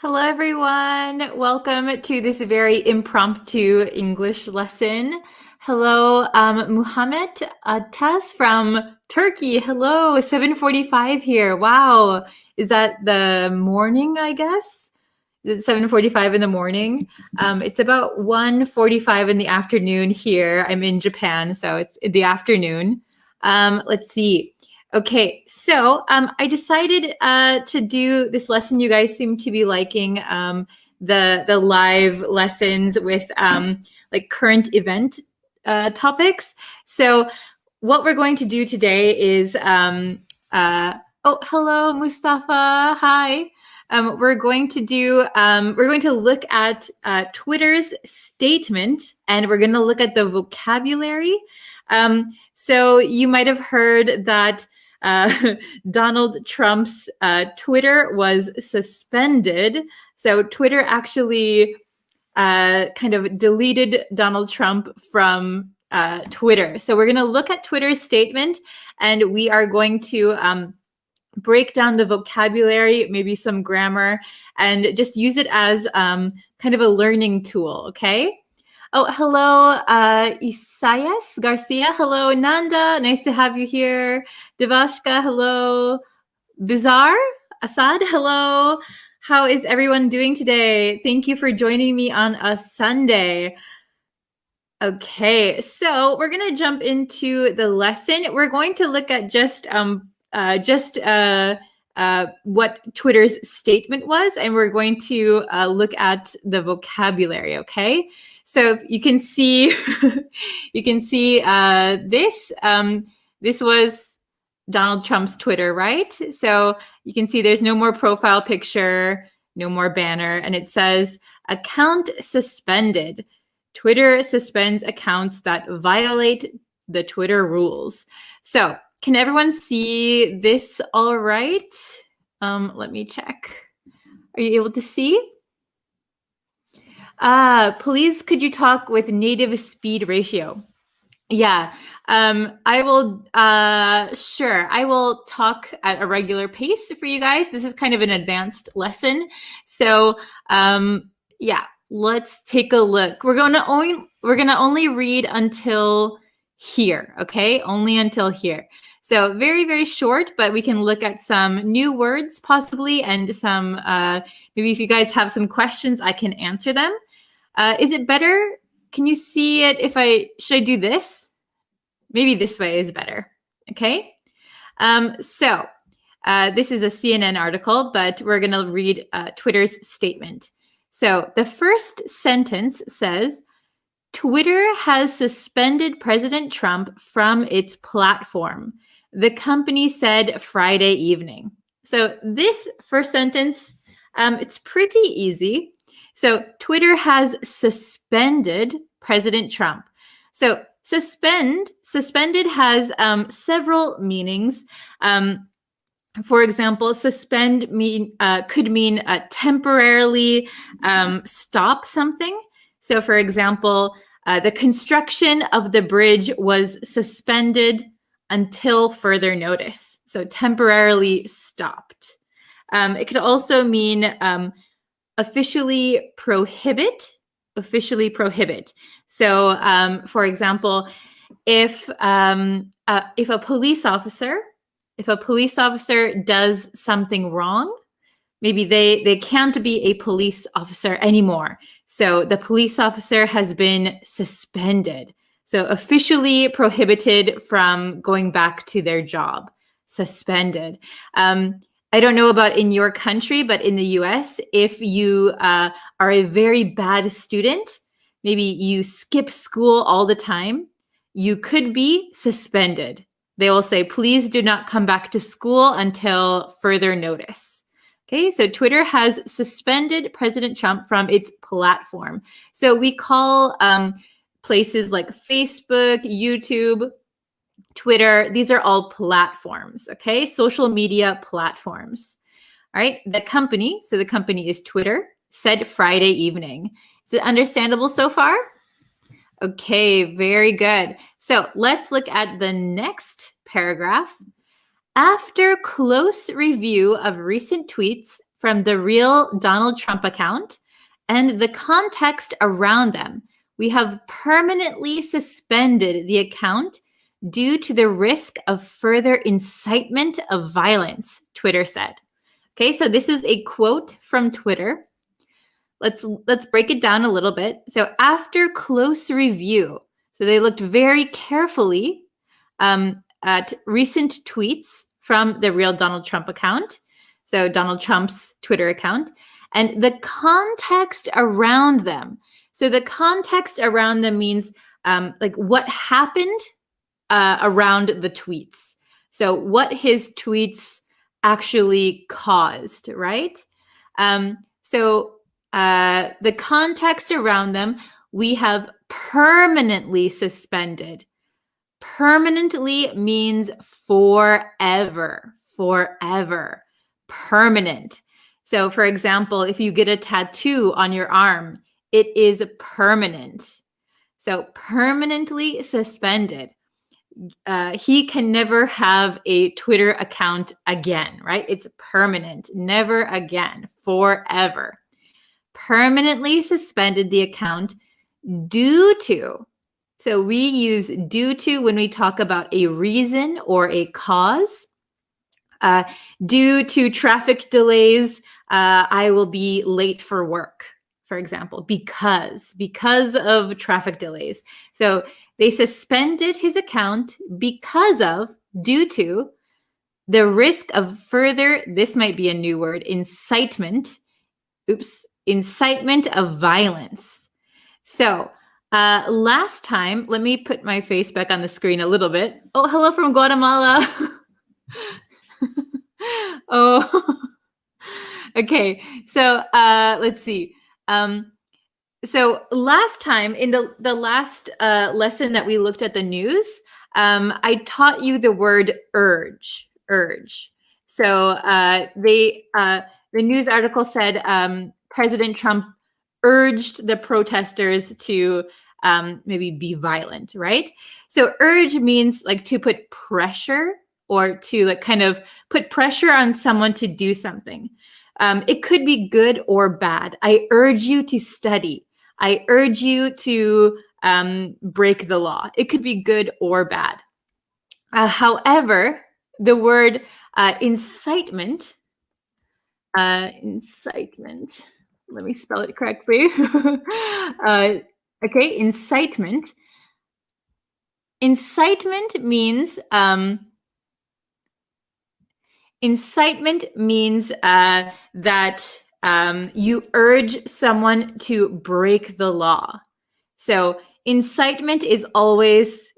Speaker 1: Hello, everyone. Welcome to this very impromptu English lesson. Hello, Muhammad Taz from Turkey. Hello, 7:45 here. Wow. Is that the morning, I guess? Is it 7:45 in the morning? It's about 1:45 in the afternoon here. I'm in Japan, so it's in the afternoon. Let's see. Okay, so I decided to do this lesson. You guys seem to be liking the live lessons with like current event topics. So what we're going to do today is oh, hello, Mustafa. Hi. We're going to look at Twitter's statement, and we're going to look at the vocabulary. So you might have heard that Donald Trump's Twitter was suspended. So Twitter actually kind of deleted Donald Trump from Twitter. So we're going to look at Twitter's statement, and we are going to break down the vocabulary, maybe some grammar, and just use it as kind of a learning tool, okay? Oh, hello, Isaias Garcia. Hello, Nanda. Nice to have you here. Devashka, hello. Bizarre Assad, hello. How is everyone doing today? Thank you for joining me on a Sunday. Okay, so we're going to jump into the lesson. We're going to look at just what Twitter's statement was, and we're going to look at the vocabulary, okay? So you can see, you can see this. This was Donald Trump's Twitter, right? So you can see there's no more profile picture, no more banner, and it says account suspended. Twitter suspends accounts that violate the Twitter rules. So can everyone see this all right? Let me check. Are you able to see? Please, could you talk with native speed ratio? Yeah, I will, sure. I will talk at a regular pace for you guys. This is kind of an advanced lesson. So, yeah, let's take a look. We're gonna only read until here, okay? Only until here. So very, very short, but we can look at some new words possibly, and some, maybe if you guys have some questions, I can answer them. Is it better? Can you see it should I do this? Maybe this way is better, okay? So this is a CNN article, but we're gonna read Twitter's statement. So the first sentence says, Twitter has suspended President Trump from its platform, the company said Friday evening. So this first sentence, it's pretty easy. So Twitter has suspended President Trump. So suspended has several meanings. For example, suspend could mean temporarily stop something. So for example, the construction of the bridge was suspended until further notice. So temporarily stopped. It could also mean officially prohibit. So for example, if a police officer does something wrong, maybe they can't be a police officer anymore. So the police officer has been suspended. So officially prohibited from going back to their job, suspended. I don't know about in your country, but in the US, if you are a very bad student, maybe you skip school all the time, you could be suspended. They will say, please do not come back to school until further notice. Okay, so Twitter has suspended President Trump from its platform. So we call places like Facebook, YouTube, Twitter, these are all platforms, okay? Social media platforms. All right, the company, so the company is Twitter, said Friday evening. Is it understandable so far? Okay, very good. So let's look at the next paragraph. After close review of recent tweets from the real Donald Trump account and the context around them, we have permanently suspended the account due to the risk of further incitement of violence, Twitter said. Okay, so this is a quote from Twitter. Let's break it down a little bit. So after close review, so they looked very carefully at recent tweets from the real Donald Trump account, so Donald Trump's Twitter account, and the context around them. So the context around them means like what happened around the tweets. So what his tweets actually caused, right? So the context around them, we have permanently suspended. Permanently means forever, forever, permanent. So for example, if you get a tattoo on your arm, it is permanent. So permanently suspended. He can never have a Twitter account again, right? It's permanent, never again, forever. Permanently suspended the account due to. So we use due to when we talk about a reason or a cause. Due to traffic delays, I will be late for work, for example, because of traffic delays. So they suspended his account because of, due to, the risk of further, this might be a new word, incitement. Incitement of violence. So last time, let me put my face back on the screen a little bit. Oh, hello from Guatemala. Oh, okay. So let's see. So last time in the last lesson that we looked at the news, I taught you the word urge. So the news article said President Trump urged the protesters to maybe be violent, right? So urge means like to put pressure or to like kind of put pressure on someone to do something. It could be good or bad. I urge you to study. I urge you to break the law. It could be good or bad. However, the word incitement, incitement, let me spell it correctly. Okay, incitement. Incitement means that you urge someone to break the law. So incitement is always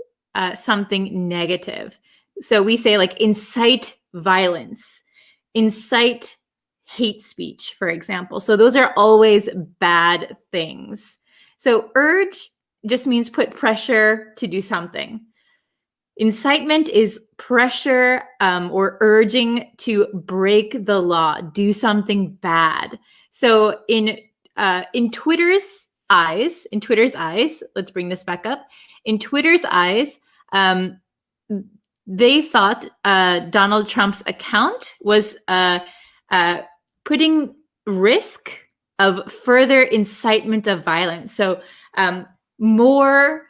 Speaker 1: something negative. So we say like incite violence, incite hate speech, for example. So those are always bad things. So urge just means put pressure to do something. Incitement is pressure or urging to break the law, do something bad. So in Twitter's eyes, let's bring this back up. In Twitter's eyes, they thought Donald Trump's account was putting risk of further incitement of violence. So more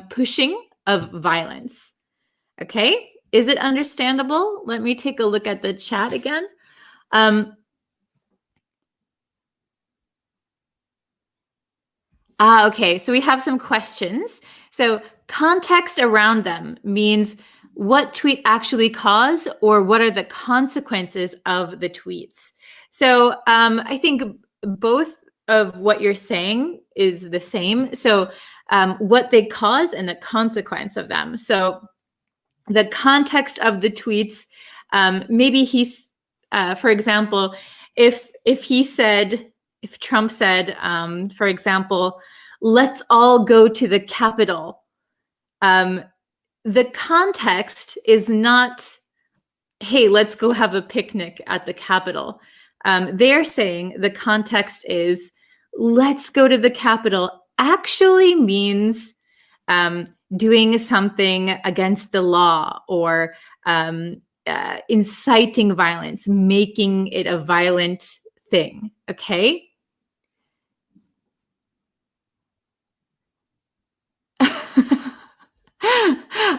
Speaker 1: pushing of violence. Okay, is it understandable? Let me take a look at the chat again. Okay, so we have some questions. So context around them means what tweet actually caused or what are the consequences of the tweets. So I think both of what you're saying is the same. So what they cause and the consequence of them. So the context of the tweets, maybe he's, for example, if Trump said, for example, let's all go to the Capitol, the context is not, hey, let's go have a picnic at the Capitol. They're saying the context is, let's go to the Capitol actually means doing something against the law or inciting violence, making it a violent thing, okay?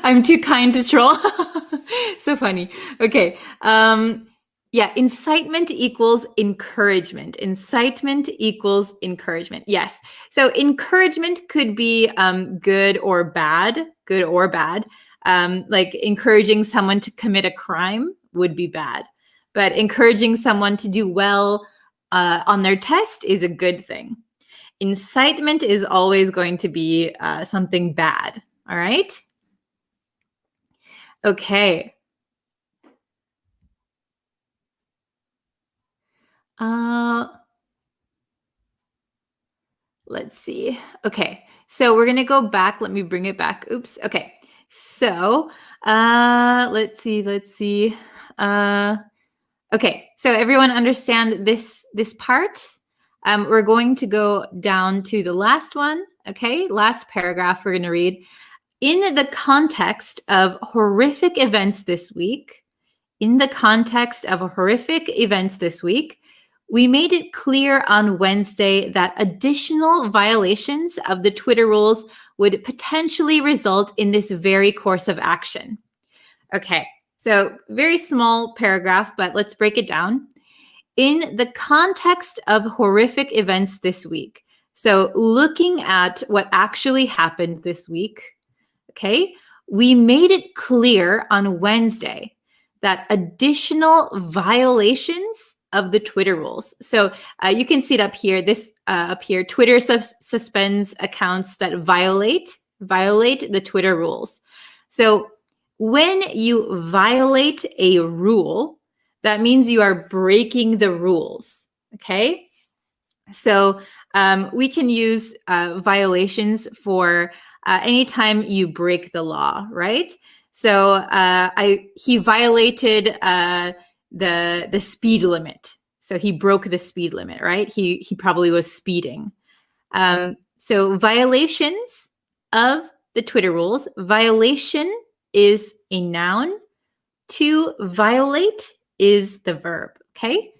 Speaker 1: I'm too kind to troll. So funny. Okay. Yeah, incitement equals encouragement. Incitement equals encouragement. Yes. So encouragement could be good or bad. Good or bad. Like encouraging someone to commit a crime would be bad. But encouraging someone to do well on their test is a good thing. Incitement is always going to be something bad. All right? Okay. Let's see. Okay. So we're going to go back. Let me bring it back. Oops. Okay. So let's see. Okay. So everyone understand this part? We're going to go down to the last one. Okay. Last paragraph we're going to read. In the context of horrific events this week, we made it clear on Wednesday that additional violations of the Twitter rules would potentially result in this very course of action. Okay, so very small paragraph, but let's break it down. In the context of horrific events this week, so looking at what actually happened this week, okay, we made it clear on Wednesday that additional violations of the Twitter rules. So you can see it up here. This up here, Twitter suspends accounts that violate the Twitter rules. So when you violate a rule, that means you are breaking the rules. Okay, so we can use violations for anytime you break the law, right? So he violated the speed limit. So he broke the speed limit, right? He probably was speeding. So violations of the Twitter rules. Violation is a noun. To violate is the verb, okay?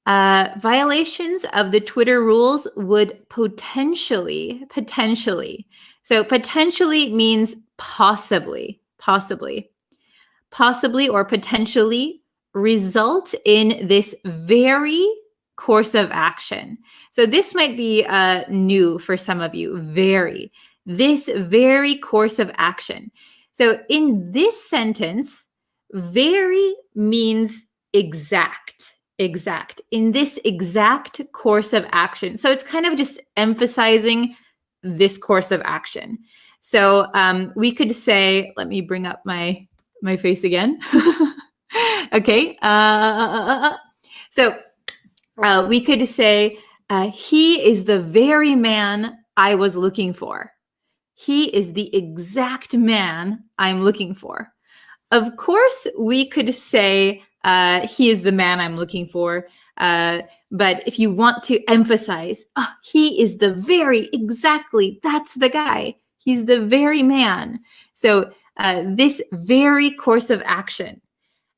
Speaker 1: Violations of the Twitter rules would potentially. So potentially means possibly or potentially result in this very course of action. So this might be new for some of you, this very course of action. So in this sentence, very means exact, in this exact course of action. So it's kind of just emphasizing this course of action. So we could say, let me bring up my face again. Okay. So we could say, he is the very man I was looking for. He is the exact man I'm looking for. Of course, we could say, he is the man I'm looking for. But if you want to emphasize, he is the very, exactly, that's the guy. He's the very man. So this very course of action.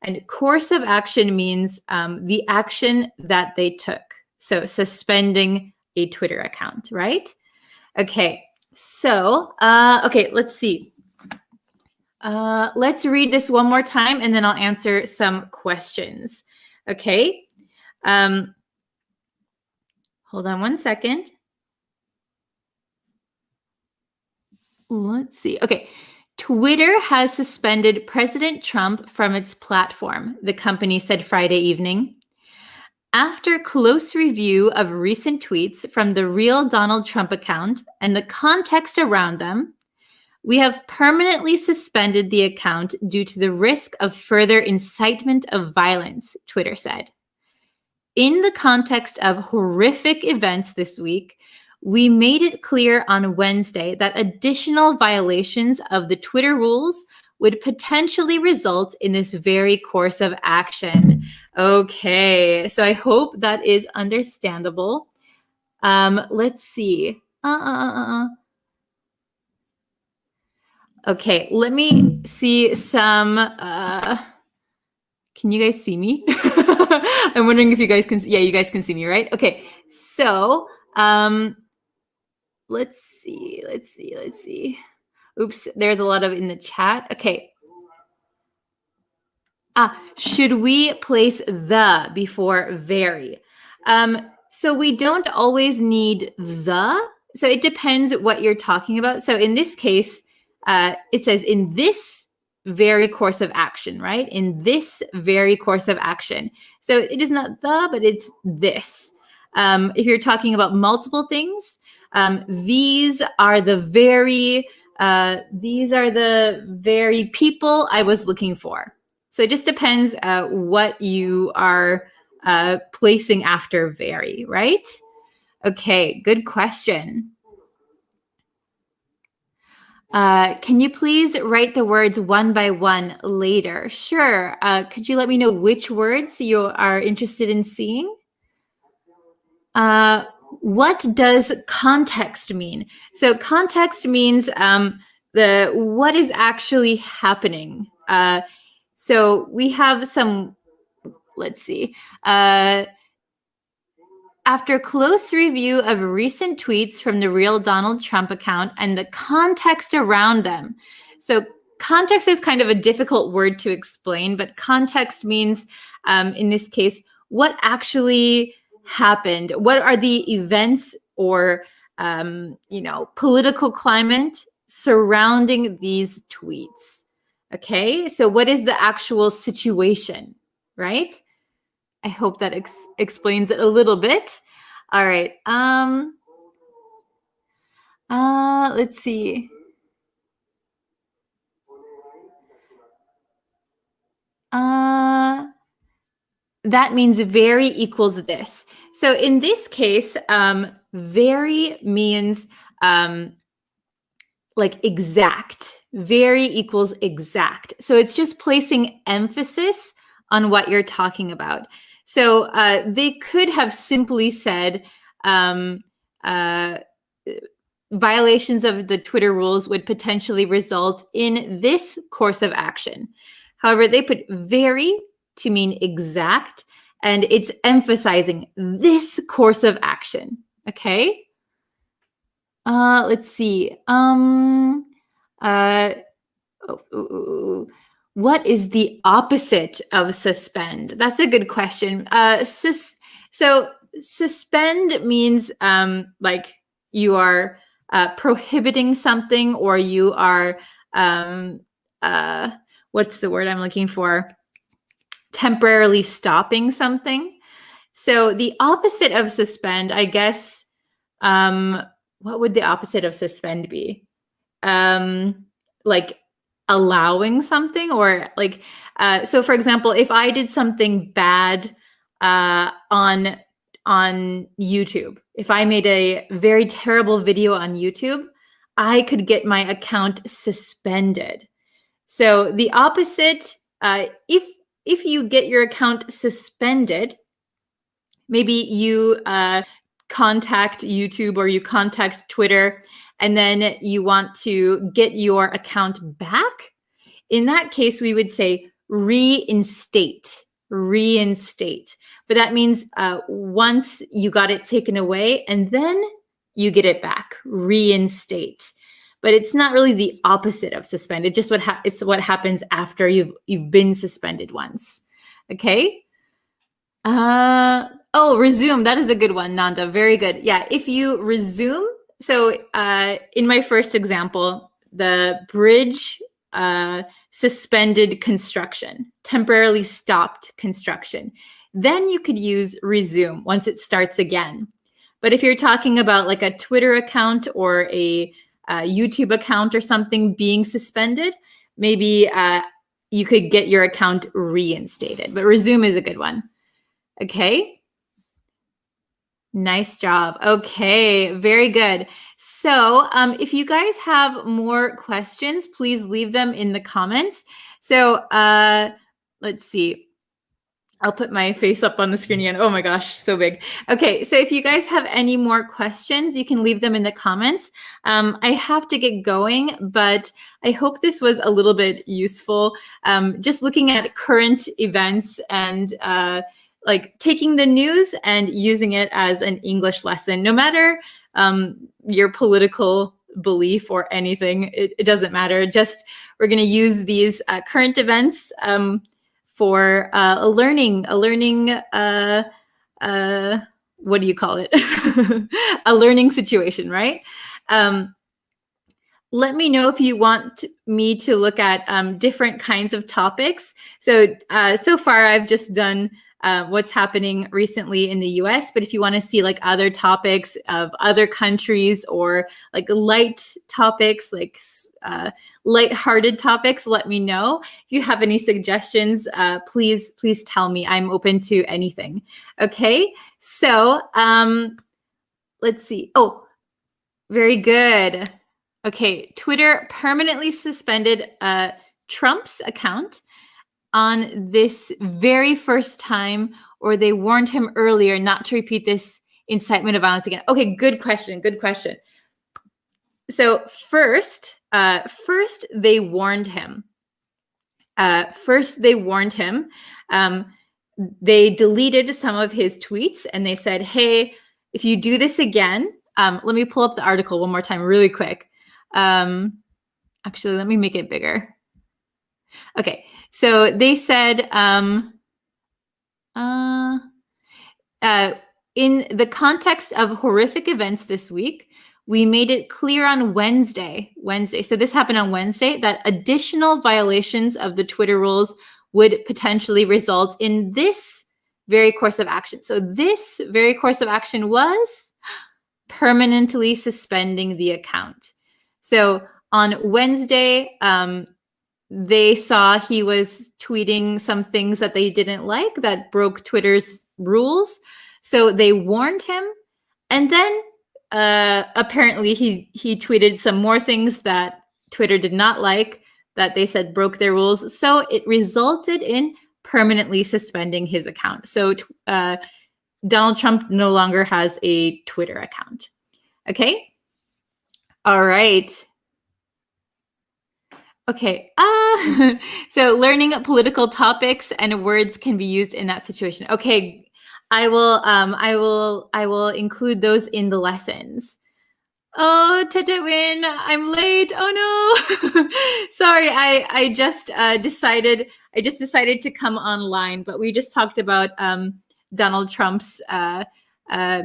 Speaker 1: And course of action means the action that they took. So suspending a Twitter account, right? Okay, so, okay, let's see. Let's read this one more time and then I'll answer some questions. Okay. Hold on one second. Let's see. Okay. Twitter has suspended President Trump from its platform, the company said Friday evening. After close review of recent tweets from the real Donald Trump account and the context around them, we have permanently suspended the account due to the risk of further incitement of violence, Twitter said. In the context of horrific events this week, we made it clear on Wednesday that additional violations of the Twitter rules would potentially result in this very course of action. Okay, so I hope that is understandable. Let's see. Okay, let me see some. Can you guys see me? I'm wondering if you guys can. Yeah, you guys can see me, right? Okay, so let's see. Oops, there's a lot of in the chat. Okay. Should we place the before very? So we don't always need the. So it depends what you're talking about. So in this case, it says in this very course of action, right? In this very course of action. So it is not the, but it's this. If you're talking about multiple things, these are the very people I was looking for. So it just depends what you are placing after very, right? Okay, good question. Can you please write the words one by one later? Sure. Could you let me know which words you are interested in seeing? What does context mean? So context means what is actually happening. So we have some, let's see. After close review of recent tweets from the real Donald Trump account and the context around them. So context is kind of a difficult word to explain, but context means, in this case, what actually happened. What are the events or, political climate surrounding these tweets? Okay, so what is the actual situation, right? I hope that explains it a little bit. All right. Let's see. That means very equals this. So in this case, very means like exact. Very equals exact. So it's just placing emphasis on what you're talking about. So they could have simply said violations of the Twitter rules would potentially result in this course of action. However, they put very to mean exact, and it's emphasizing this course of action. Okay. Let's see. What is the opposite of suspend? That's a good question. So suspend means like you are prohibiting something, or you are what's the word I'm looking for? Temporarily stopping something. So the opposite of suspend, I guess, what would the opposite of suspend be? Like allowing something, or like, so for example, if I did something bad on YouTube, if I made a very terrible video on YouTube, I could get my account suspended. So the opposite, if you get your account suspended, maybe you contact YouTube or you contact Twitter, and then you want to get your account back. In that case, we would say reinstate. But that means once you got it taken away, and then you get it back, reinstate. But it's not really the opposite of suspend. It's just it's what happens after you've been suspended once. Okay. Resume. That is a good one, Nanda. Very good. Yeah, if you resume. So in my first example, the bridge suspended construction, temporarily stopped construction. Then you could use resume once it starts again. But if you're talking about like a Twitter account or a YouTube account or something being suspended, maybe you could get your account reinstated. But resume is a good one. Okay. Nice job. Okay, very good. So if you guys have more questions, please leave them in the comments. So let's see. I'll put my face up on the screen again. Oh my gosh, so big. Okay, so if you guys have any more questions, you can leave them in the comments. I have to get going, but I hope this was a little bit useful. Just looking at current events and like taking the news and using it as an English lesson, no matter your political belief or anything. It doesn't matter. Just we're going to use these current events for a learning, what do you call it? A learning situation, right? Let me know if you want me to look at different kinds of topics. So far I've just done what's happening recently in the US, but if you want to see like other topics of other countries or like light topics, like light-hearted topics, let me know. If you have any suggestions, please tell me. I'm open to anything. Okay, so let's see. Oh, very good. Okay, Twitter permanently suspended Trump's account on this very first time, or they warned him earlier not to repeat this incitement of violence again. Okay, good question. So first they warned him. They deleted some of his tweets and they said, hey, if you do this again, let me pull up the article one more time really quick. Actually, let me make it bigger. Okay, so they said, in the context of horrific events this week, we made it clear on Wednesday, so this happened on Wednesday, that additional violations of the Twitter rules would potentially result in this very course of action. So this very course of action was permanently suspending the account. So on Wednesday, they saw he was tweeting some things that they didn't like that broke Twitter's rules. So they warned him. And then apparently he tweeted some more things that Twitter did not like that they said broke their rules. So it resulted in permanently suspending his account. So Donald Trump no longer has a Twitter account. Okay. All right. Okay. So learning political topics and words can be used in that situation. Okay. I will include those in the lessons. Oh, Tetewin, I'm late. Oh no. Sorry. I just decided to come online, but we just talked about Donald Trump's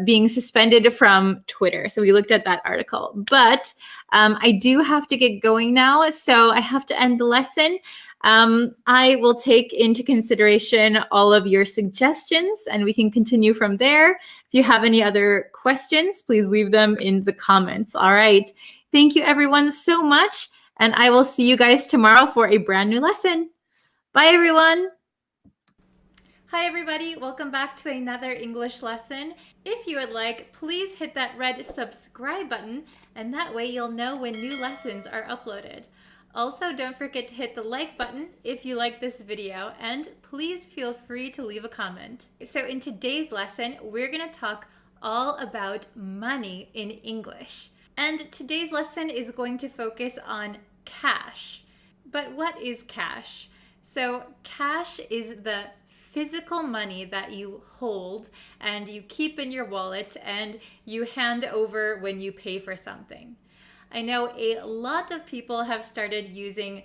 Speaker 1: being suspended from Twitter. So we looked at that article, but I do have to get going now. So I have to end the lesson. I will take into consideration all of your suggestions and we can continue from there. If you have any other questions, please leave them in the comments. All right. Thank you everyone so much. And I will see you guys tomorrow for a brand new lesson. Bye everyone. Hi everybody, welcome back to another English lesson. If you would like, please hit that red subscribe button and that way you'll know when new lessons are uploaded. Also, don't forget to hit the like button if you like this video and please feel free to leave a comment. So in today's lesson, we're going to talk all about money in English. And today's lesson is going to focus on cash. But what is cash? So cash is the physical money that you hold and you keep in your wallet and you hand over when you pay for something. I know a lot of people have started using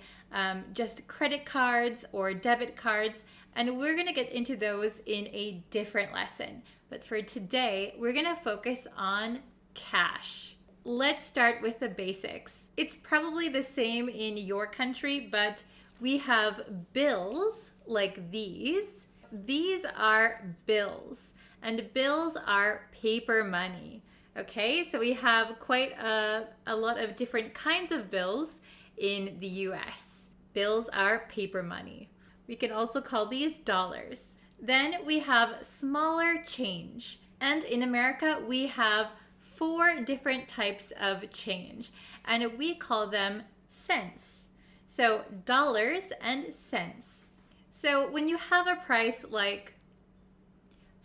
Speaker 1: just credit cards or debit cards, and we're going to get into those in a different lesson. But for today, we're going to focus on cash. Let's start with the basics. It's probably the same in your country, but we have bills like these. These are bills, and bills are paper money. Okay, so we have quite a lot of different kinds of bills in the US. Bills are paper money. We can also call these dollars. Then we have smaller change. And in America, we have 4 different types of change, and we call them cents. So dollars and cents. So when you have a price like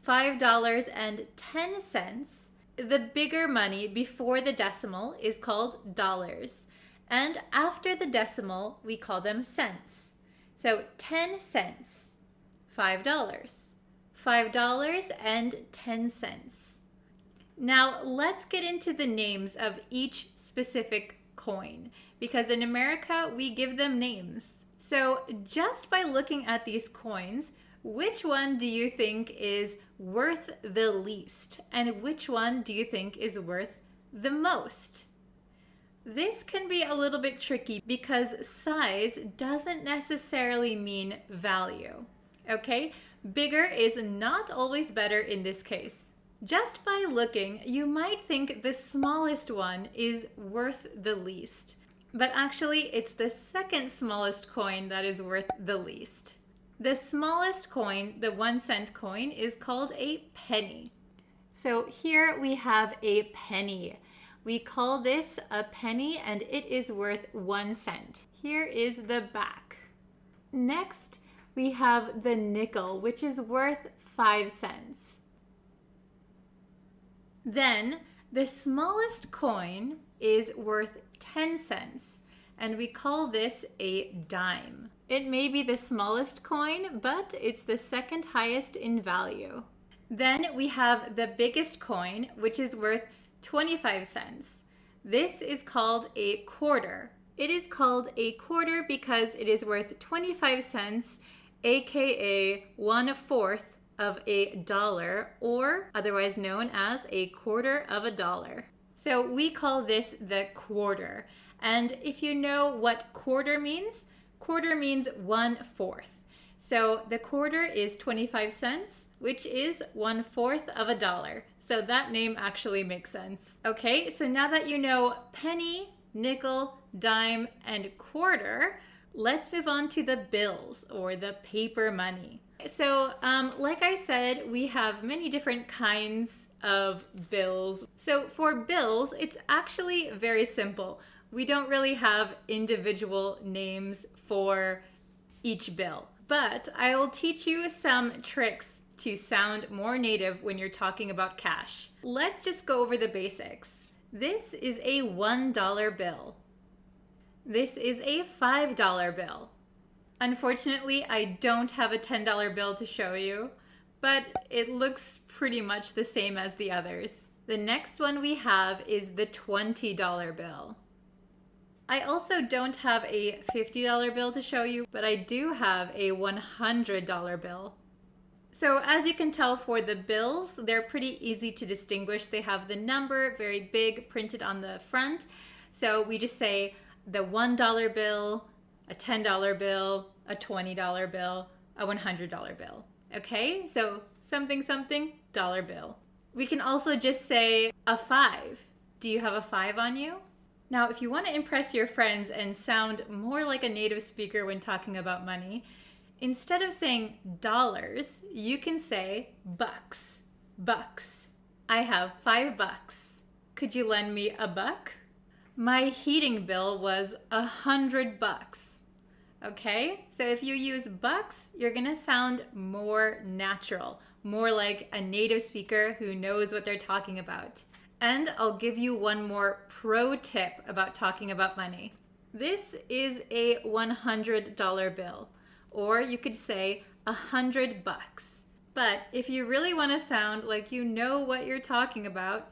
Speaker 1: $5.10, the bigger money before the decimal is called dollars. And after the decimal, we call them cents. So 10 cents, $5. $5.10. Now let's get into the names of each specific coin, because in America we give them names. So just by looking at these coins, which one do you think is worth the least? And which one do you think is worth the most? This can be a little bit tricky because size doesn't necessarily mean value. Okay? Bigger is not always better in this case. Just by looking, you might think the smallest one is worth the least. But actually, it's the second smallest coin that is worth the least. The smallest coin, the 1-cent coin, is called a penny. So here we have a penny. We call this a penny and it is worth 1 cent. Here is the back. Next, we have the nickel, which is worth 5 cents. Then, the smallest coin is worth 10 cents, and we call this a dime. It may be the smallest coin, but it's the second highest in value. Then we have the biggest coin, which is worth 25 cents. This is called a quarter. It is called a quarter because it is worth 25 cents, aka 1/4 of a dollar, or otherwise known as a quarter of a dollar. So we call this the quarter. And if you know what quarter means 1/4. So the quarter is 25 cents, which is 1/4 of a dollar. So that name actually makes sense. Okay, so now that you know penny, nickel, dime, and quarter, let's move on to the bills or the paper money. So like I said, we have many different kinds of bills. So for bills, it's actually very simple. We don't really have individual names for each bill. But I will teach you some tricks to sound more native when you're talking about cash. Let's just go over the basics. This is a $1 bill. This is a $5 bill. Unfortunately, I don't have a $10 bill to show you, but it looks pretty much the same as the others. The next one we have is the $20 bill. I also don't have a $50 bill to show you, but I do have a $100 bill. So as you can tell for the bills, they're pretty easy to distinguish. They have the number very big printed on the front. So we just say the $1 bill, a $10 bill, a $20 bill, a $100 bill. Okay, so something something dollar bill. We can also just say a 5. Do you have a 5 on you? Now, if you want to impress your friends and sound more like a native speaker when talking about money, instead of saying dollars, you can say bucks. Bucks. I have $5. Could you lend me a buck? My heating bill was $100. Okay, so if you use bucks, you're gonna sound more natural, more like a native speaker who knows what they're talking about. And I'll give you one more pro tip about talking about money. This is a $100 bill, or you could say $100. But if you really want to sound like you know what you're talking about,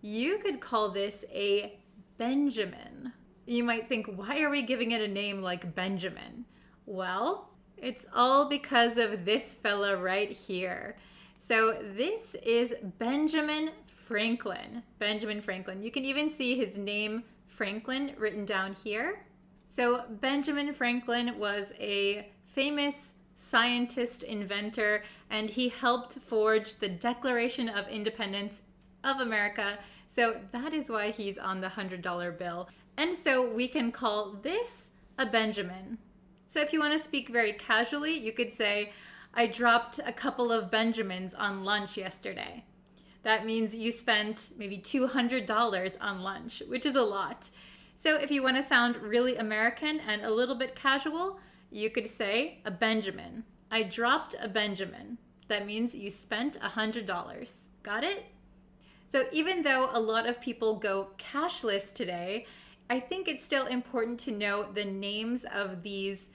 Speaker 1: you could call this a Benjamin. You might think, why are we giving it a name like Benjamin? Well, it's all because of this fella right here. So this is Benjamin Franklin. Benjamin Franklin. You can even see his name, Franklin, written down here. So Benjamin Franklin was a famous scientist, inventor, and he helped forge the Declaration of Independence of America. So that is why he's on the $100 bill. And so we can call this a Benjamin. So if you want to speak very casually, you could say, I dropped a couple of Benjamins on lunch yesterday. That means you spent maybe $200 on lunch, which is a lot. So if you want to sound really American and a little bit casual, you could say a Benjamin. I dropped a Benjamin. That means you spent $100. Got it? So even though a lot of people go cashless today, I think it's still important to know the names of these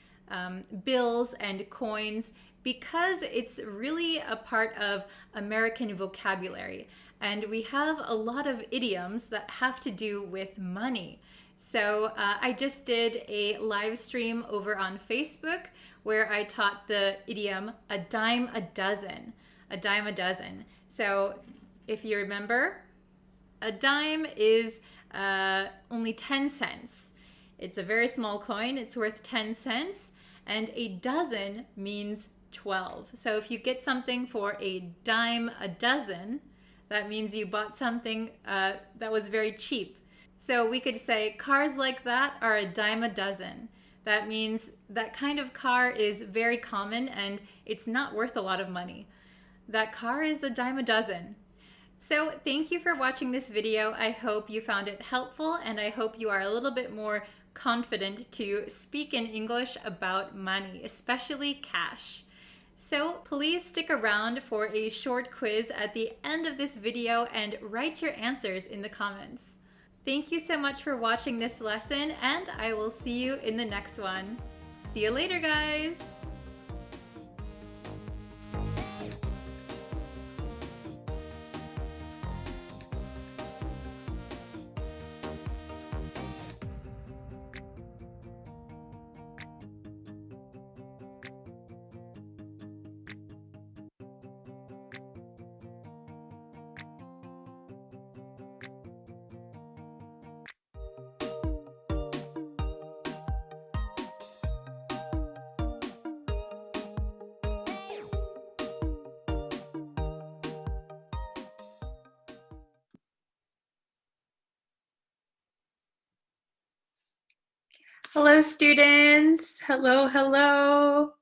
Speaker 1: bills and coins because it's really a part of American vocabulary. And we have a lot of idioms that have to do with money. So I just did a live stream over on Facebook where I taught the idiom a dime a dozen. A dime a dozen. So if you remember, a dime is only 10 cents. It's a very small coin. It's worth 10 cents. And a dozen means 12. So if you get something for a dime a dozen, that means you bought something that was very cheap. So we could say cars like that are a dime a dozen. That means that kind of car is very common and it's not worth a lot of money. That car is a dime a dozen. So thank you for watching this video. I hope you found it helpful and I hope you are a little bit more confident to speak in English about money, especially cash. So please stick around for a short quiz at the end of this video and write your answers in the comments. Thank you so much for watching this lesson and I will see you in the next one. See you later, guys! Hello, students. Hello, hello.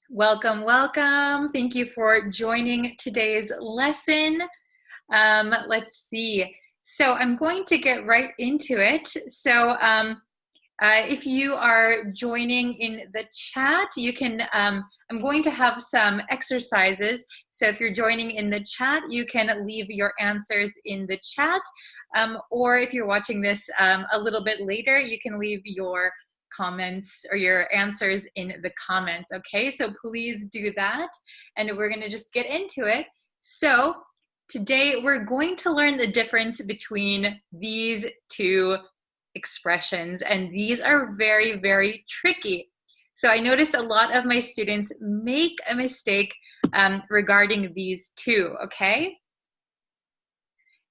Speaker 1: Welcome, welcome. Thank you for joining today's lesson. Let's see. So I'm going to get right into it. So if you are joining in the chat, you can, I'm going to have some exercises. So if you're joining in the chat, you can leave your answers in the chat. Or if you're watching this a little bit later, you can leave your comments or your answers in the comments, okay? So please do that, and we're gonna just get into it. So today we're going to learn the difference between these two expressions, and these are very, very tricky. So I noticed a lot of my students make a mistake regarding these two, okay?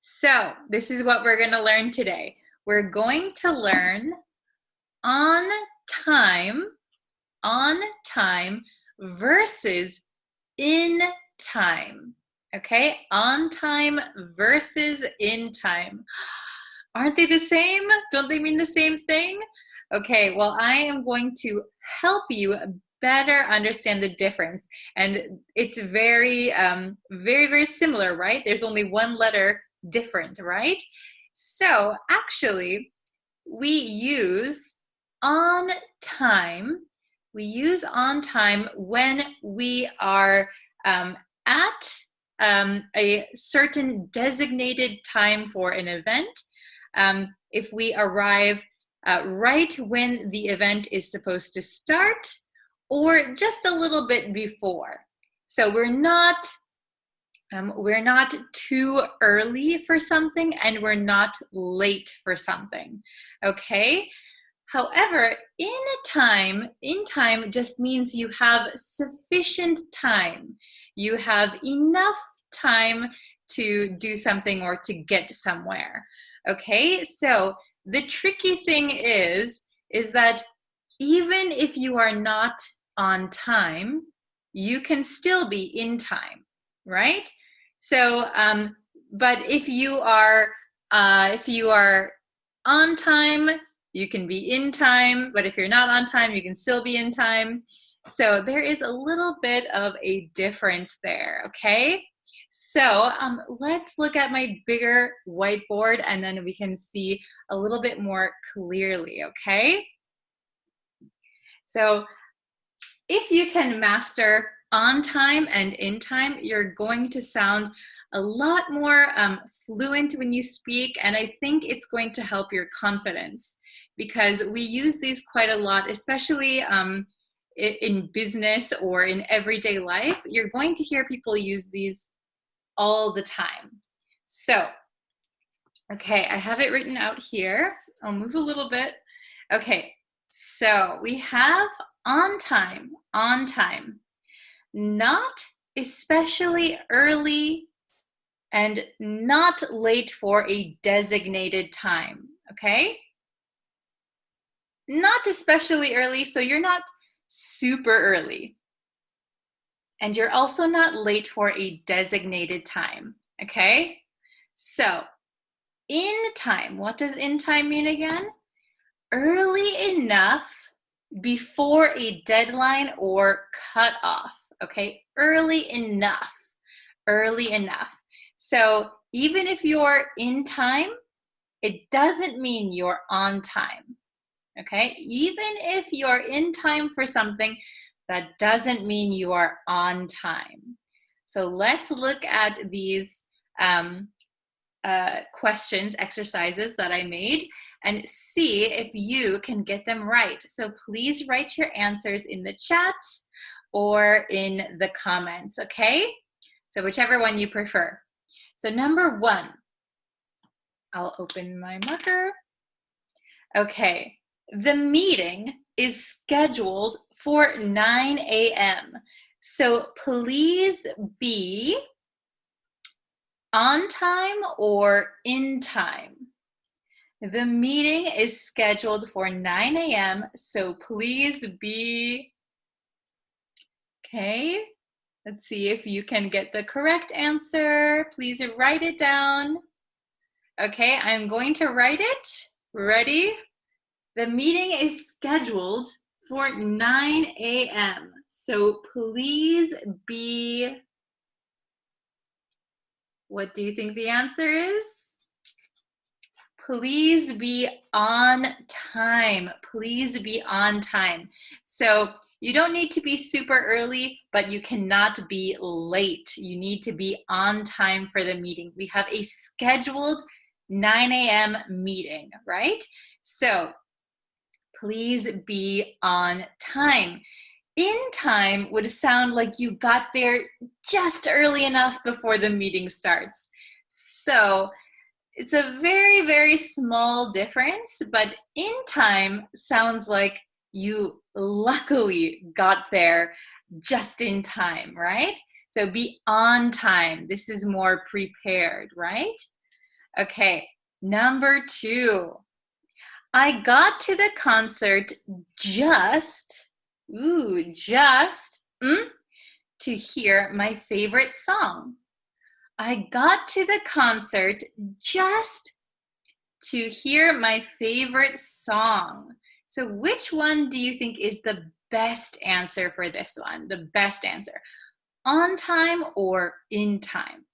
Speaker 1: So this is what we're going to learn today. We're going to learn on time versus in time. Okay, on time versus in time. Aren't they the same? Don't they mean the same thing? Okay, well, I am going to help you better understand the difference. And it's very, very similar, right? There's only one letter different, right? So actually, we use on time. We use on time when we are at a certain designated time for an event. If we arrive right when the event is supposed to start, or just a little bit before. So we're not too early for something, and we're not late for something. Okay. However, in time just means you have sufficient time. You have enough time to do something or to get somewhere. Okay, so the tricky thing is that even if you are not on time, you can still be in time, right? So, but if you are on time, you can be in time, but if you're not on time, you can still be in time. So there is a little bit of a difference there, okay? So let's look at my bigger whiteboard and then we can see a little bit more clearly, okay? So if you can master on time and in time, you're going to sound a lot more fluent when you speak, and I think it's going to help your confidence because we use these quite a lot, especially in business or in everyday life, you're going to hear people use these all the time. So, okay, I have it written out here. I'll move a little bit. Okay, so we have on time, not especially early, and not late for a designated time, okay? Not especially early, so you're not super early. And you're also not late for a designated time, okay? So, in time, what does in time mean again? Early enough before a deadline or cutoff, okay? Early enough. So even if you're in time, it doesn't mean you're on time, okay? Even if you're in time for something, that doesn't mean you are on time. So let's look at these questions, exercises that I made, and see if you can get them right. So please write your answers in the chat or in the comments, okay? So whichever one you prefer. So number 1, I'll open my marker. Okay, the meeting is scheduled for 9 a.m. So please be on time or in time. The meeting is scheduled for 9 a.m. So please be, okay, let's see if you can get the correct answer. Please write it down. Okay, I'm going to write it. Ready? The meeting is scheduled for 9 a.m. So please be, what do you think the answer is? Please be on time. Please be on time. So you don't need to be super early, but you cannot be late. You need to be on time for the meeting. We have a scheduled 9 a.m. meeting, right? So please be on time. In time would sound like you got there just early enough before the meeting starts. So it's a very, very small difference, but in time sounds like you luckily got there just in time, right? So be on time. This is more prepared, right? Okay, number 2. I got to the concert just to hear my favorite song. I got to the concert just to hear my favorite song. So which one do you think is the best answer for this one? The best answer, on time or in time?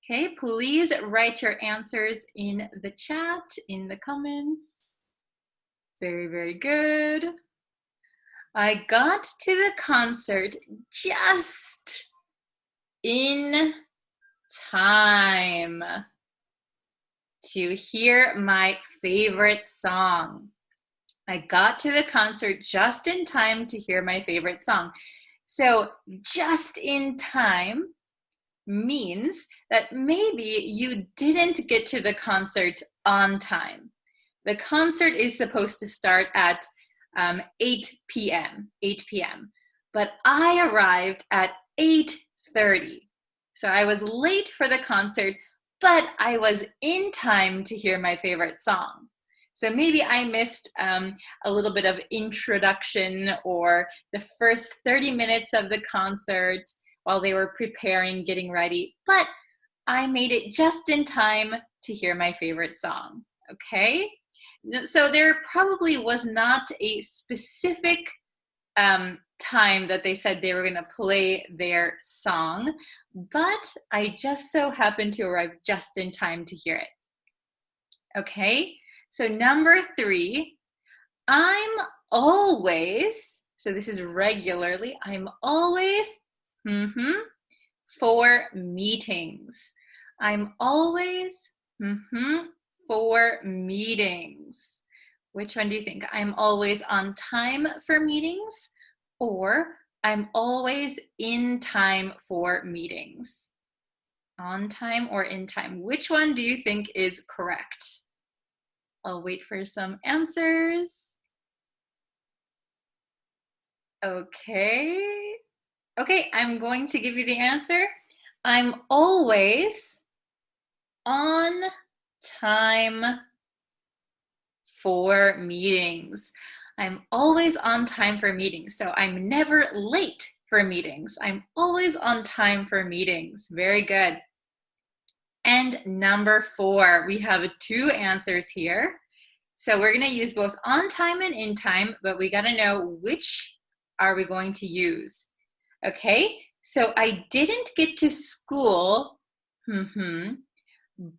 Speaker 1: Okay, please write your answers in the chat, in the comments. Very, very good. I got to the concert just in time to hear my favorite song. I got to the concert just in time to hear my favorite song. So just in time means that maybe you didn't get to the concert on time. The concert is supposed to start at 8 p.m., but I arrived at 8:30. So I was late for the concert, but I was in time to hear my favorite song. So maybe I missed a little bit of introduction or the first 30 minutes of the concert while they were preparing, getting ready, but I made it just in time to hear my favorite song, okay? So there probably was not a specific time that they said they were going to play their song, but I just so happened to arrive just in time to hear it. Okay, so number 3, I'm always, so this is regularly, I'm always for meetings. I'm always for meetings. Which one do you think? I'm always on time for meetings or I'm always in time for meetings. On time or in time? Which one do you think is correct? I'll wait for some answers. Okay. Okay, I'm going to give you the answer. I'm always on time for meetings. I'm always on time for meetings. So I'm never late for meetings. I'm always on time for meetings. Very good. And number 4, we have 2 answers here. So we're going to use both on time and in time, but we got to know which are we going to use. Okay, so I didn't get to school,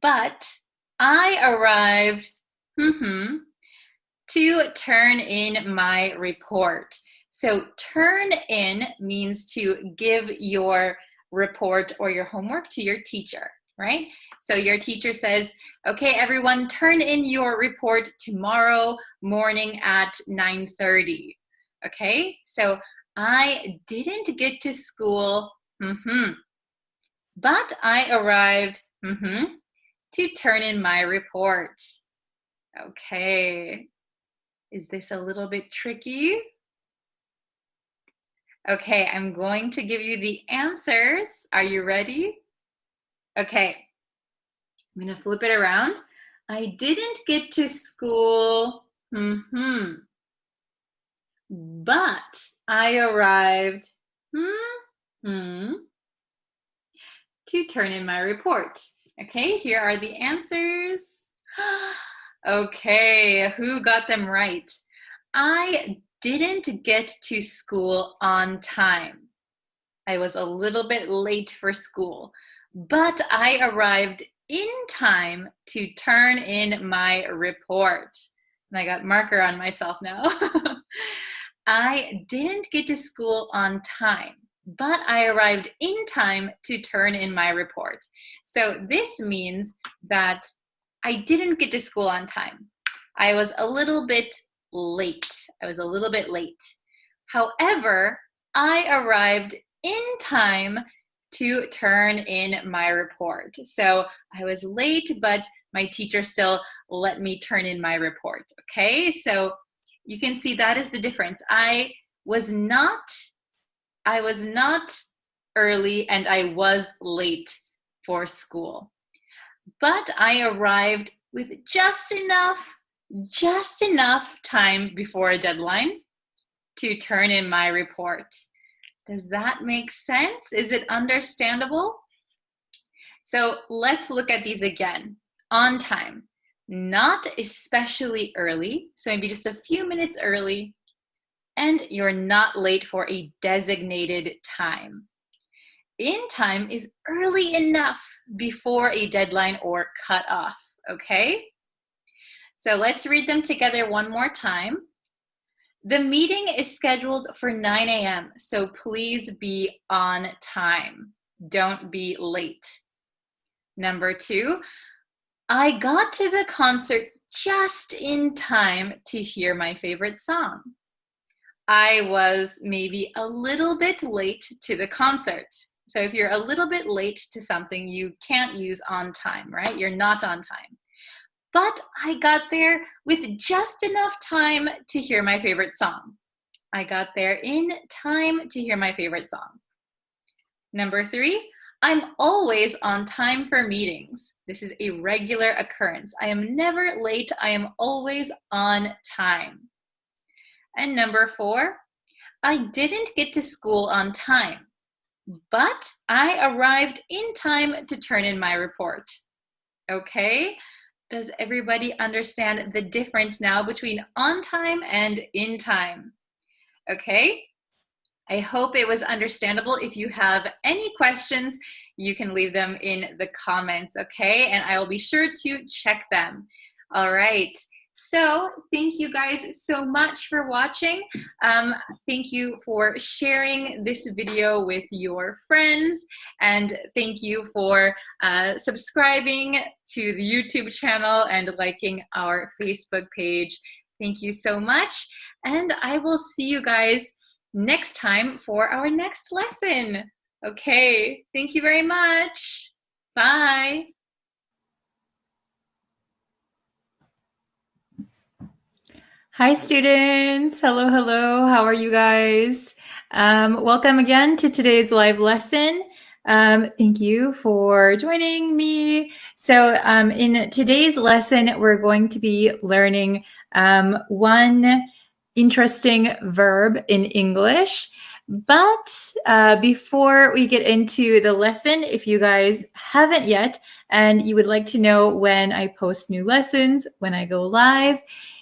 Speaker 1: but I arrived, to turn in my report. So turn in means to give your report or your homework to your teacher, right? So your teacher says, okay, everyone, turn in your report tomorrow morning at 9:30. Okay, so I didn't get to school, but I arrived, to turn in my report. Okay, is this a little bit tricky? Okay, I'm going to give you the answers. Are you ready? Okay, I'm going to flip it around. I didn't get to school, but I arrived, to turn in my report. Okay, here are the answers. Okay, who got them right? I didn't get to school on time. I was a little bit late for school, but I arrived in time to turn in my report. And I got marker on myself now. I didn't get to school on time, but I arrived in time to turn in my report. So this means that I didn't get to school on time. I was a little bit late. However, I arrived in time to turn in my report. So I was late, but my teacher still let me turn in my report. Okay, so you can see that is the difference. I was not early and I was late for school. But I arrived with just enough time before a deadline to turn in my report. Does that make sense? Is it understandable? So let's look at these again. On time, not especially early, so maybe just a few minutes early, and you're not late for a designated time. In time is early enough before a deadline or cutoff, okay? So let's read them together one more time. The meeting is scheduled for 9 a.m., so please be on time. Don't be late. Number 2, I got to the concert just in time to hear my favorite song. I was maybe a little bit late to the concert. So if you're a little bit late to something, you can't use on time, right? You're not on time. But I got there with just enough time to hear my favorite song. I got there in time to hear my favorite song. Number 3, I'm always on time for meetings. This is a regular occurrence. I am never late. I am always on time. And number 4, I didn't get to school on time, but I arrived in time to turn in my report. Okay? Does everybody understand the difference now between on time and in time? Okay? I hope it was understandable. If you have any questions, you can leave them in the comments, okay? And I will be sure to check them. All right. So thank you guys so much for watching. Thank you for sharing this video with your friends. And thank you for subscribing to the YouTube channel and liking our Facebook page. Thank you so much. And I will see you guys next time for our next lesson. Okay, thank you very much. Bye. Hi, students. Hello, hello. How are you guys? Welcome again to today's live lesson. Thank you for joining me. So in today's lesson, we're going to be learning one interesting verb in English. But before we get into the lesson, if you guys haven't yet, and you would like to know when I post new lessons, when I go live,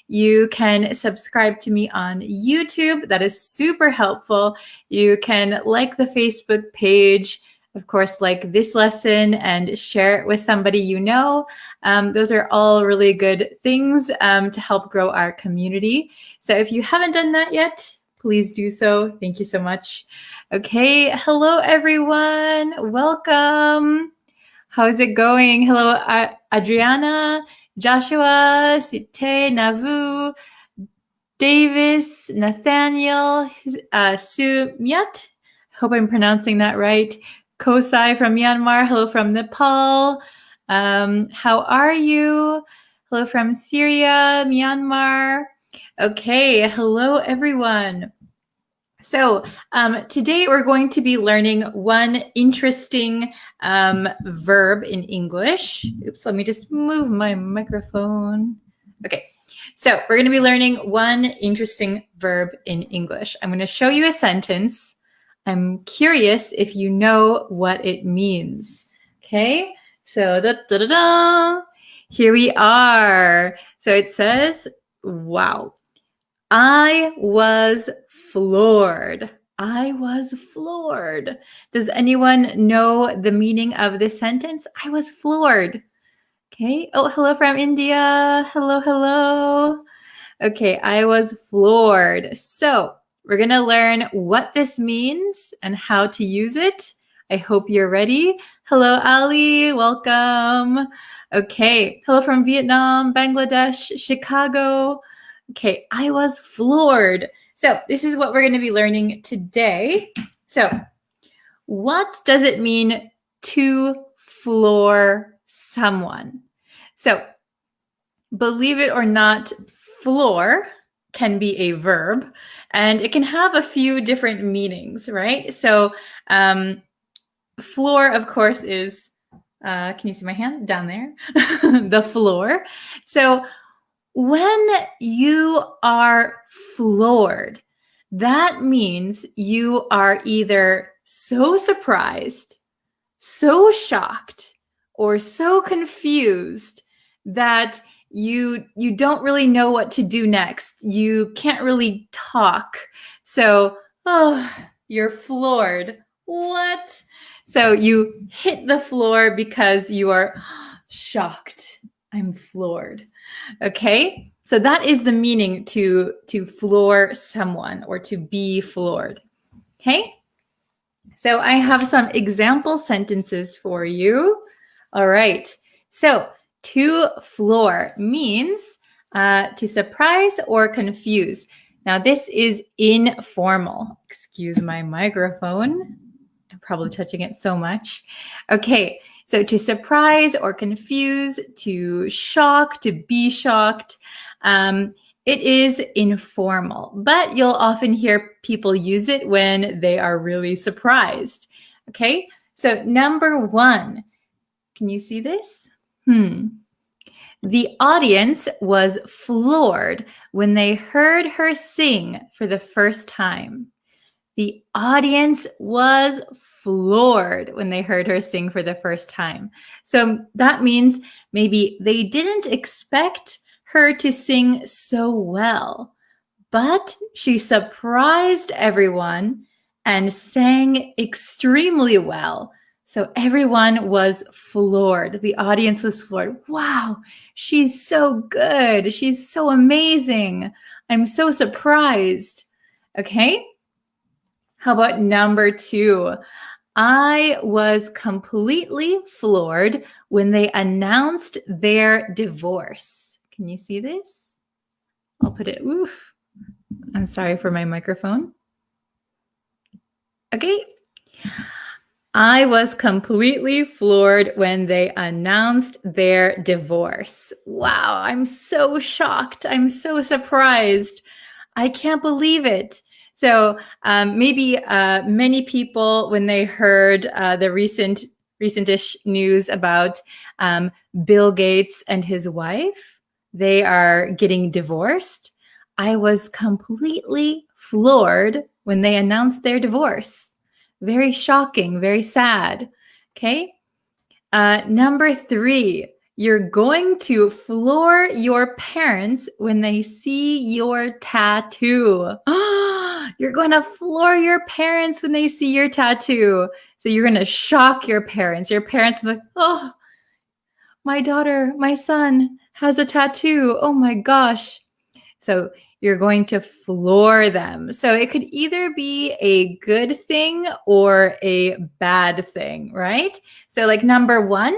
Speaker 1: you can subscribe to me on YouTube. That is super helpful. You can like the Facebook page, of course, like this lesson and share it with somebody you know. Those are all really good things to help grow our community. So if you haven't done that yet, please do so. Thank you so much. Okay, hello everyone. Welcome. How's it going? Hello, Adriana, Joshua, Site, Navu, Davis, Nathaniel, Sumyat. Hope I'm pronouncing that right. Kosai from Myanmar. Hello from Nepal. How are you? Hello from Syria, Myanmar. Okay, hello everyone. So today we're going to be learning one interesting verb in English. Oops, let me just move my microphone. Okay, so we're going to be learning one interesting verb in English. I'm going to show you a sentence. I'm curious if you know what it means. Okay, so here we are. So it says, wow. I was floored. I was floored. Does anyone know the meaning of this sentence? I was floored. Okay. Oh, hello from India. Hello, hello. Okay, I was floored. So we're going to learn what this means and how to use it. I hope you're ready. Hello, Ali. Welcome. Okay. Hello from Vietnam, Bangladesh, Chicago. Okay, I was floored. So this is what we're going to be learning today. So what does it mean to floor someone? So believe it or not, floor can be a verb and it can have a few different meanings, right? So floor, of course, is, can you see my hand down there? The floor. So when you are floored, that means you are either so surprised, so shocked, or so confused that you don't really know what to do next. You can't really talk. So, you're floored. What? So you hit the floor because you are shocked. I'm floored. Okay, so that is the meaning to floor someone or to be floored. Okay, so I have some example sentences for you. All right, so to floor means to surprise or confuse. Now this is informal. Excuse my microphone. I'm probably touching it so much. Okay, so to surprise or confuse, to shock, to be shocked, it is informal, but you'll often hear people use it when they are really surprised. Okay, so number one, can you see this? The audience was floored when they heard her sing for the first time. The audience was floored when they heard her sing for the first time. So that means maybe they didn't expect her to sing so well, but she surprised everyone and sang extremely well. So everyone was floored. The audience was floored. Wow, she's so good. She's so amazing. I'm so surprised. Okay. How about number two? I was completely floored when they announced their divorce. Can you see this? I'll put it, oof. I'm sorry for my microphone. Okay. I was completely floored when they announced their divorce. Wow, I'm so shocked. I'm so surprised. I can't believe it. So maybe many people, when they heard the recentish news about Bill Gates and his wife, they are getting divorced. I was completely floored when they announced their divorce. Very shocking, very sad. Okay. Number 3, you're going to floor your parents when they see your tattoo. You're going to floor your parents when they see your tattoo. So you're going to shock your parents. Your parents will be like, oh, my daughter, my son has a tattoo. Oh my gosh. So you're going to floor them. So it could either be a good thing or a bad thing, right? So like number 1,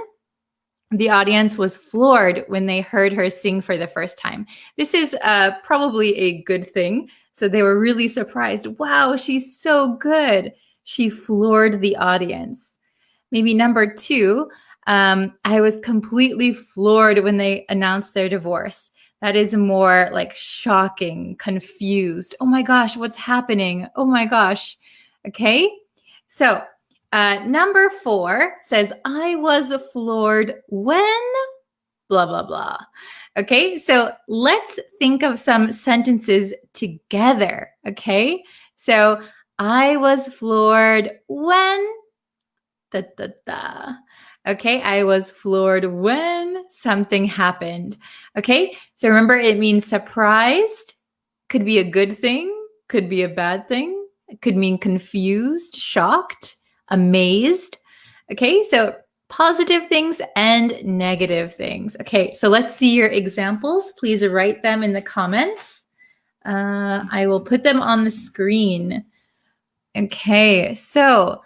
Speaker 1: the audience was floored when they heard her sing for the first time. This is probably a good thing. So they were really surprised. Wow, she's so good. She floored the audience. Maybe number 2, I was completely floored when they announced their divorce. That is more like shocking, confused. Oh my gosh, what's happening? Oh my gosh. Okay. So number 4 says, I was floored when blah, blah, blah. Okay. So let's think of some sentences together. Okay. So I was floored when da, da, da. Okay, I was floored when something happened. Okay, so remember it means surprised, could be a good thing, could be a bad thing, it could mean confused, shocked, amazed. Okay, so positive things and negative things. Okay, so let's see your examples. Please write them in the comments. I will put them on the screen. Okay, so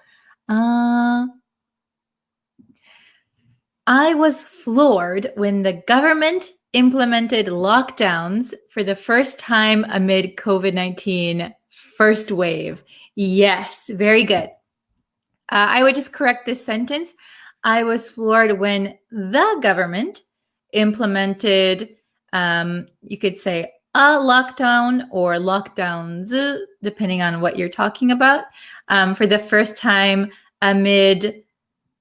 Speaker 1: I was floored when the government implemented lockdowns for the first time amid COVID-19 first wave. Yes, very good. I would just correct this sentence. I was floored when the government implemented, you could say a lockdown or lockdowns, depending on what you're talking about, for the first time amid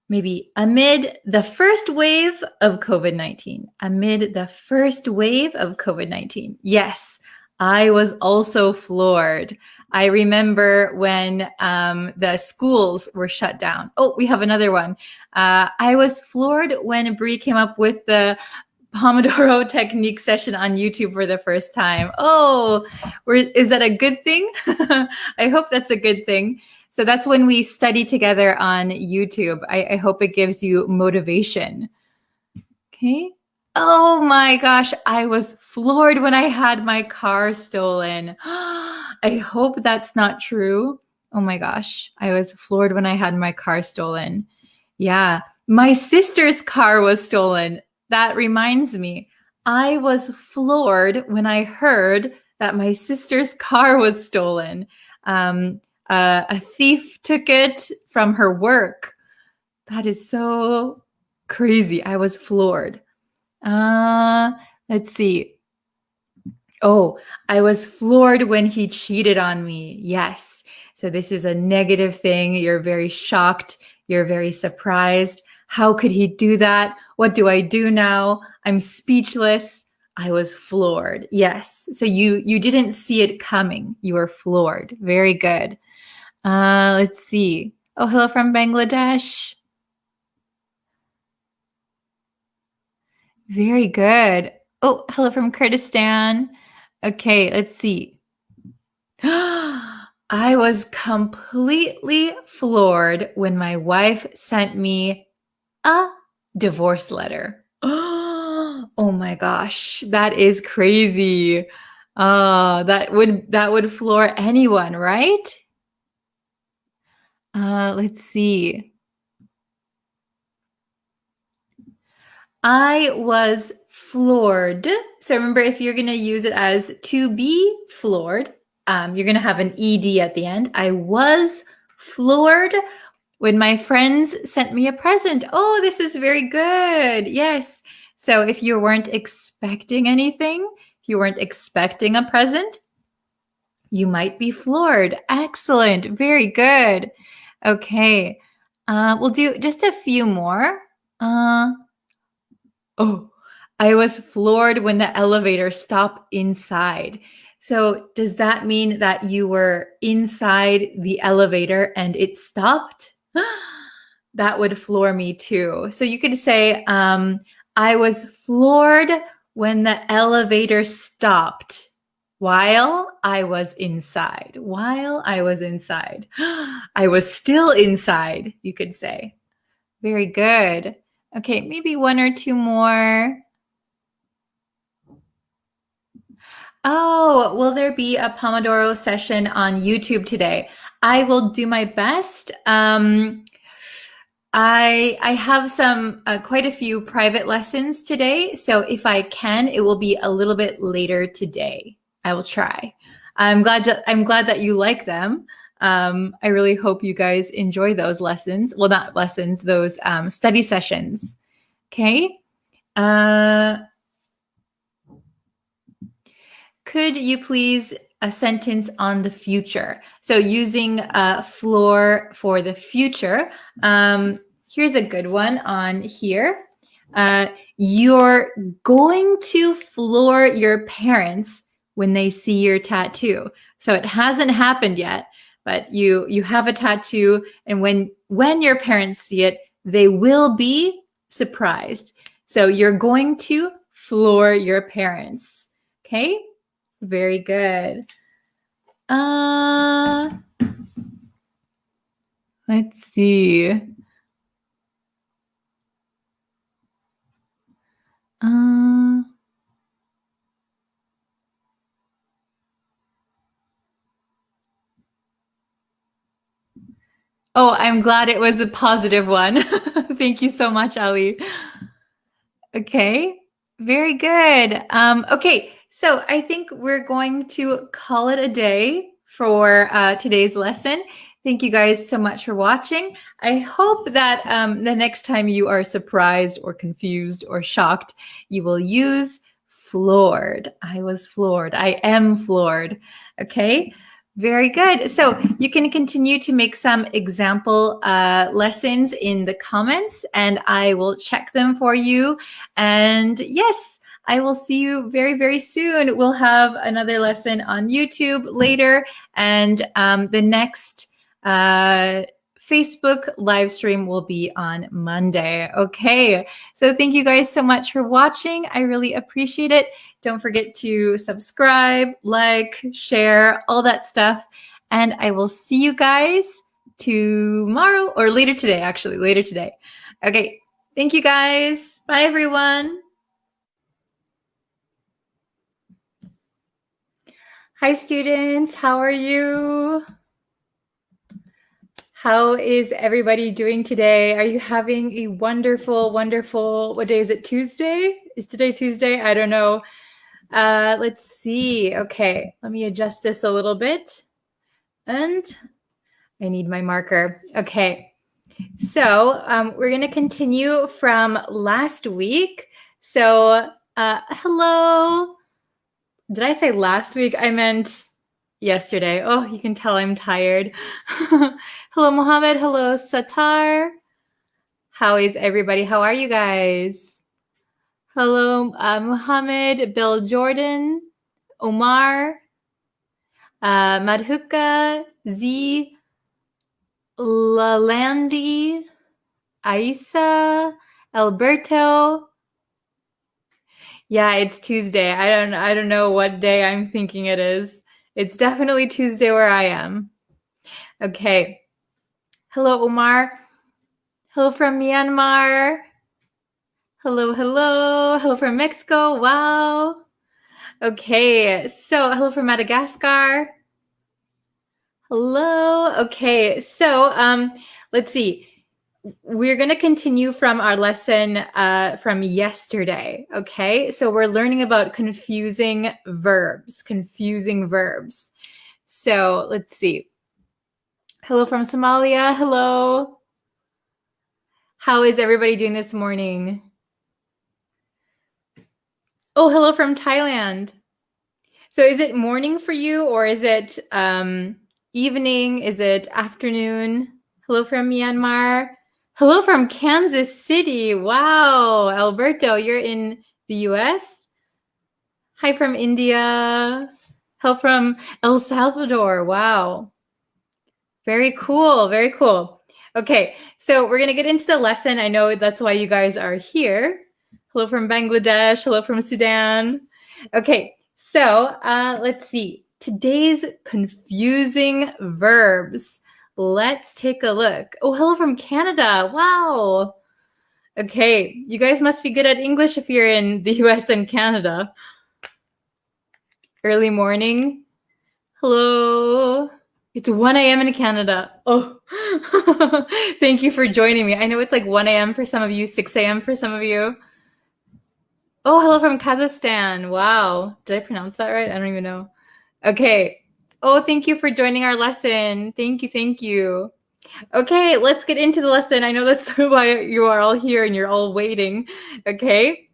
Speaker 1: the first wave of COVID-19. Amid the first wave of COVID-19. Yes, I was also floored. I remember when the schools were shut down. Oh, we have another one. I was floored when Bree came up with the Pomodoro technique session on YouTube for the first time. Oh, is that a good thing? I hope that's a good thing. So that's when we study together on YouTube. I hope it gives you motivation. Okay. Oh my gosh, I was floored when I had my car stolen. I hope that's not true. Oh my gosh, I was floored when I had my car stolen. Yeah, my sister's car was stolen. That reminds me, I was floored when I heard that my sister's car was stolen. A thief took it from her work. That is so crazy. I was floored. Let's see. Oh, I was floored when he cheated on me. Yes. So this is a negative thing. You're very shocked. You're very surprised. How could he do that? What do I do now? I'm speechless. I was floored. Yes. So you didn't see it coming. You were floored. Very good. Let's see. Oh, hello from Bangladesh. Very good. Oh, hello from Kurdistan. Okay, let's see. I was completely floored when my wife sent me a divorce letter. Oh my gosh, that is crazy. That would floor anyone, right? Let's see. I was floored. So remember, if you're going to use it as to be floored, you're going to have an ed at the end. I was Floored when my friends sent me a present. Oh, this is very good. Yes. So if you weren't expecting anything, if you weren't expecting a present, you might be floored. Excellent. Very good. Okay. We'll do just a few more. Oh, I was floored when the elevator stopped inside. So does that mean that you were inside the elevator and it stopped? That would floor me too. So you could say, I was floored when the elevator stopped while I was inside. While I was inside. I was still inside, you could say. Very good. Okay, maybe one or two more. Oh, will there be a Pomodoro session on YouTube today? I will do my best. I have some quite a few private lessons today, so if I can, it will be a little bit later today. I will try. I'm glad that you like them. I really hope you guys enjoy those lessons. Well, not lessons, those study sessions. Okay. Could you please a sentence on the future? So using floor for the future. Here's a good one on here. You're going to floor your parents when they see your tattoo. So it hasn't happened yet, but you have a tattoo, and when your parents see it, they will be surprised. So you're going to floor your parents. Okay? Very good. Let's see. Oh, I'm glad it was a positive one. Thank you so much, Ali. Okay, very good. Okay, so I think we're going to call it a day for today's lesson. Thank you guys so much for watching. I hope that the next time you are surprised or confused or shocked, you will use floored. I was floored. I am floored. Okay. Very good. So you can continue to make some example lessons in the comments, and I will check them for you. And yes, I will see you very, very soon. We'll have another lesson on YouTube later, and the next Facebook live stream will be on Monday. Okay, so thank you guys so much for watching. I really appreciate it. Don't forget to subscribe, like, share, all that stuff. And I will see you guys tomorrow or later today, actually, later today. Okay, thank you guys. Bye, everyone. Hi, students. How are you? How is everybody doing today? Are you having a wonderful, wonderful, what day is it? Tuesday? Is today Tuesday? I don't know. Let's see. Okay, let me adjust this a little bit. And I need my marker. Okay, so we're going to continue from last week. So hello. Did I say last week? I meant yesterday. Oh, you can tell I'm tired. Hello, Mohammed. Hello, Satar. How is everybody? How are you guys? Hello, Muhammad, Bill Jordan, Omar, Madhuka, Z, Lalandi, Aisa, Alberto. Yeah, it's Tuesday. I don't know what day I'm thinking it is. It's definitely Tuesday where I am. Okay. Hello, Omar. Hello from Myanmar. Hello, hello. Hello from Mexico. Wow. Okay, so hello from Madagascar. Hello. Okay, so let's see. We're going to continue from our lesson from yesterday. Okay, so we're learning about confusing verbs. So let's see. Hello from Somalia. Hello. How is everybody doing this morning? Oh, hello from Thailand. So is it morning for you or is it evening? Is it afternoon? Hello from Myanmar. Hello from Kansas City. Wow. Alberto, you're in the US? Hi from India. Hello from El Salvador. Wow. Very cool. Very cool. Okay, so we're going to get into the lesson. I know that's why you guys are here. Hello from Bangladesh. Hello from Sudan. Okay, so let's see. Today's confusing verbs. Let's take a look. Oh, hello from Canada. Wow. Okay, you guys must be good at English if you're in the US and Canada. Early morning. Hello. It's 1 a.m. in Canada. Oh, thank you for joining me. I know it's like 1 a.m. for some of you, 6 a.m. for some of you. Oh, hello from Kazakhstan. Wow. Did I pronounce that right? I don't even know. Okay. Oh, thank you for joining our lesson. Thank you. Thank you. Okay, let's get into the lesson. I know that's why you are all here and you're all waiting. Okay.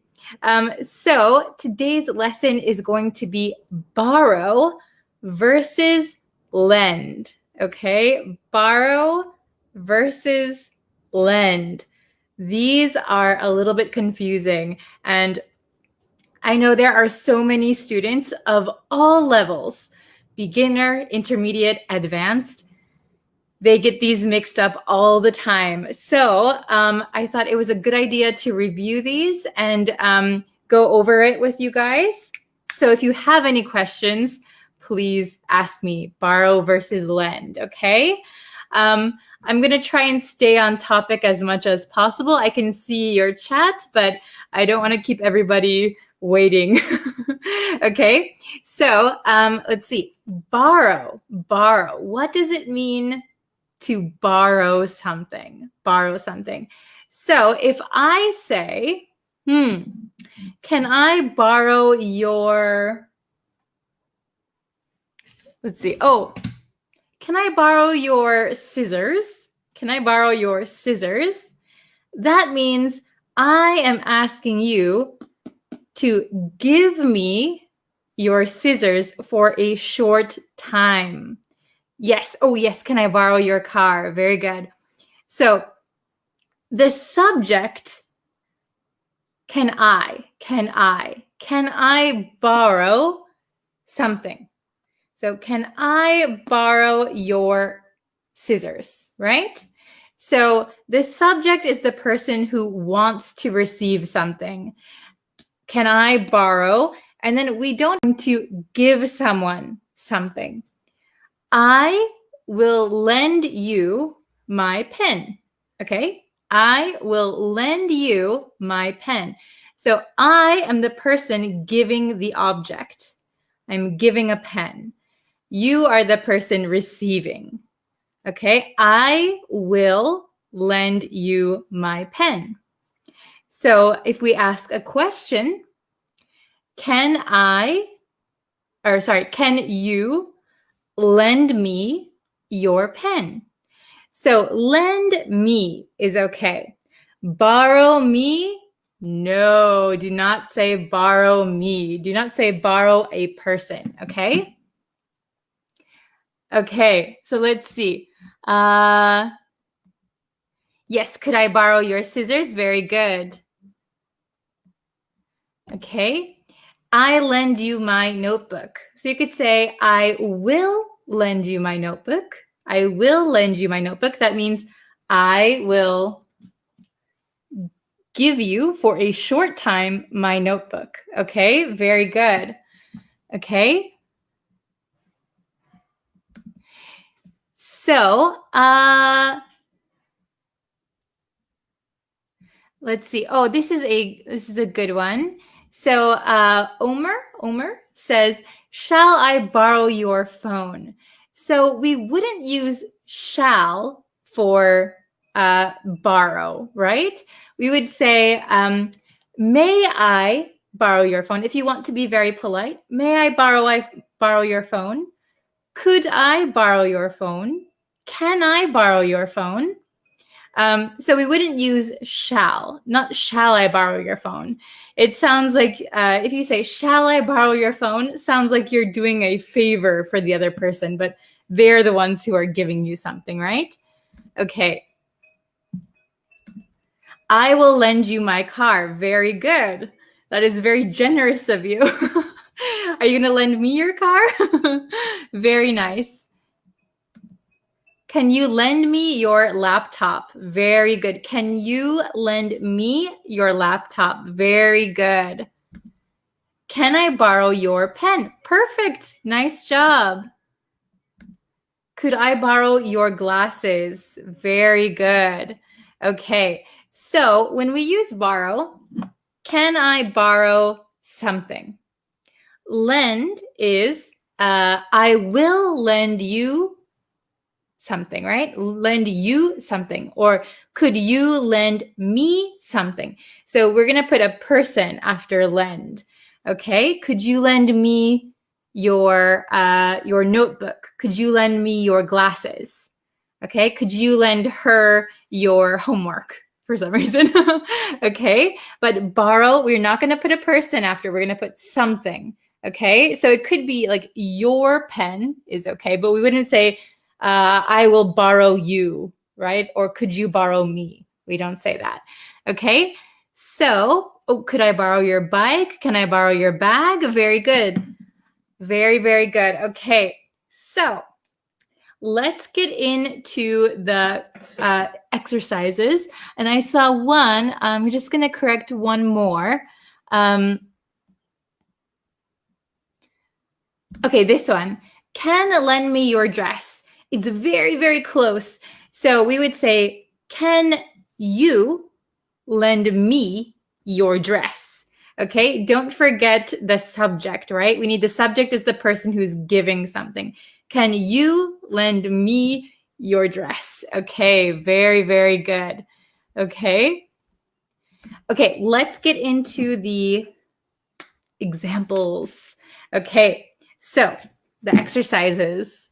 Speaker 1: So today's lesson is going to be borrow versus lend. Okay. Borrow versus lend. These are a little bit confusing. And I know there are so many students of all levels, beginner, intermediate, advanced. They get these mixed up all the time. So I thought it was a good idea to review these and go over it with you guys. So if you have any questions, please ask me. Borrow versus lend, okay? I'm going to try and stay on topic as much as possible. I can see your chat, but I don't want to keep everybody waiting. Okay, so let's see. Borrow. What does it mean to borrow something? Borrow something. So if I say, can I borrow your, let's see. Oh, can I borrow your scissors? Can I borrow your scissors? That means I am asking you to give me your scissors for a short time. Yes. Oh, yes. Can I borrow your car? Very good. So the subject, can I borrow something? So can I borrow your scissors, right? So the subject is the person who wants to receive something. Can I borrow? And then we don't want to give someone something. I will lend you my pen. Okay? I will lend you my pen. So I am the person giving the object. I'm giving a pen. You are the person receiving. Okay? I will lend you my pen. So if we ask a question, can you lend me your pen? So lend me is okay. Borrow me? No, do not say borrow me. Do not say borrow a person, okay? Okay, so let's see. Yes, could I borrow your scissors? Very good. Okay. I lend you my notebook. So you could say, I will lend you my notebook. I will lend you my notebook. That means I will give you for a short time my notebook. Okay, very good. Okay. So, let's see. Oh, this is a good one. So, Omer says, shall I borrow your phone? So we wouldn't use shall for borrow, right? We would say, may I borrow your phone? If you want to be very polite, may I borrow your phone? Could I borrow your phone? can I borrow your phone? So we wouldn't use shall, not shall I borrow your phone. It sounds like if you say, shall I borrow your phone? Sounds like you're doing a favor for the other person, but they're the ones who are giving you something, right? Okay. I will lend you my car. Very good. That is very generous of you. Are you going to lend me your car? Very nice. Can you lend me your laptop? Very good. Can you lend me your laptop? Very good. Can I borrow your pen? Perfect. Nice job. Could I borrow your glasses? Very good. Okay. So when we use borrow, can I borrow something? Lend is I will lend you something, right? Lend you something. Or could you lend me something? So we're going to put a person after lend. Okay. Could you lend me your notebook? Could you lend me your glasses? Okay. Could you lend her your homework for some reason? Okay. But borrow, we're not going to put a person after. We're going to put something. Okay. So it could be like your pen is okay, but we wouldn't say, I will borrow you, right? Or could you borrow me? We don't say that. Okay. So, could I borrow your bike? Can I borrow your bag? Very good. Very, very good. Okay. So let's get into the exercises. And I saw one. I'm just going to correct one more. Okay, this one. Can lend me your dress? It's very, very close. So we would say, can you lend me your dress? Okay, don't forget the subject, right? We need the subject as the person who's giving something. Can you lend me your dress? Okay, very, very good. Okay. Okay, let's get into the examples. Okay, so the exercises.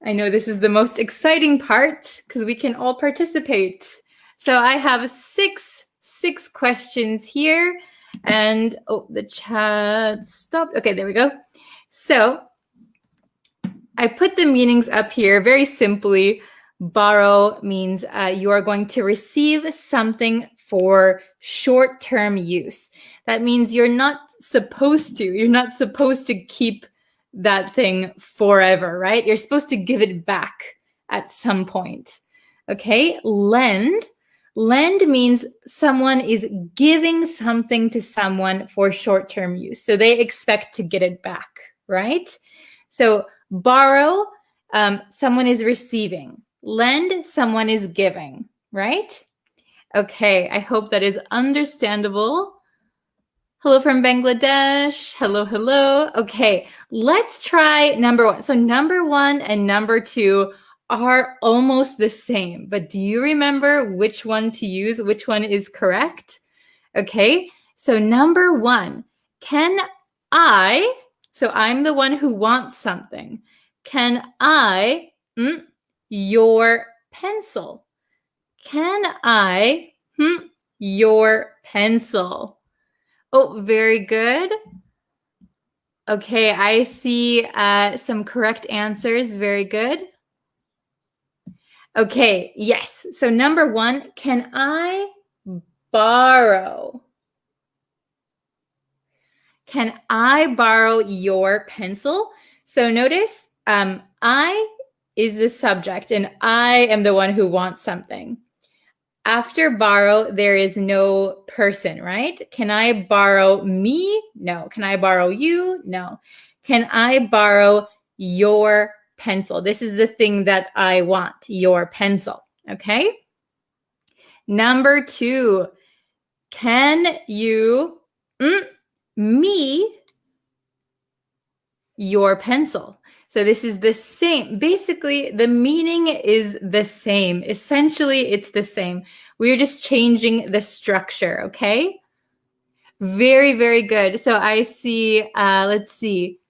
Speaker 1: I know this is the most exciting part because we can all participate. So I have six questions here. And the chat stopped. Okay, there we go. So I put the meanings up here very simply. Borrow means you are going to receive something for short-term use. That means you're not supposed to keep that thing forever, right? You're supposed to give it back at some point. Okay, lend means someone is giving something to someone for short-term use. So they expect to get it back, right? So borrow, someone is receiving. Lend, someone is giving, right? Okay, I hope that is understandable. Hello from Bangladesh. Hello, hello. Okay, let's try number one. So number one and number two are almost the same, but do you remember which one to use? Which one is correct? Okay, so number one, can I, so I'm the one who wants something. Can I, your pencil? Can I, your pencil? Oh, very good. Okay, I see some correct answers. Very good. Okay, yes. So number one, can I borrow? Can I borrow your pencil? So notice I is the subject and I am the one who wants something. After borrow, there is no person, right? Can I borrow me? No. Can I borrow you? No. Can I borrow your pencil? This is the thing that I want, your pencil, okay? Number two, can you me your pencil? So this is the same. Basically, the meaning is the same. Essentially, it's the same. We're just changing the structure, okay? Very, very good. So I see, let's see.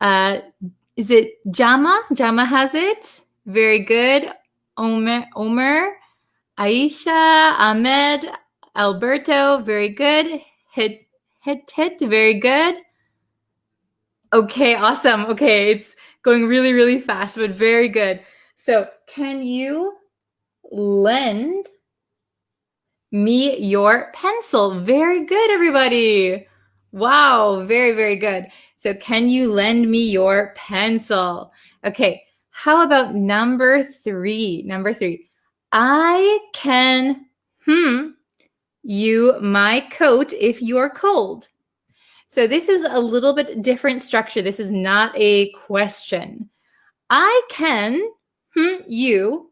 Speaker 1: Is it Jama? Jama has it. very good. Omer, Aisha, Ahmed, Alberto, very good. Hit, very good. Okay, awesome. Okay, it's going really, really fast, but very good. So, can you lend me your pencil? Very good, everybody. Wow, very, very good. So, can you lend me your pencil? Okay, how about number 3? Number 3. I can you my coat if you're cold. So this is a little bit different structure. This is not a question. I can you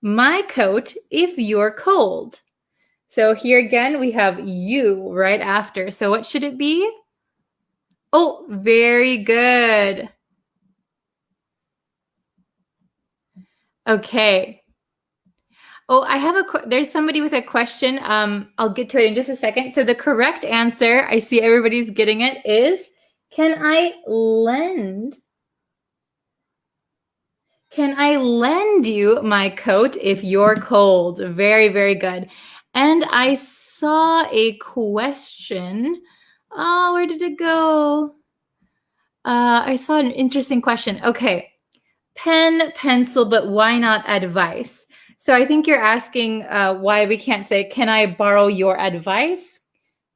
Speaker 1: my coat if you're cold. So here again, we have you right after. So what should it be? Oh, very good. Okay. Oh, I have there's somebody with a question. I'll get to it in just a second. So the correct answer, I see everybody's getting it, is can I lend you my coat if you're cold? Very, very good. And I saw a question. Oh, where did it go? I saw an interesting question. Okay. Pen, pencil, but why not advice? So I think you're asking why we can't say, can I borrow your advice?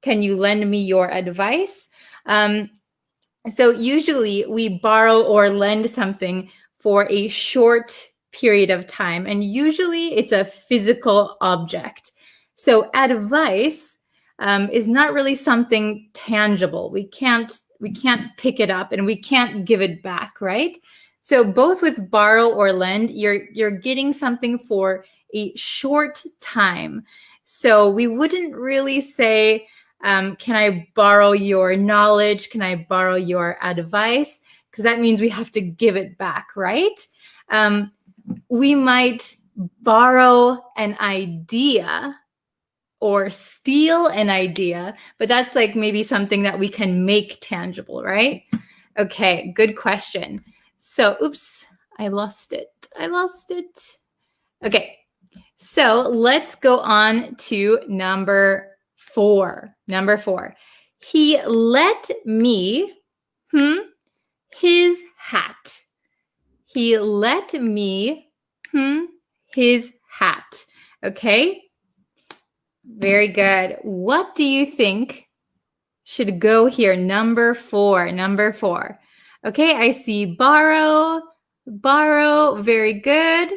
Speaker 1: Can you lend me your advice? So usually we borrow or lend something for a short period of time, and usually it's a physical object. So advice is not really something tangible. We can't pick it up and we can't give it back, right? So both with borrow or lend, you're getting something for a short time. So we wouldn't really say, can I borrow your knowledge? Can I borrow your advice? Because that means we have to give it back, right? We might borrow an idea or steal an idea, but that's like maybe something that we can make tangible, right? Okay, good question. So, oops, I lost it. Okay, so let's go on to number 4. Number 4. He let me his hat. He let me his hat. Okay, very good. What do you think should go here? Number 4. Okay, I see borrow, very good.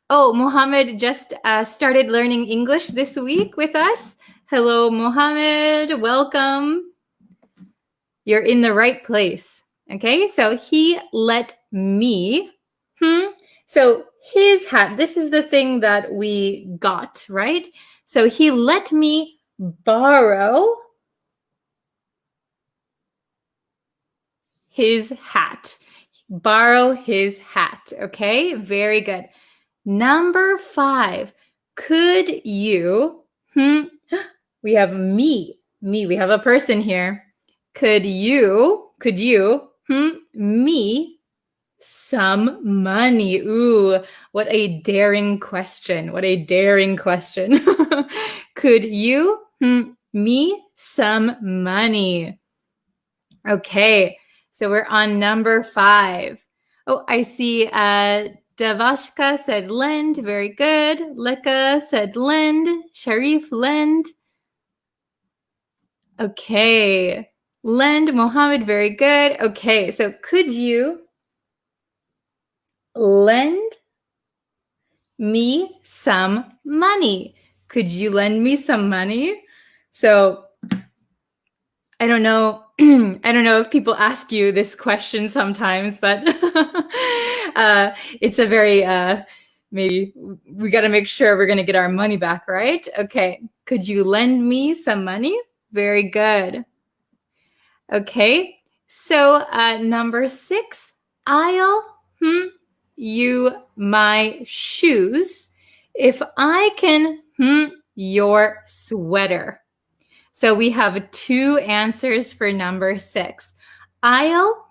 Speaker 1: Oh, Mohammed just started learning English this week with us. Hello, Mohammed, welcome. You're in the right place. Okay, so he let me, so his hat, this is the thing that we got, right? So he let me borrow his hat. Borrow his hat. Okay, very good. Number 5. Could you, we have me, we have a person here. Could you, me some money? Ooh, what a daring question. Could you, me some money? Okay, so we're on number 5. Oh, I see Devashka said lend. Very good. Leka said lend. Sharif, lend. Okay. Lend, Mohammed, very good. Okay, so could you lend me some money? Could you lend me some money? So I don't know. I don't know if people ask you this question sometimes, but it's a very, maybe we got to make sure we're going to get our money back, right? Okay. Could you lend me some money? Very good. Okay. So number 6, I'll you my shoes if I can your sweater. So we have 2 answers for number 6. I'll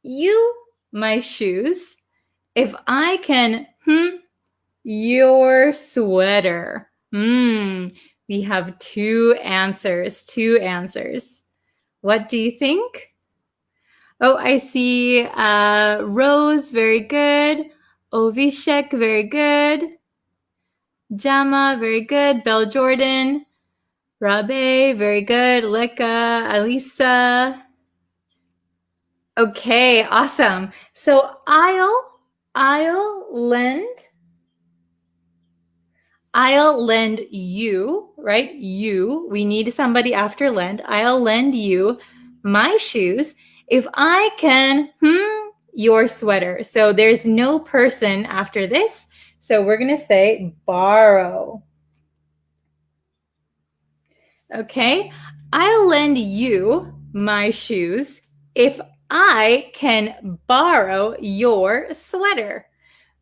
Speaker 1: you my shoes if I can your sweater. We have two answers. What do you think? Oh, I see Rose, very good. Ovishek, very good. Jama, very good. Bell Jordan. Rabe, very good. Leka, Alisa. Okay, awesome. So I'll lend you, right? You, we need somebody after lend. I'll lend you my shoes if I can your sweater. So there's no person after this. So we're going to say borrow. Okay, I'll lend you my shoes if I can borrow your sweater.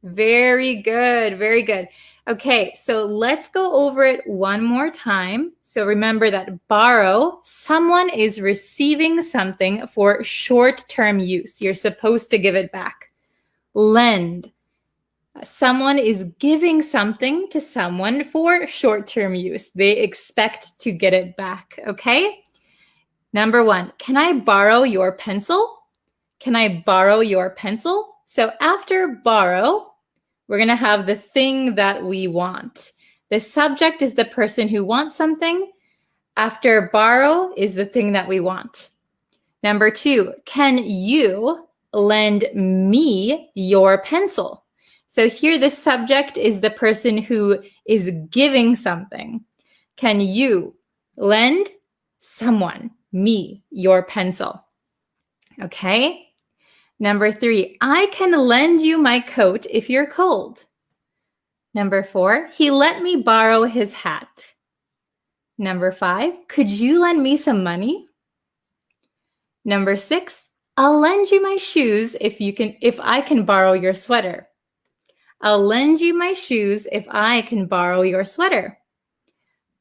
Speaker 1: Very good, very good. Okay, so let's go over it one more time. So remember that borrow, someone is receiving something for short-term use. You're supposed to give it back. Lend, someone is giving something to someone for short-term use. They expect to get it back, okay? Number one, can I borrow your pencil? Can I borrow your pencil? So after borrow, we're going to have the thing that we want. The subject is the person who wants something. After borrow is the thing that we want. Number two, can you lend me your pencil? So here the subject is the person who is giving something. Can you lend someone, me, your pencil? Okay. Number three, I can lend you my coat if you're cold. Number four, he let me borrow his hat. Number five, could you lend me some money? Number six, I'll lend you my shoes if I can borrow your sweater. I'll lend you my shoes if I can borrow your sweater.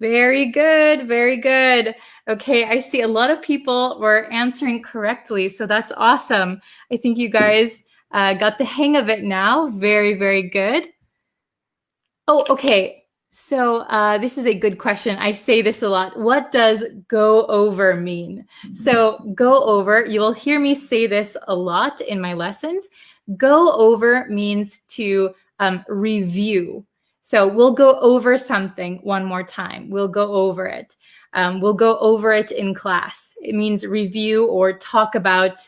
Speaker 1: Very good, very good. Okay, I see a lot of people were answering correctly, so that's awesome. I think you guys got the hang of it now. Very, very good. Oh, okay. So this is a good question. I say this a lot. What does go over mean? So go over, you will hear me say this a lot in my lessons. Go over means to review. So we'll go over something one more time. We'll go over it. We'll go over it in class. It means review or talk about,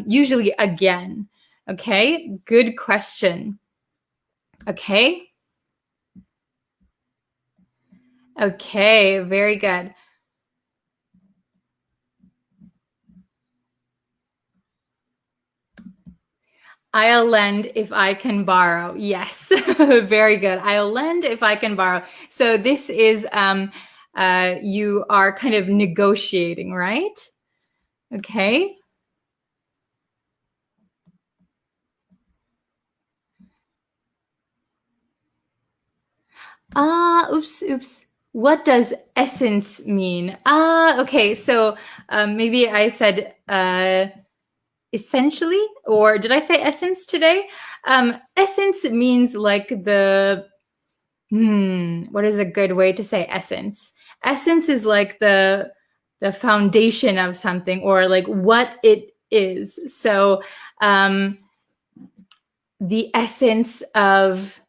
Speaker 1: usually again. Okay, good question. Okay. Okay, very good. I'll lend if I can borrow. Yes, very good. I'll lend if I can borrow. So this is, you are kind of negotiating, right? Okay. Oops. What does essence mean? Okay, so maybe I said essentially, or did I say essence today? Essence means like the, what is a good way to say essence? Essence is like the foundation of something, or like what it is. So the essence of,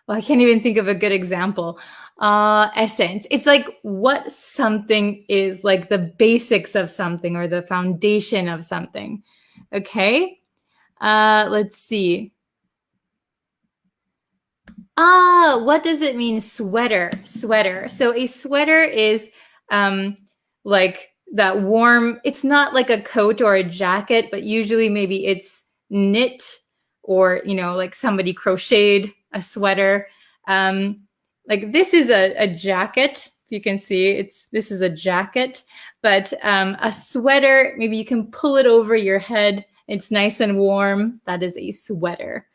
Speaker 1: well, I can't even think of a good example. Essence. It's like what something is, like the basics of something or the foundation of something. Okay. Let's see. What does it mean? Sweater. So a sweater is like that warm, it's not like a coat or a jacket, but usually maybe it's knit, or, like somebody crocheted a sweater. Like this is a jacket. If you can see, this is a jacket, but a sweater, maybe you can pull it over your head. It's nice and warm. That is a sweater.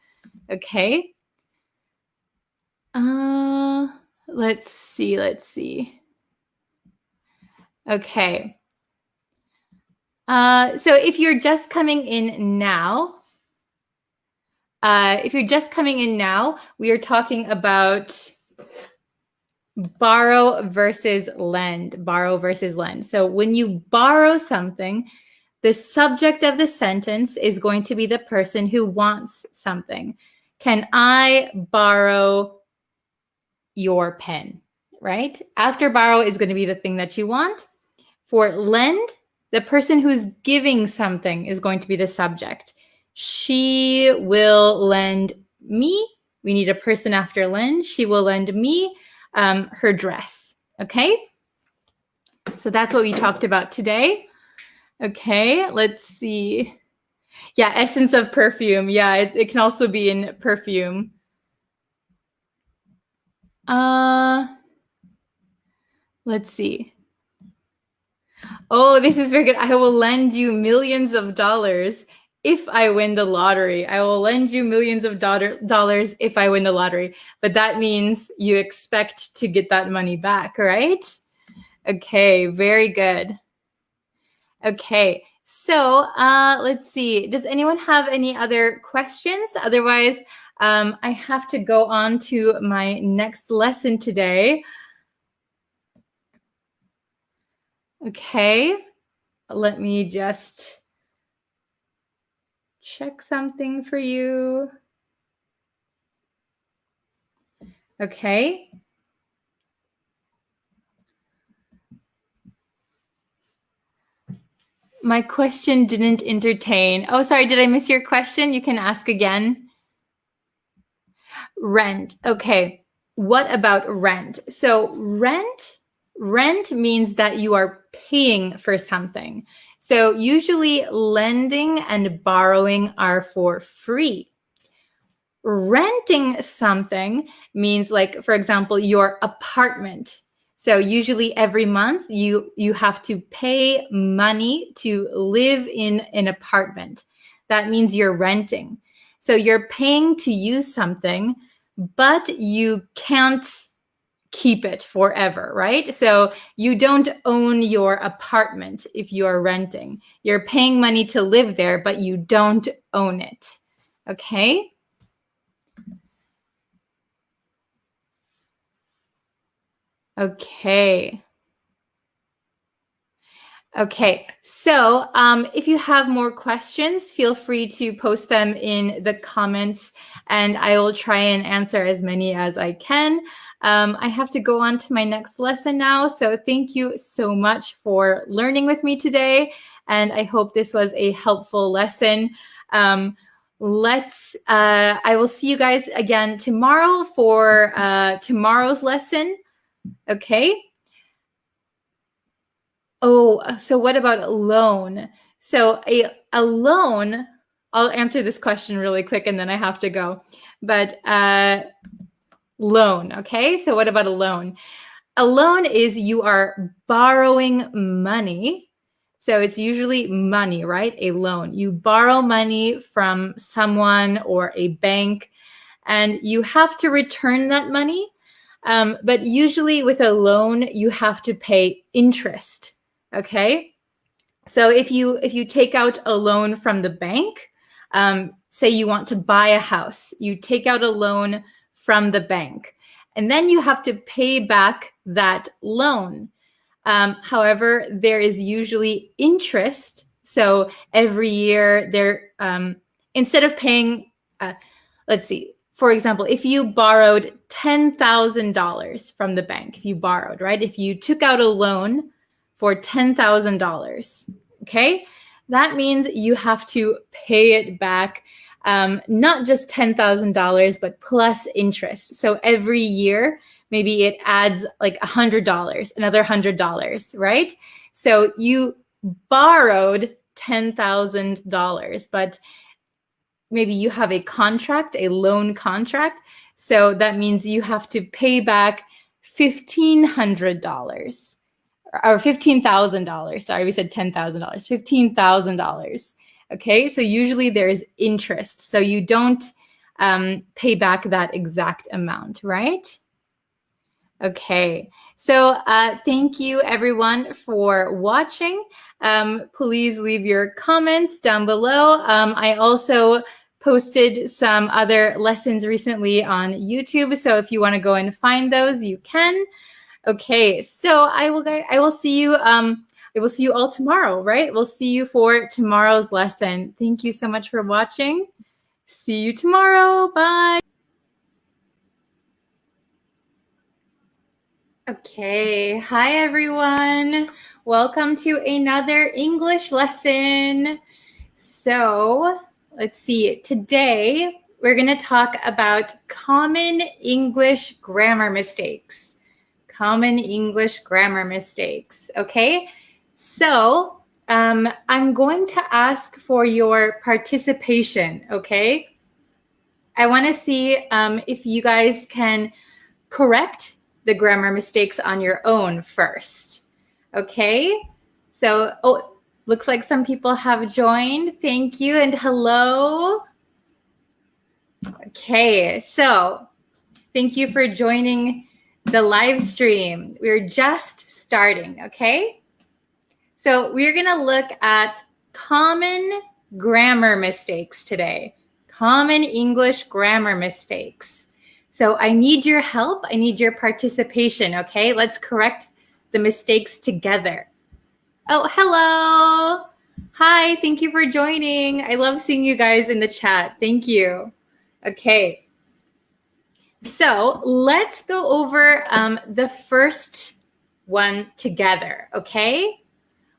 Speaker 1: Okay. Let's see. Okay. So if you're just coming in now, If you're just coming in now, we are talking about borrow versus lend. Borrow versus lend. So when you borrow something, the subject of the sentence is going to be the person who wants something. Can I borrow your pen? Right? After borrow is going to be the thing that you want. For lend, the person who's giving something is going to be the subject. She will lend me. We need a person after lend. She will lend me her dress. Okay? So that's what we talked about today. Okay, let's see. Yeah, essence of perfume. Yeah, it can also be in perfume. Let's see. Oh, this is very good. I will lend you millions of dollars if I win the lottery. I will lend you millions of dollars if I win the lottery. But that means you expect to get that money back, right? Okay, very good. Okay, so let's see. Does anyone have any other questions? Otherwise, I have to go on to my next lesson today. Okay, let me just check something for you. Okay. My question didn't entertain. Oh, sorry, did I miss your question? You can ask again. Rent. Okay. What about rent? So rent means that you are paying for something. So usually lending and borrowing are for free. Renting something means, like, for example, your apartment. So usually every month you have to pay money to live in an apartment. That means you're renting. So you're paying to use something, but you can't keep it forever, right? So you don't own your apartment if you're renting. You're paying money to live there, but you don't own it. Okay? Okay. Okay, so if you have more questions, feel free to post them in the comments and I will try and answer as many as I can. I have to go on to my next lesson now, so thank you so much for learning with me today, and I hope this was a helpful lesson. I will see you guys again tomorrow for tomorrow's lesson. Okay. Oh, so what about a loan? So a loan, I'll answer this question really quick and then I have to go. But loan, okay? So what about a loan? A loan is you are borrowing money. So it's usually money, right? A loan. You borrow money from someone or a bank and you have to return that money. But usually with a loan, you have to pay interest. Okay, so if you take out a loan from the bank, say you want to buy a house, you take out a loan from the bank, and then you have to pay back that loan. However, there is usually interest. So every year there, instead of paying, let's see, for example, if you borrowed $10,000 from the bank, if you borrowed, right? If you took out a loan for $10,000, okay? That means you have to pay it back, not just $10,000, but plus interest. So every year, maybe it adds like $100, another $100, right? So you borrowed $10,000, but maybe you have a contract, a loan contract. So that means you have to pay back $1,500 or $15,000. Sorry, we said $10,000, $15,000. Okay, so usually there is interest. So you don't pay back that exact amount, right? Okay, so thank you everyone for watching. Please leave your comments down below. I also posted some other lessons recently on YouTube. So if you want to go and find those, you can. Okay, so I will see you all tomorrow, right? We'll see you for tomorrow's lesson. Thank you so much for watching. See you tomorrow. Bye. Okay, hi everyone. Welcome to another English lesson. So let's see. Today we're going to talk about common English grammar mistakes. Common English grammar mistakes. Okay, so I'm going to ask for your participation. Okay, I want to see if you guys can correct the grammar mistakes on your own first. Okay, so looks like some people have joined. Thank you and hello. Okay, so thank you for joining the live stream. We're just starting, okay? So we're going to look at common grammar mistakes today. Common English grammar mistakes. So I need your help. I need your participation, okay? Let's correct the mistakes together. Oh, hello. Hi, thank you for joining. I love seeing you guys in the chat. Thank you. Okay. So let's go over the first one together, okay?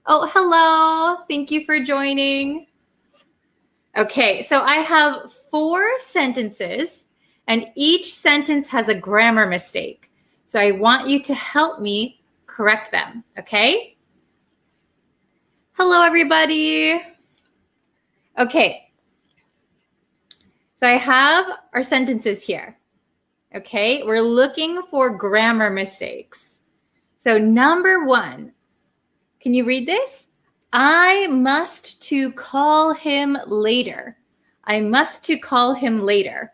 Speaker 1: Oh, hello. Thank you for joining. Okay, so I have 4 sentences, and each sentence has a grammar mistake. So I want you to help me correct them, okay? Hello, everybody. Okay. So I have our sentences here. Okay, we're looking for grammar mistakes. So number 1, can you read this? I must to call him later. I must to call him later.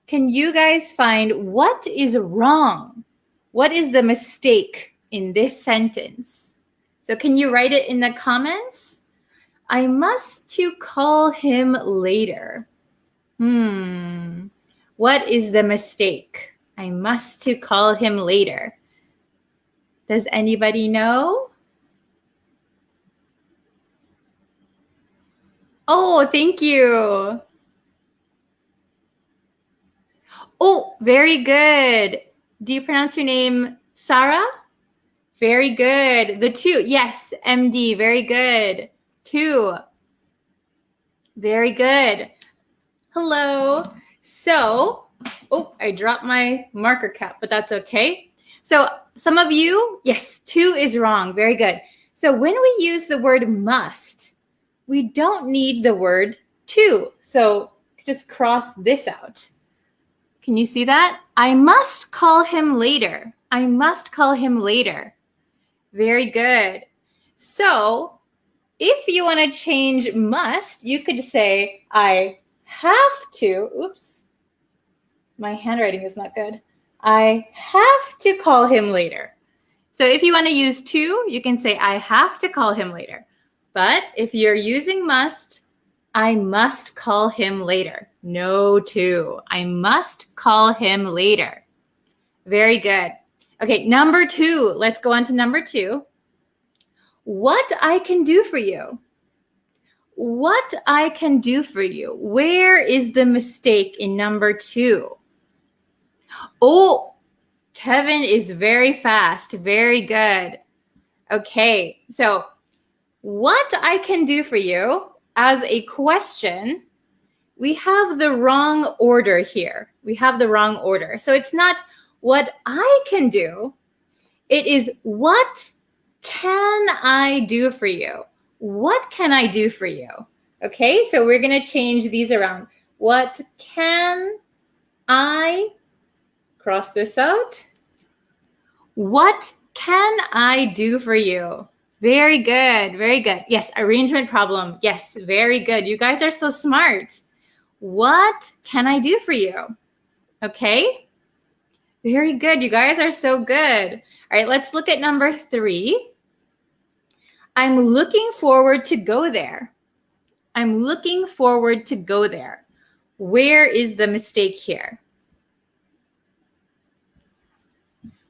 Speaker 1: Can you guys find what is wrong? What is the mistake in this sentence? So can you write it in the comments? I must to call him later. What is the mistake? I must to call him later. Does anybody know? Oh, thank you. Oh, very good. Do you pronounce your name Sarah? Very good. The 2. Yes, MD. Very good. 2. Very good. Hello. So, I dropped my marker cap, but that's okay. So some of you, yes, 2 is wrong. Very good. So when we use the word must, we don't need the word to. So just cross this out. Can you see that? I must call him later. I must call him later. Very good. So if you want to change must, you could say I have to. Oops. My handwriting is not good. I have to call him later. So if you want to use to, you can say I have to call him later. But if you're using must, I must call him later. No to. I must call him later. Very good. Okay, number 2. Let's go on to number 2. What I can do for you. What I can do for you. Where is the mistake in number 2? Oh, Kevin is very fast. Very good. Okay, so what I can do for you as a question, we have the wrong order here. We have the wrong order. So it's not what I can do. It is what can I do for you? What can I do for you? Okay, so we're going to change these around. What can I, cross this out. What can I do for you? Very good, very good. Yes, arrangement problem. Yes, very good. You guys are so smart. What can I do for you? Okay, very good. You guys are so good. All right, let's look at number 3. I'm looking forward to go there. I'm looking forward to go there. Where is the mistake here?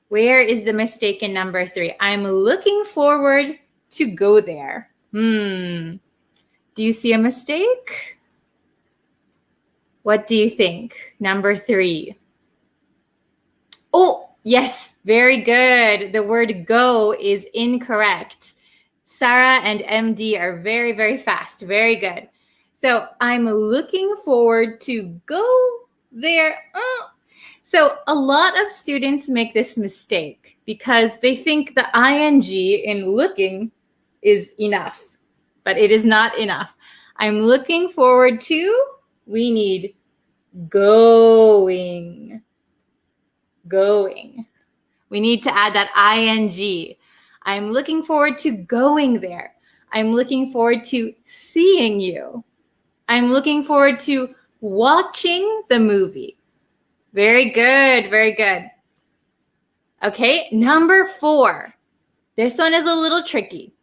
Speaker 1: Where is the mistake in number 3? I'm looking forward to go there. Do you see a mistake? What do you think? Number 3. Oh, yes, very good. The word go is incorrect. Sarah and MD are very, very fast. Very good. So I'm looking forward to go there. So a lot of students make this mistake because they think the ing in looking is enough, but it is not enough. I'm looking forward to, we need going. Going. We need to add that ing. I'm looking forward to going there. I'm looking forward to seeing you. I'm looking forward to watching the movie. Very good, very good. Okay, number 4. This one is a little tricky.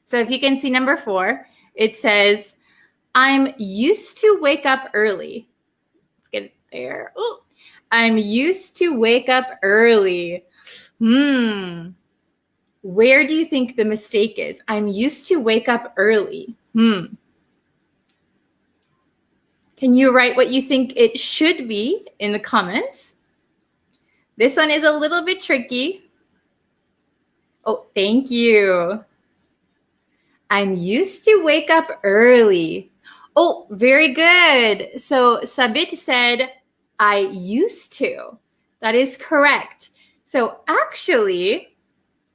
Speaker 1: So if you can see number 4, it says, I'm used to wake up early. Let's get it there. Ooh. I'm used to wake up early. Where do you think the mistake is? I'm used to wake up early. Can you write what you think it should be in the comments? This one is a little bit tricky. Oh, thank you. I'm used to wake up early. Oh, very good. So Sabit said, I used to. That is correct. So actually,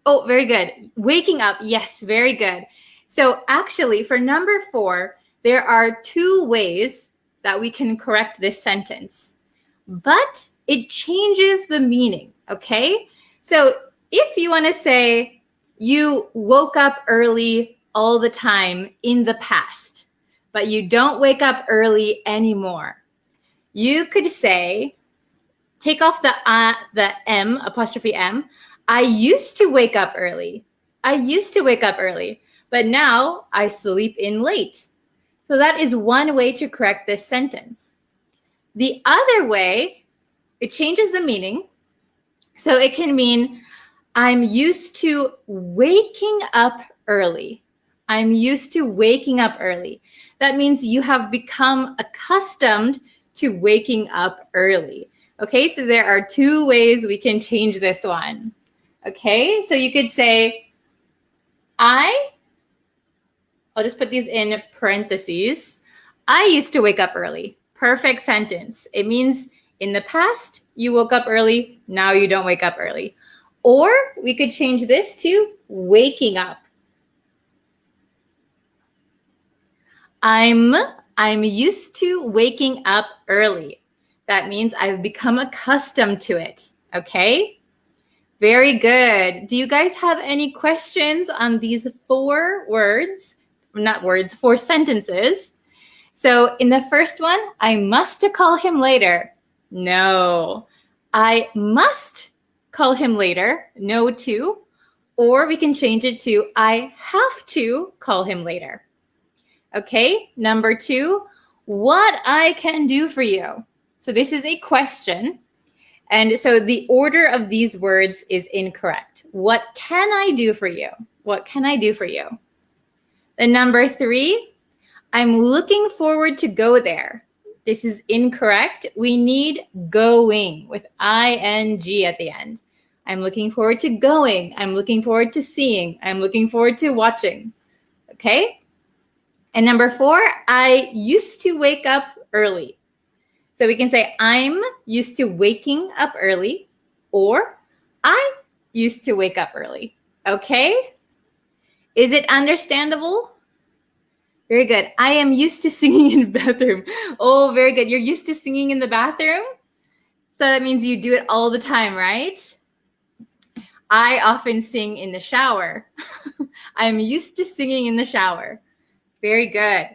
Speaker 1: oh, very good. Waking up, yes, very good. So actually, for number 4, there are 2 ways that we can correct this sentence, but it changes the meaning, okay? So if you want to say you woke up early all the time in the past, but you don't wake up early anymore, you could say, take off the M, apostrophe M. I used to wake up early. I used to wake up early, but now I sleep in late. So that is one way to correct this sentence. The other way, it changes the meaning. So it can mean, I'm used to waking up early. I'm used to waking up early. That means you have become accustomed to waking up early. Okay, so there are 2 ways we can change this one. Okay, so you could say, I'll just put these in parentheses. I used to wake up early. Perfect sentence. It means in the past, you woke up early. Now you don't wake up early. Or we could change this to waking up. I'm used to waking up early. That means I've become accustomed to it. Okay? Very good. Do you guys have any questions on these 4 words? Not words, 4 sentences. So in the first one, I must call him later. No. I must call him later. No to. Or we can change it to I have to call him later. Okay, number 2, what I can do for you. So this is a question. And so the order of these words is incorrect. What can I do for you? What can I do for you? Then number 3, I'm looking forward to go there. This is incorrect. We need going with ing at the end. I'm looking forward to going. I'm looking forward to seeing. I'm looking forward to watching. Okay? And number 4, I used to wake up early. So we can say I'm used to waking up early, or I used to wake up early. Okay? Is it understandable? Very good. I am used to singing in the bathroom. Oh, very good. You're used to singing in the bathroom? So that means you do it all the time, right? I often sing in the shower. I'm used to singing in the shower. Very good.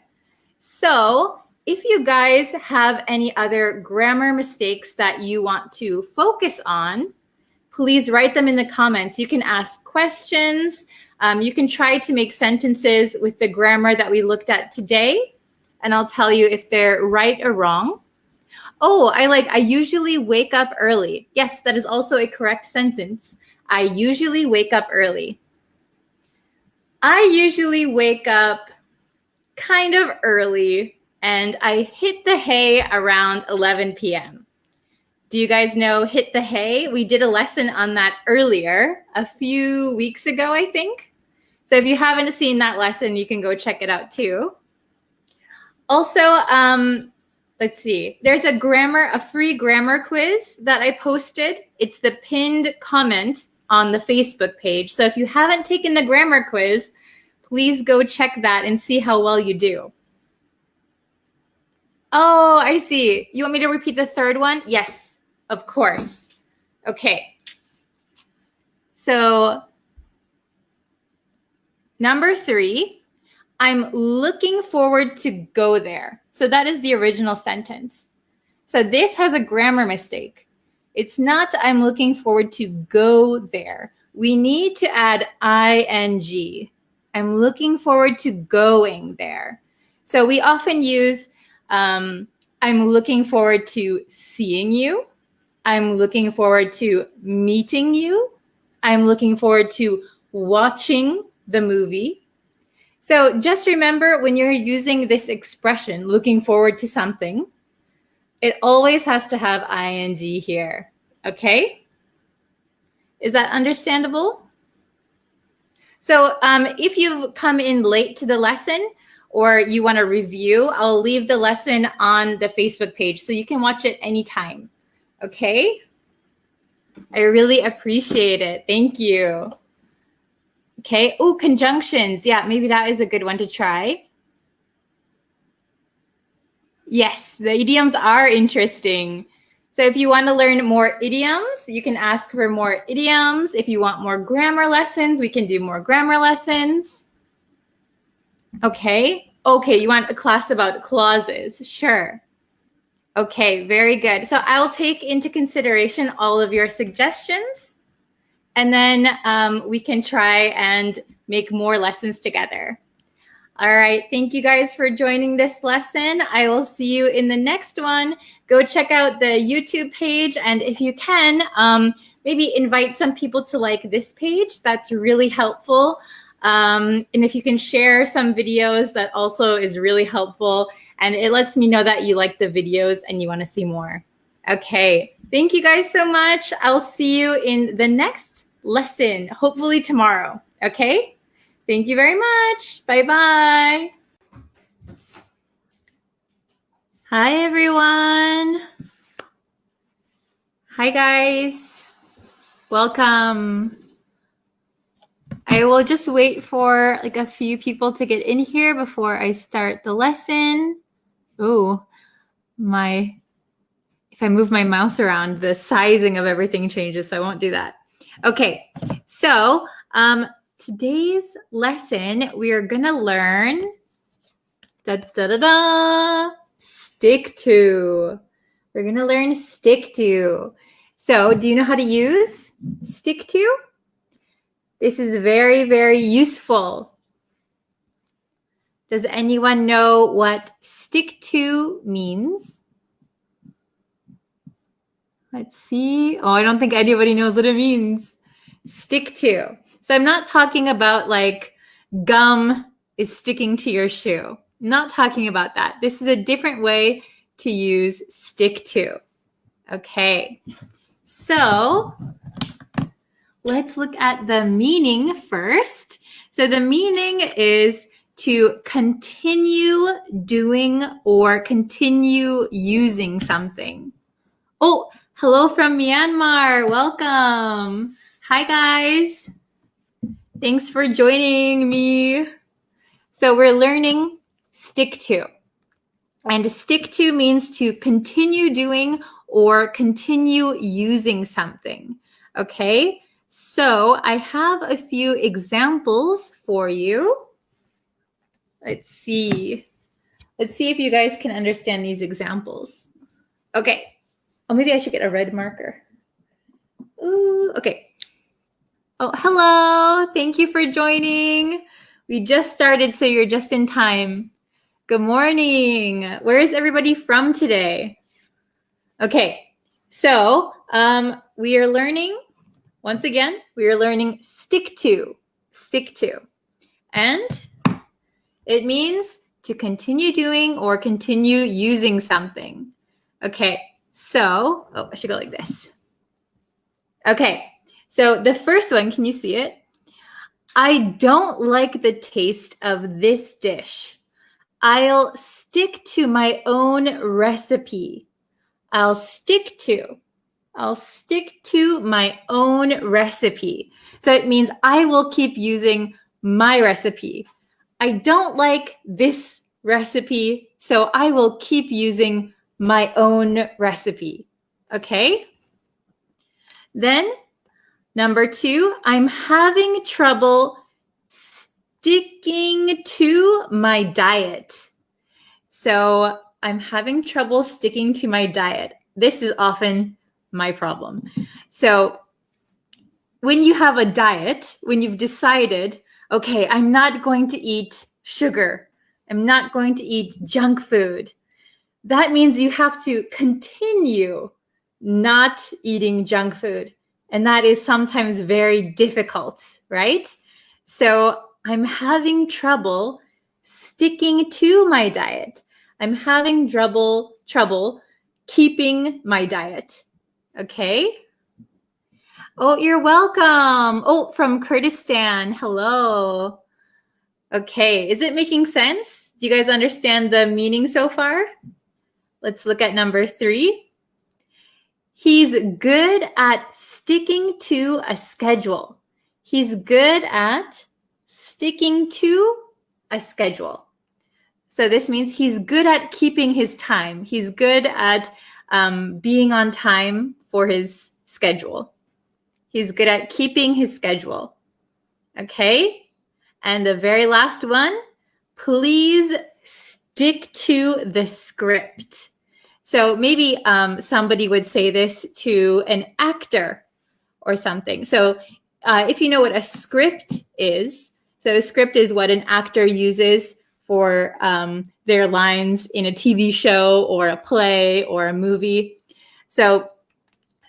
Speaker 1: So if you guys have any other grammar mistakes that you want to focus on, please write them in the comments. You can ask questions. You can try to make sentences with the grammar that we looked at today, and I'll tell you if they're right or wrong. Oh, I usually wake up early. Yes, that is also a correct sentence. I usually wake up early. I usually wake up kind of early, and I hit the hay around 11 p.m. Do you guys know hit the hay? We did a lesson on that earlier, a few weeks ago, I think. So if you haven't seen that lesson, you can go check it out too. Also, let's see. There's a free grammar quiz that I posted. It's the pinned comment on the Facebook page. So if you haven't taken the grammar quiz, please go check that and see how well you do. Oh, I see. You want me to repeat the third one? Yes, of course. Okay. So, number 3, I'm looking forward to go there. So that is the original sentence. So this has a grammar mistake. It's not I'm looking forward to go there. We need to add ing. I'm looking forward to going there. So we often use I'm looking forward to seeing you. I'm looking forward to meeting you. I'm looking forward to watching the movie. So just remember when you're using this expression, looking forward to something, it always has to have ing here. Okay? Is that understandable? So if you've come in late to the lesson or you want to review, I'll leave the lesson on the Facebook page so you can watch it anytime. Okay? I really appreciate it. Thank you. Okay. Oh, conjunctions. Yeah, maybe that is a good one to try. Yes, the idioms are interesting. So if you want to learn more idioms, you can ask for more idioms. If you want more grammar lessons, we can do more grammar lessons. Okay. Okay, you want a class about clauses. Sure. Okay, very good. So I'll take into consideration all of your suggestions, and then we can try and make more lessons together. All right, thank you guys for joining this lesson. I will see you in the next one. Go check out the YouTube page, and if you can, maybe invite some people to like this page. That's really helpful. And if you can share some videos, that also is really helpful. And it lets me know that you like the videos and you want to see more. Okay, thank you guys so much. I'll see you in the next lesson, hopefully tomorrow. Okay? Thank you very much. Bye-bye. Hi, everyone. Hi, guys. Welcome. I will just wait for like a few people to get in here before I start the lesson. Oh, if I move my mouse around, the sizing of everything changes, so I won't do that. Okay, so today's lesson, we are gonna learn stick to. We're gonna learn stick to. So do you know how to use stick to? This is very, very useful. Does anyone know what stick to means? Let's see. Oh, I don't think anybody knows what it means. Stick to. So I'm not talking about like gum is sticking to your shoe. I'm not talking about that. This is a different way to use stick to. Okay. So let's look at the meaning first. So the meaning is to continue doing or continue using something. Oh, hello from Myanmar. Welcome. Hi, guys. Thanks for joining me. So we're learning stick to. And stick to means to continue doing or continue using something. Okay? So I have a few examples for you. Let's see. Let's see if you guys can understand these examples. Okay. Oh, maybe I should get a red marker. Ooh, okay. Oh, hello. Thank you for joining. We just started, so you're just in time. Good morning. Where is everybody from today? Okay, so we are learning, once again, we are learning stick to. And it means to continue doing or continue using something. Okay, so, I should go like this. Okay, so the first one, can you see it? I don't like the taste of this dish. I'll stick to my own recipe. I'll stick to my own recipe. So it means I will keep using my recipe. I don't like this recipe, so I will keep using my own recipe. Okay? Then, number 2, I'm having trouble sticking to my diet. So I'm having trouble sticking to my diet. This is often my problem. So when you have a diet, when you've decided, okay, I'm not going to eat sugar, I'm not going to eat junk food, that means you have to continue not eating junk food. And that is sometimes very difficult, right? So I'm having trouble sticking to my diet. I'm having trouble keeping my diet. Okay? Oh, you're welcome. Oh, from Kurdistan. Hello. Okay, is it making sense? Do you guys understand the meaning so far? Let's look at number 3. He's good at sticking to a schedule. He's good at sticking to a schedule. So this means he's good at keeping his time. He's good at being on time for his schedule. He's good at keeping his schedule. Okay? And the very last one, please stick to the script. So maybe somebody would say this to an actor or something. So if you know what a script is, so a script is what an actor uses for their lines in a TV show or a play or a movie. So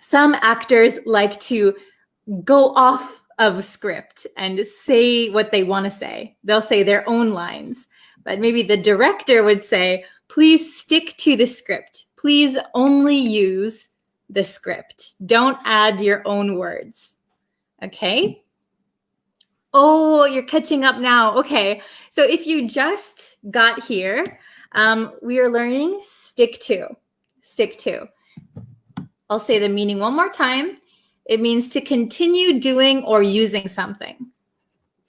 Speaker 1: some actors like to go off of script and say what they want to say. They'll say their own lines. But maybe the director would say, please stick to the script. Please only use the script. Don't add your own words. Okay? Oh, you're catching up now. Okay. So if you just got here, we are learning stick to. Stick to. I'll say the meaning one more time. It means to continue doing or using something.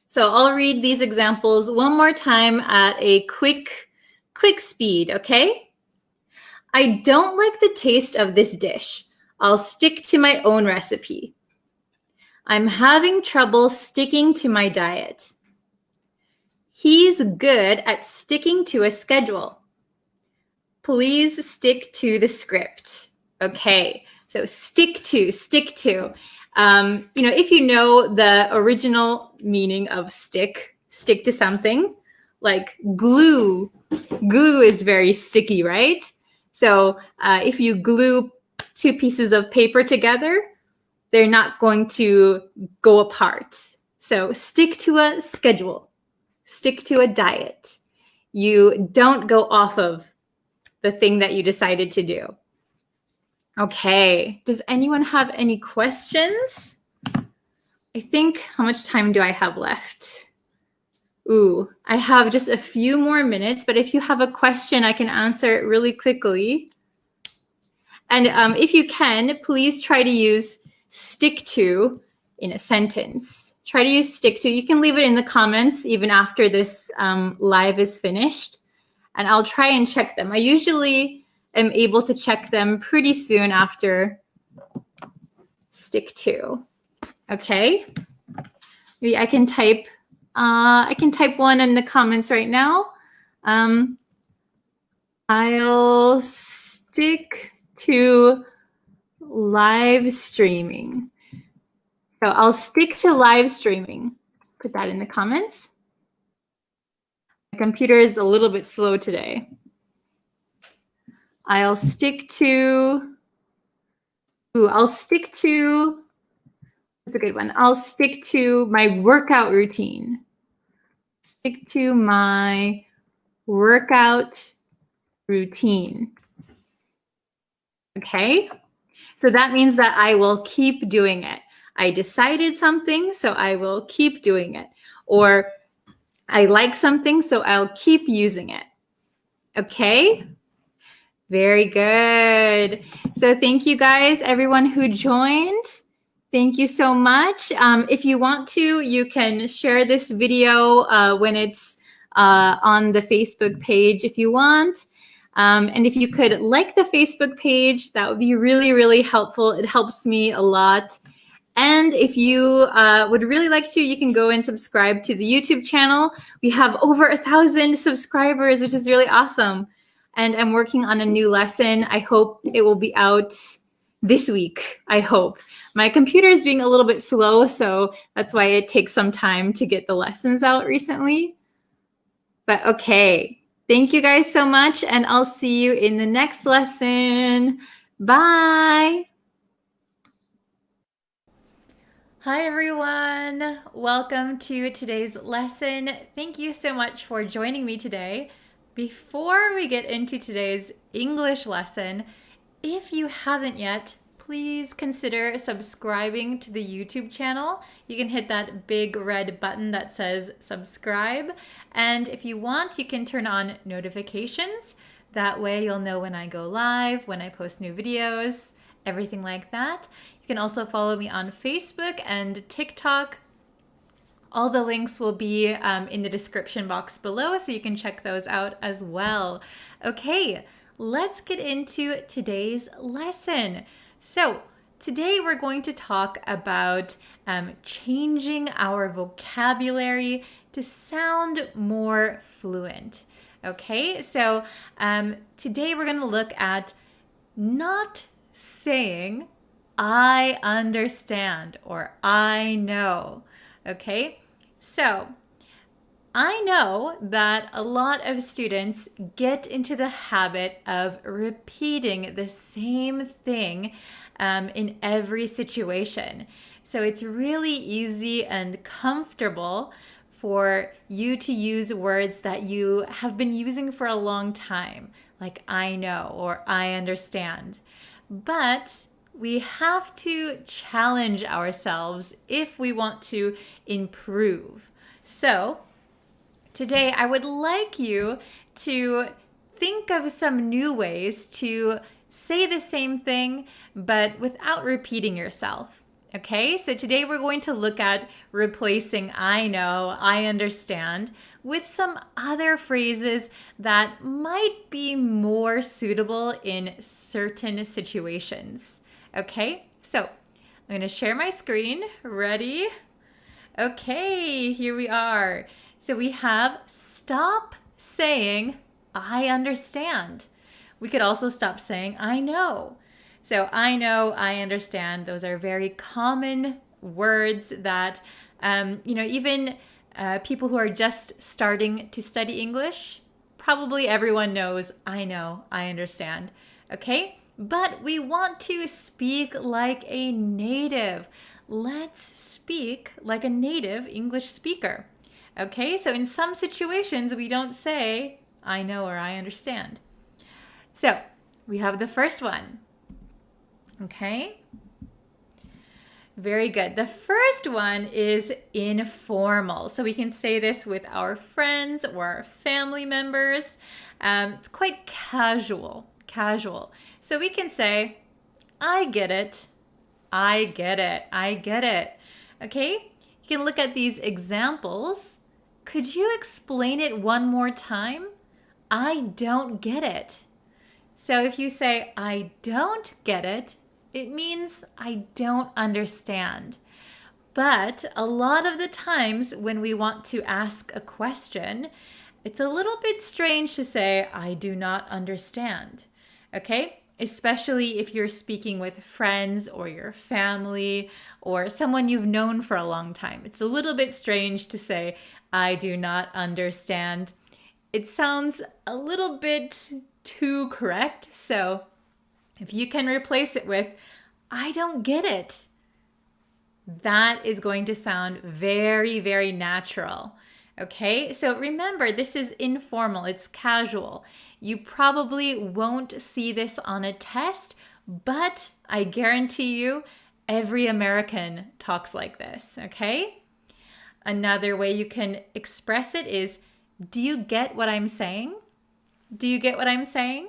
Speaker 1: So I'll read these examples one more time at a quick speed, okay? I don't like the taste of this dish. I'll stick to my own recipe. I'm having trouble sticking to my diet. He's good at sticking to a schedule. Please stick to the script. Okay, so stick to. If you know the original meaning of stick to something, like glue is very sticky, right? So if you glue 2 pieces of paper together, they're not going to go apart. So stick to a schedule, stick to a diet. You don't go off of the thing that you decided to do. Okay, does anyone have any questions? I think, how much time do I have left? Ooh, I have just a few more minutes, but if you have a question, I can answer it really quickly. And if you can, please try to use stick to in a sentence. Try to use stick to. You can leave it in the comments even after this live is finished, and I'll try and check them. I usually am able to check them pretty soon after stick to. Okay, maybe I can type one in the comments right now. I'll stick to live streaming. So I'll stick to live streaming. Put that in the comments. My computer is a little bit slow today. I'll stick to, that's a good one. I'll stick to my workout routine. Stick to my workout routine. Okay? So that means that I will keep doing it. I decided something, so I will keep doing it. Or I like something, so I'll keep using it. Okay? Very good. So thank you guys, everyone who joined. Thank you so much. If you want to, you can share this video when it's on the Facebook page if you want. And if you could like the Facebook page, that would be really, really helpful. It helps me a lot. And if you would really like to, you can go and subscribe to the YouTube channel. We have over 1,000 subscribers, which is really awesome. And I'm working on a new lesson. I hope it will be out this week, I hope. My computer is being a little bit slow, so that's why it takes some time to get the lessons out recently. But okay, thank you guys so much, and I'll see you in the next lesson. Bye. Hi everyone, welcome to today's lesson. Thank you so much for joining me today. Before we get into today's English lesson, if you haven't yet, please consider subscribing to the YouTube channel. You can hit that big red button that says subscribe. And if you want, you can turn on notifications. That way you'll know when I go live, when I post new videos, everything like that. You can also follow me on Facebook and TikTok. All the links will be in the description box below, so you can check those out as well. Okay, let's get into today's lesson. So today we're going to talk about changing our vocabulary to sound more fluent. Okay, so today we're going to look at not saying I understand or I know. Okay, so I know that a lot of students get into the habit of repeating the same thing in every situation. So it's really easy and comfortable for you to use words that you have been using for a long time, like I know or I understand. But we have to challenge ourselves if we want to improve. So today I would like you to think of some new ways to say the same thing, but without repeating yourself. Okay, so today we're going to look at replacing I know, I understand with some other phrases that might be more suitable in certain situations. Okay, so I'm going to share my screen. Ready? Okay, here we are. So we have stop saying I understand. We could also stop saying I know. So I know, I understand. Those are very common words that, even people who are just starting to study English, probably everyone knows I know, I understand. Okay? But we want to speak like a native. Let's speak like a native English speaker. Okay, so in some situations, we don't say, I know or I understand. So we have the first one. Okay, very good. The first one is informal. So we can say this with our friends or our family members. It's quite casual. So we can say, I get it. I get it. I get it. Okay? You can look at these examples. Could you explain it one more time? I don't get it. So if you say, I don't get it, it means I don't understand. But a lot of the times when we want to ask a question, it's a little bit strange to say, I do not understand. Okay? especially if you're speaking with friends or your family or someone you've known for a long time. It's a little bit strange to say, I do not understand. It sounds a little bit too correct. So if you can replace it with, I don't get it, that is going to sound very, very natural. Okay, so remember, this is informal, it's casual. You probably won't see this on a test, but I guarantee you, every American talks like this, okay? Another way you can express it is, do you get what I'm saying? Do you get what I'm saying?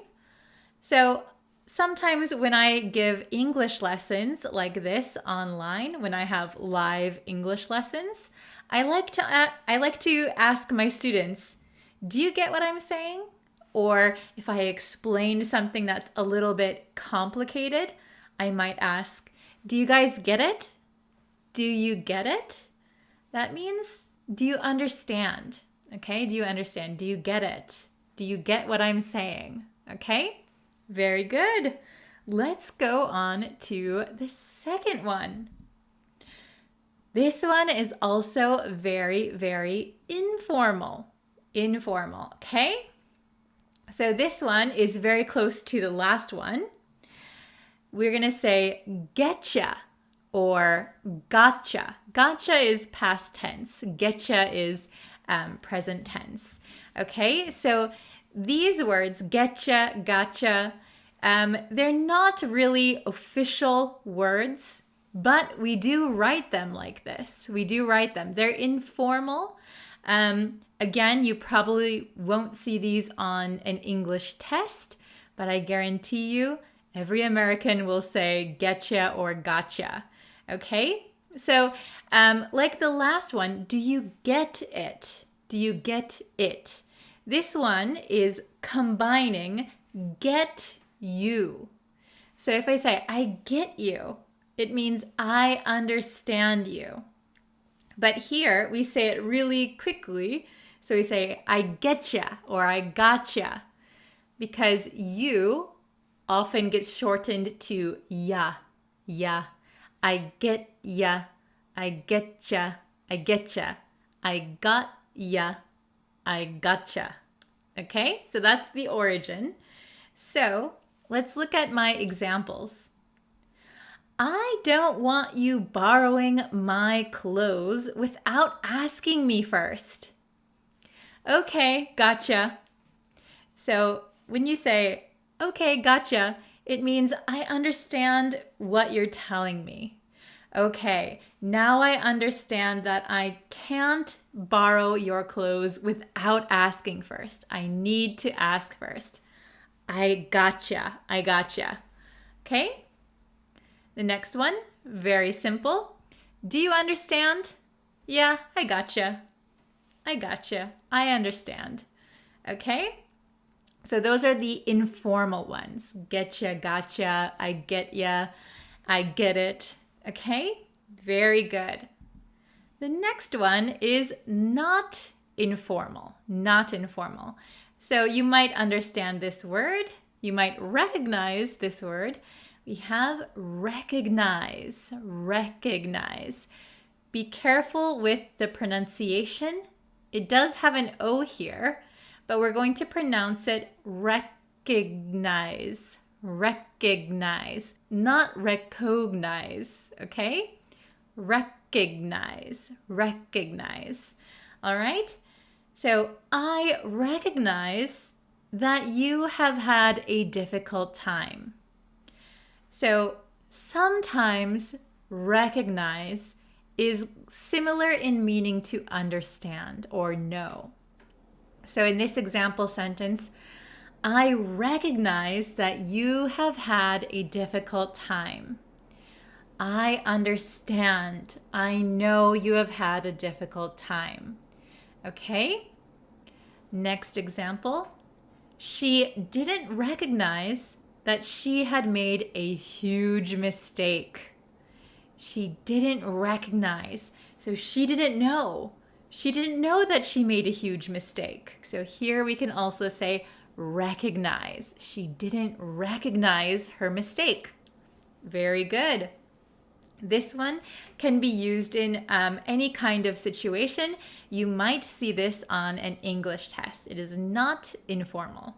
Speaker 1: So sometimes when I give English lessons like this online, when I have live English lessons, I like to ask my students, do you get what I'm saying? Or if I explain something that's a little bit complicated, I might ask, do you guys get it? Do you get it? That means, do you understand? Okay, do you understand? Do you get it? Do you get what I'm saying? Okay, very good. Let's go on to the second one. This one is also very, very informal. Informal, okay? So this one is very close to the last one. We're going to say getcha or gotcha. Gotcha is past tense. Getcha is present tense. Okay, so these words, getcha, gotcha, they're not really official words, but we do write them like this. We do write them. They're informal. Again, you probably won't see these on an English test, but I guarantee you, every American will say getcha or gotcha. Okay? So, like the last one, do you get it? Do you get it? This one is combining get you. So if I say, I get you, it means I understand you. But here we say it really quickly. So we say, I getcha or I gotcha, because you often gets shortened to ya, ya. I get ya, I getcha, I getcha. I got ya, I gotcha. Okay, so that's the origin. So let's look at my examples. I don't want you borrowing my clothes without asking me first. Okay, gotcha. So when you say, okay, gotcha, it means I understand what you're telling me. Okay, now I understand that I can't borrow your clothes without asking first. I need to ask first. I gotcha, I gotcha. Okay? The next one, very simple. Do you understand? Yeah, I gotcha. I gotcha. I understand. Okay? So those are the informal ones. Getcha, gotcha, I get ya, I get it. Okay? Very good. The next one is not informal. Not informal. So you might understand this word. You might recognize this word. We have recognize. Recognize. Be careful with the pronunciation. It does have an O here, but we're going to pronounce it recognize. Recognize, not recognize, okay? Recognize, recognize. All right? So I recognize that you have had a difficult time. So sometimes recognize is similar in meaning to understand or know. So in this example sentence, I recognize that you have had a difficult time. I understand. I know you have had a difficult time. Okay? Next example. She didn't recognize that she had made a huge mistake. She didn't recognize. So she didn't know. She didn't know that she made a huge mistake. So here we can also say recognize. She didn't recognize her mistake. Very good. This one can be used in any kind of situation. You might see this on an English test. It is not informal.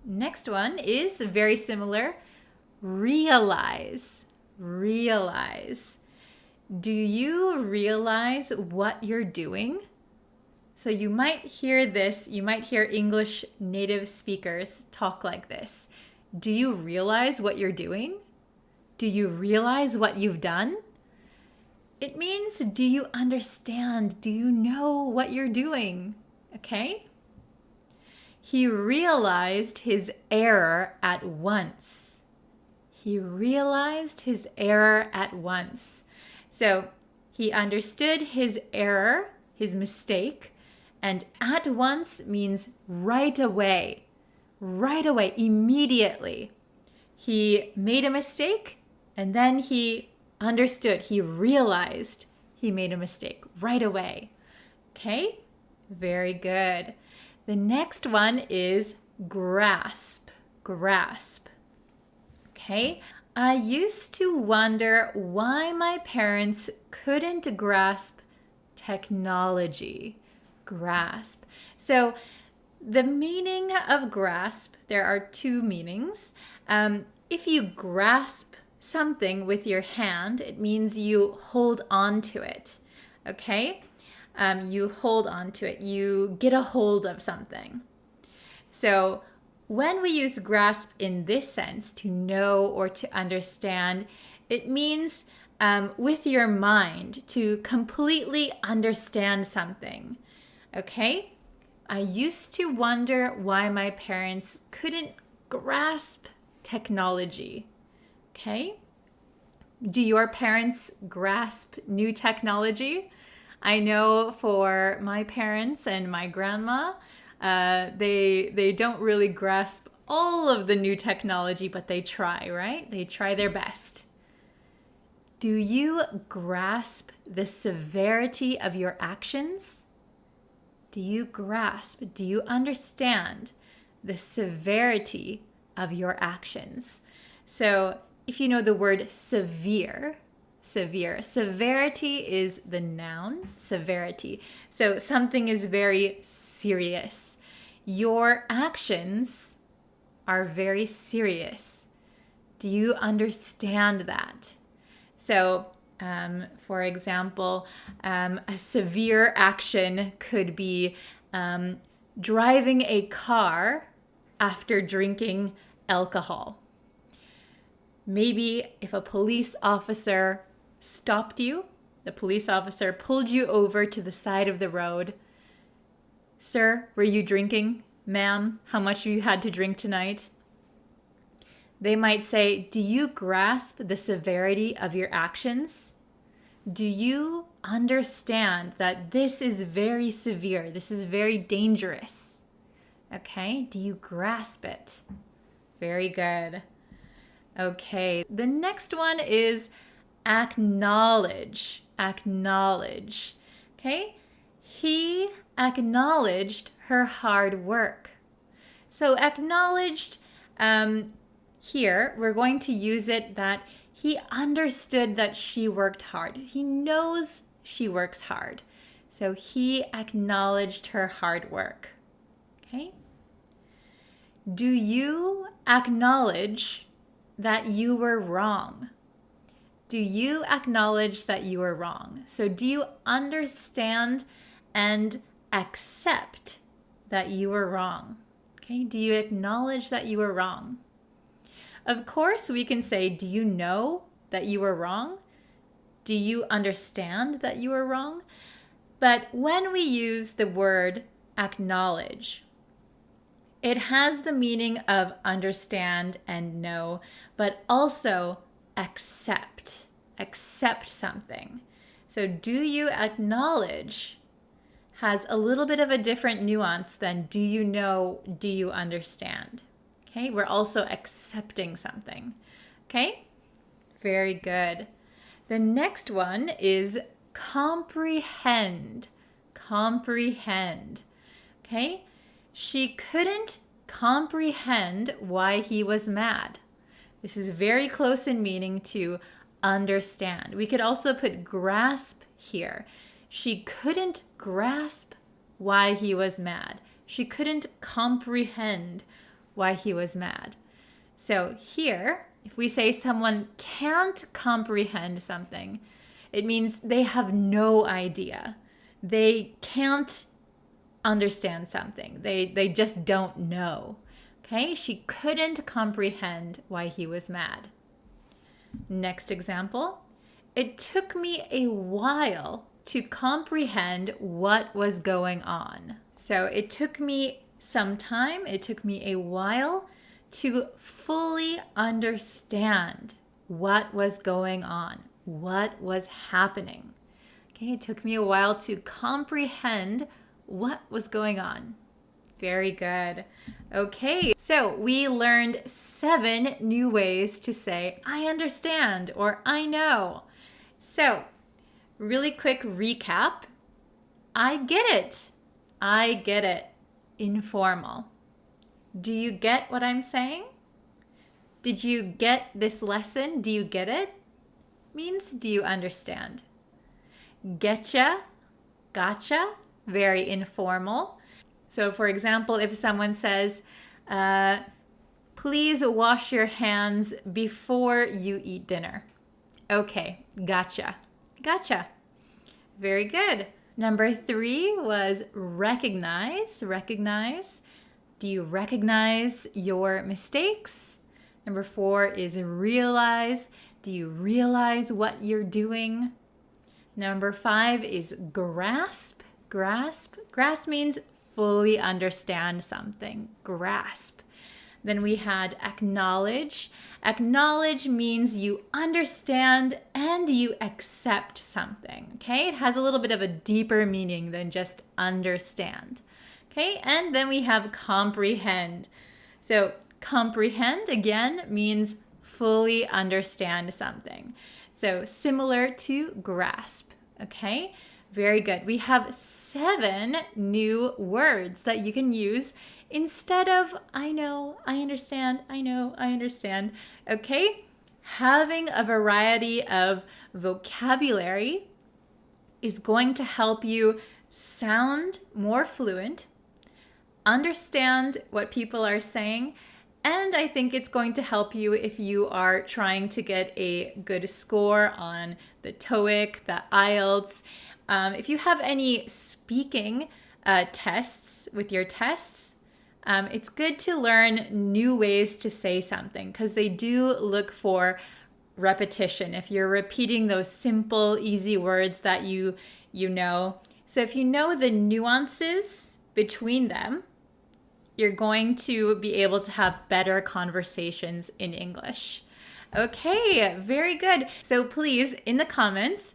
Speaker 1: Next one is very similar. Realize. Realize. Do you realize what you're doing? So you might hear this, you might hear English native speakers talk like this. Do you realize what you're doing? Do you realize what you've done? It means, do you understand? Do you know what you're doing? Okay? He realized his error at once. He realized his error at once. So he understood his error, his mistake, and at once means right away, immediately. He made a mistake and then he understood, he realized he made a mistake right away. Okay, very good. The next one is grasp, grasp. Okay, I used to wonder why my parents couldn't grasp technology. Grasp. So the meaning of grasp, there are two meanings. If you grasp something with your hand, it means you hold on to it. Okay? You hold on to it. You get a hold of something. So when we use grasp in this sense, to know or to understand, it means with your mind to completely understand something. Okay? I used to wonder why my parents couldn't grasp technology. Okay? Do your parents grasp new technology? I know for my parents and my grandma, they don't really grasp all of the new technology, but they try, right? They try their best. Do you grasp the severity of your actions? Do you grasp, do you understand the severity of your actions? So if you know the word severe, severity is the noun, severity. So something is very serious. Your actions are very serious. Do you understand that? So, for example, a severe action could be driving a car after drinking alcohol. Maybe if a police officer stopped you, the police officer pulled you over to the side of the road. Sir, were you drinking? Ma'am, how much you had to drink tonight? They might say, do you grasp the severity of your actions? Do you understand that this is very severe? This is very dangerous. Okay, do you grasp it? Very good. Okay, the next one is acknowledge. Acknowledge. Okay, he acknowledged her hard work. So acknowledged, here we're going to use it that he understood that she worked hard. He knows she works hard. So he acknowledged her hard work. Okay? Do you acknowledge that you were wrong? Do you acknowledge that you were wrong? So do you understand and accept that you were wrong? Okay? Do you acknowledge that you were wrong? Of course, we can say, do you know that you were wrong? Do you understand that you were wrong? But when we use the word acknowledge, it has the meaning of understand and know, but also accept. Accept something. So do you acknowledge has a little bit of a different nuance than do you know, do you understand? Okay, we're also accepting something. Okay, very good. The next one is comprehend. Comprehend. Okay, She couldn't comprehend why he was mad. This is very close in meaning to understand. We could also put grasp here. She couldn't grasp why he was mad. She couldn't comprehend why he was mad. So here, if we say someone can't comprehend something, it means they have no idea. They can't understand something. They just don't know. Okay, she couldn't comprehend why he was mad. Next example. It took me a while to comprehend what was going on. So it took me some time, it took me a while to fully understand what was going on, what was happening. Okay, it took me a while to comprehend what was going on. Very good. Okay, so we learned 7 new ways to say I understand or I know. So, really quick recap. I get it. I get it. Informal. Do you get what I'm saying? Did you get this lesson? Do you get it? Means do you understand? Getcha, gotcha, very informal. So for example, if someone says, please wash your hands before you eat dinner. Okay, gotcha, gotcha. Very good. Number 3 was recognize, recognize. Do you recognize your mistakes? Number 4 is realize. Do you realize what you're doing? Number 5 is grasp. Grasp. Grasp means fully understand something. Grasp. Then we had acknowledge. Acknowledge means you understand and you accept something. Okay? It has a little bit of a deeper meaning than just understand. Okay? And then we have comprehend. So comprehend, again, means fully understand something. So similar to grasp. Okay? Very good. We have 7 new words that you can use instead of I know, I understand, I know, I understand. Okay? Having a variety of vocabulary is going to help you sound more fluent, understand what people are saying, and I think it's going to help you if you are trying to get a good score on the TOEIC, the IELTS. If you have any speaking tests with your tests, it's good to learn new ways to say something because they do look for repetition. If you're repeating those simple, easy words that you know. So if you know the nuances between them, you're going to be able to have better conversations in English. Okay, very good. So please, in the comments,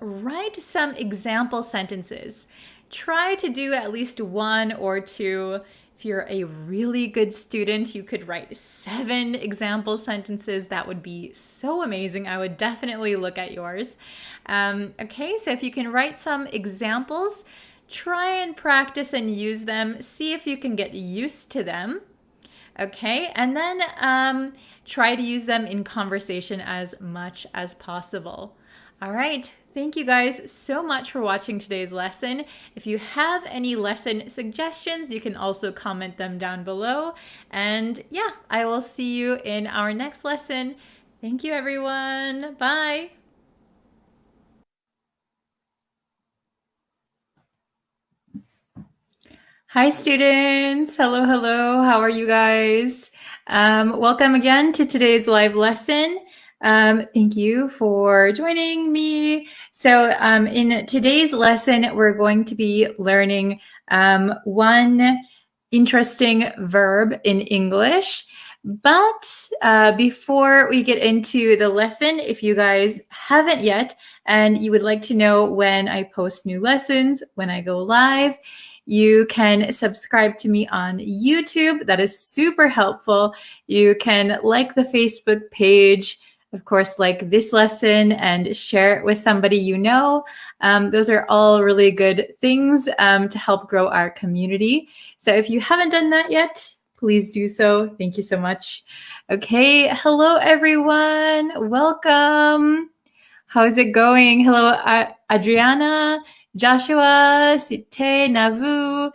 Speaker 1: write some example sentences. Try to do at least 1 or 2. If you're a really good student, you could write 7 example sentences. That would be so amazing. I would definitely look at yours. Okay, so if you can write some examples, try and practice and use them. See if you can get used to them. Okay, and then try to use them in conversation as much as possible. All right, thank you guys so much for watching today's lesson. If you have any lesson suggestions, you can also comment them down below. And yeah, I will see you in our next lesson. Thank you, everyone. Bye. Hi, students. Hello, hello. How are you guys? Welcome again to today's live lesson. Thank you for joining me. So in today's lesson, we're going to be learning one interesting verb in English. But before we get into the lesson, if you guys haven't yet and you would like to know when I post new lessons, when I go live, you can subscribe to me on YouTube. That is super helpful. You can like the Facebook page. of course, like this lesson and share it with somebody you know. Those are all really good things to help grow our community. So if you haven't done that yet, please do so. Thank you so much. Okay, hello everyone. Welcome. How's it going? Hello, Adriana, Joshua, Site, Navu,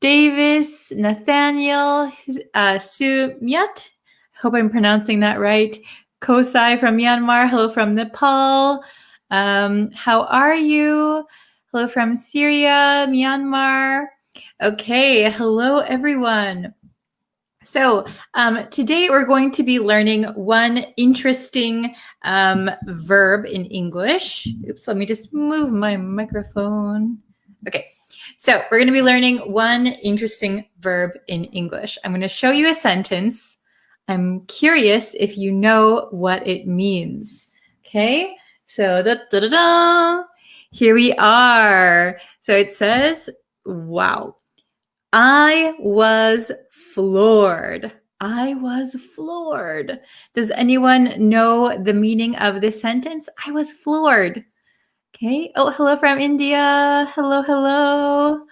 Speaker 1: Davis, Nathaniel, Sumyat. Hope I'm pronouncing that right. Kosai from Myanmar. Hello from Nepal. How are you? Hello from Syria, Myanmar. Okay, hello everyone. So today we're going to be learning one interesting verb in English. Oops, let me just move my microphone. Okay, so we're going to be learning one interesting verb in English. I'm going to show you a sentence. I'm curious if you know what it means. Okay, so here we are. So it says, wow. I was floored. I was floored. Does anyone know the meaning of this sentence? I was floored. Okay. Oh, hello from India. Hello, hello.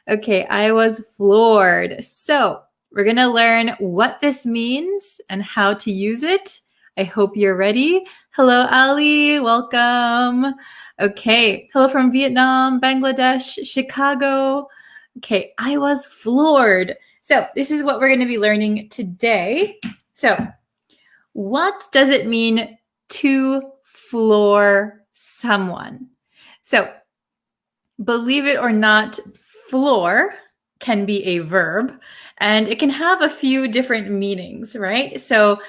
Speaker 1: Okay, I was floored. So we're going to learn what this means and how to use it. I hope you're ready. Hello, Ali. Welcome. Okay. Hello from Vietnam, Bangladesh, Chicago. Okay, I was floored. So this is what we're going to be learning today. So what does it mean to floor someone? So believe it or not, floor can be a verb and it can have a few different meanings, right? So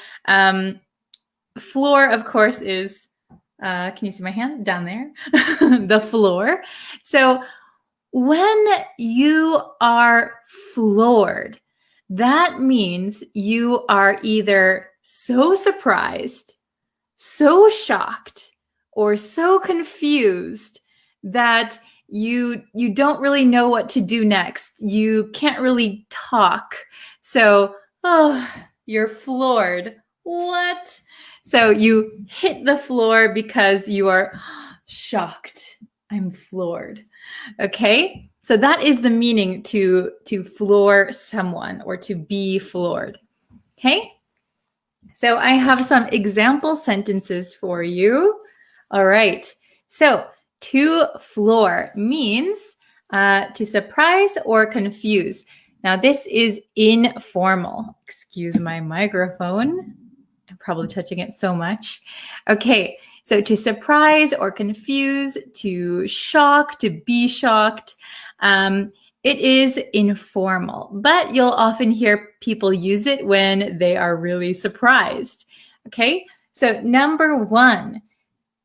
Speaker 1: floor, of course, is, can you see my hand down there? The floor. So when you are floored, that means you are either so surprised, so shocked, or so confused that you don't really know what to do next. You can't really talk. So, you're floored. What? So you hit the floor because you are shocked. I'm floored. Okay, so that is the meaning to floor someone or to be floored. Okay, so I have some example sentences for you. All right, so to floor means to surprise or confuse. Now this is informal. Excuse my microphone. I'm probably touching it so much. Okay. So to surprise or confuse, to shock, to be shocked, it is informal, but you'll often hear people use it when they are really surprised. Okay, so number one,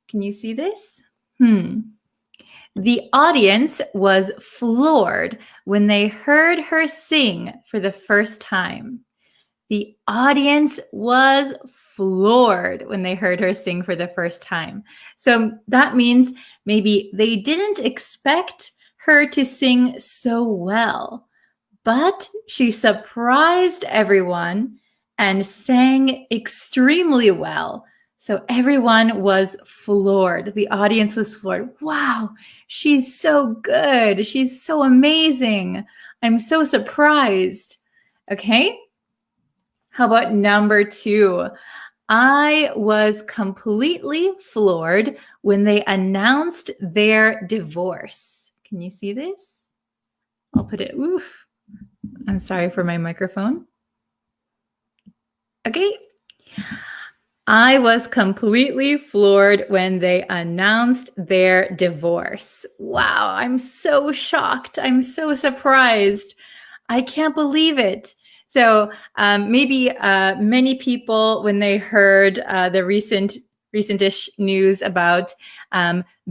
Speaker 1: can you see this? The audience was floored when they heard her sing for the first time. The audience was floored when they heard her sing for the first time. So that means maybe they didn't expect her to sing so well, but she surprised everyone and sang extremely well. So everyone was floored. The audience was floored. Wow, she's so good. She's so amazing. I'm so surprised. Okay. How about number two? I was completely floored when they announced their divorce. Can you see this? I'll put it, oof. I'm sorry for my microphone. Okay. I was completely floored when they announced their divorce. Wow, I'm so shocked. I'm so surprised. I can't believe it. So maybe many people, when they heard the recentish news about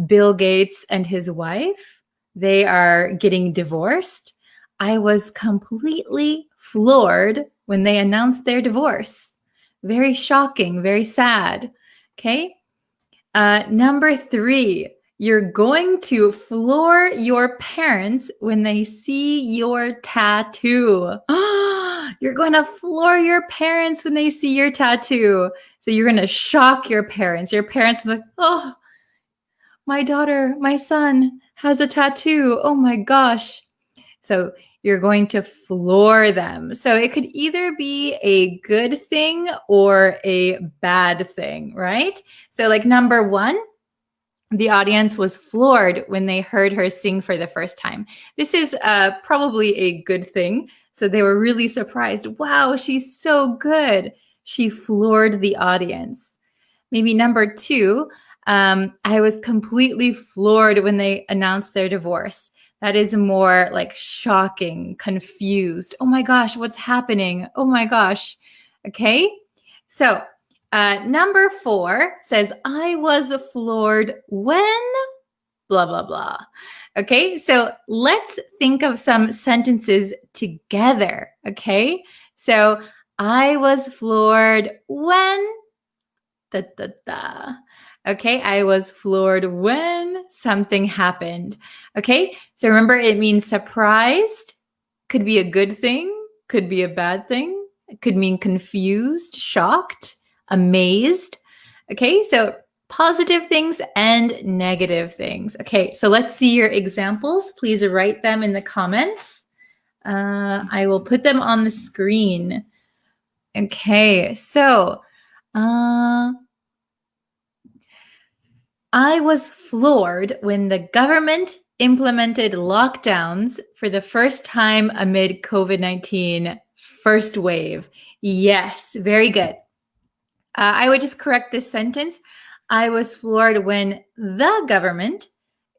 Speaker 1: Bill Gates and his wife, they are getting divorced. I was completely floored when they announced their divorce. Very shocking, very sad. Okay. Number three, you're going to floor your parents when they see your tattoo. You're going to floor your parents when they see your tattoo. So you're going to shock your parents. Your parents will be like, oh, my daughter, my son has a tattoo. Oh my gosh. So you're going to floor them. So it could either be a good thing or a bad thing, right? So like number one, the audience was floored when they heard her sing for the first time. This is probably a good thing. So they were really surprised. Wow, she's so good. She floored the audience. Maybe number two, I was completely floored when they announced their divorce. That is more like shocking, confused. Oh my gosh, what's happening? Oh my gosh. Okay, so number four says, I was floored when blah, blah, blah. Okay, so let's think of some sentences together. Okay, so I was floored when da, da, da. Okay, I was floored when something happened. Okay, so remember it means surprised, could be a good thing, could be a bad thing, it could mean confused, shocked, amazed. Okay, so positive things and negative things. Okay, so let's see your examples. Please write them in the comments. I will put them on the screen. Okay, so I was floored when the government implemented lockdowns for the first time amid COVID-19 first wave. Yes, very good. I would just correct this sentence. I was floored when the government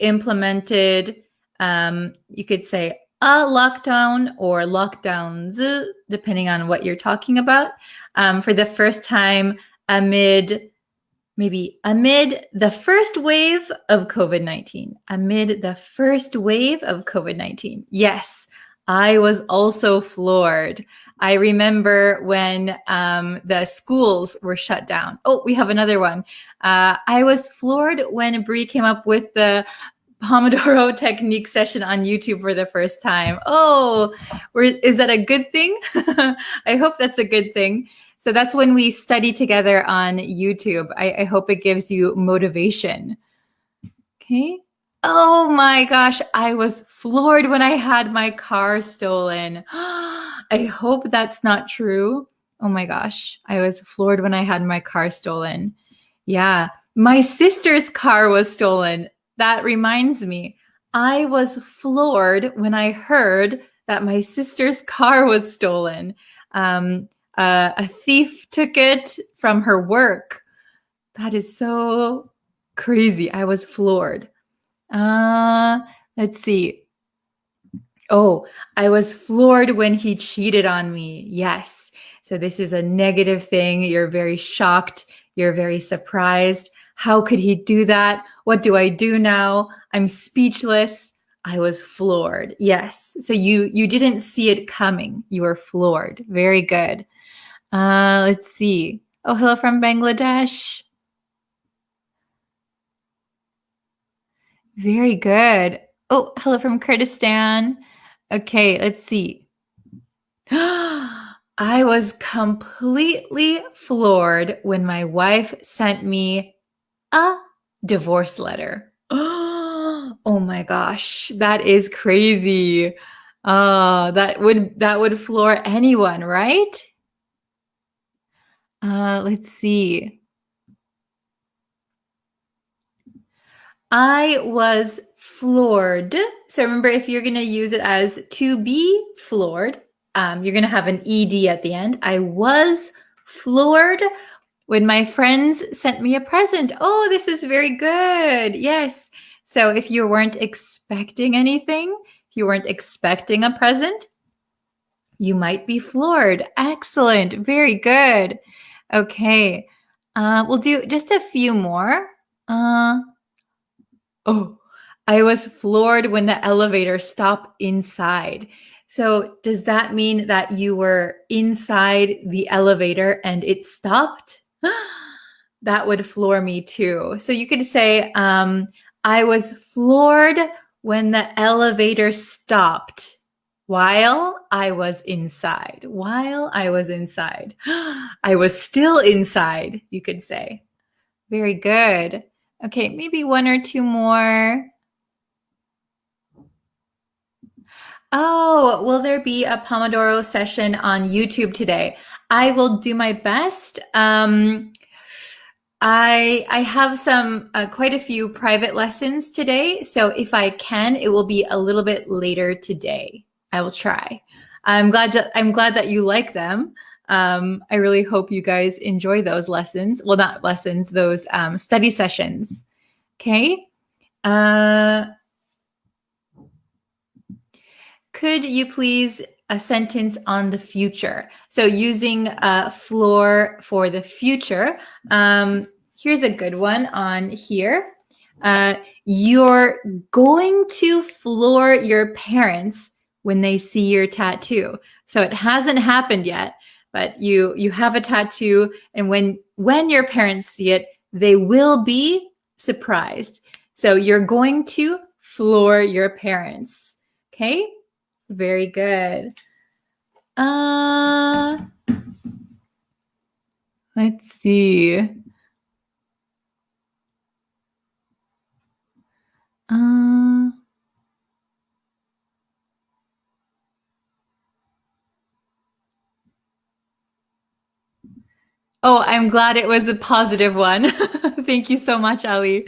Speaker 1: implemented, you could say a lockdown or lockdowns, depending on what you're talking about, for the first time amid the first wave of COVID-19. Amid the first wave of COVID-19. Yes, I was also floored. I remember when the schools were shut down. Oh, we have another one. I was floored when Bree came up with the Pomodoro technique session on YouTube for the first time. Oh, is that a good thing? I hope that's a good thing. So that's when we study together on YouTube. I hope it gives you motivation. Okay. Oh my gosh, I was floored when I had my car stolen. I hope that's not true. Oh my gosh, I was floored when I had my car stolen. Yeah, my sister's car was stolen. That reminds me, I was floored when I heard that my sister's car was stolen. A thief took it from her work. That is so crazy. I was floored. Let's see. Oh, I was floored when he cheated on me. Yes. So this is a negative thing. You're very shocked. You're very surprised. How could he do that? What do I do now? I'm speechless. I was floored. Yes. So you didn't see it coming. You were floored. Very good. Let's see. Oh, hello from Bangladesh. Very good. Oh, hello from Kurdistan. Okay, let's see. I was completely floored when my wife sent me a divorce letter. Oh my gosh, that is crazy. That would floor anyone, right? Let's see. I was floored. So remember, if you're going to use it as to be floored, you're going to have an ed at the end. I was floored when my friends sent me a present. Oh, this is very good. Yes. So if you weren't expecting anything, if you weren't expecting a present, you might be floored. Excellent. Very good. Okay. We'll do just a few more. Oh, I was floored when the elevator stopped inside. So does that mean that you were inside the elevator and it stopped? That would floor me too. So you could say, I was floored when the elevator stopped. While I was inside. While I was inside. I was still inside, you could say. Very good. Okay, maybe one or two more. Oh, will there be a Pomodoro session on YouTube today? I will do my best. I have some quite a few private lessons today, so if I can, it will be a little bit later today. I will try. I'm glad that you like them. I really hope you guys enjoy those lessons. Well, not lessons, those study sessions. Okay. Could you please a sentence on the future? So using floor for the future. Here's a good one on here. You're going to floor your parents when they see your tattoo. So it hasn't happened yet, but you have a tattoo, and when your parents see it, they will be surprised. So you're going to floor your parents. Okay? Very good. Let's see. Oh, I'm glad it was a positive one. Thank you so much, Ali.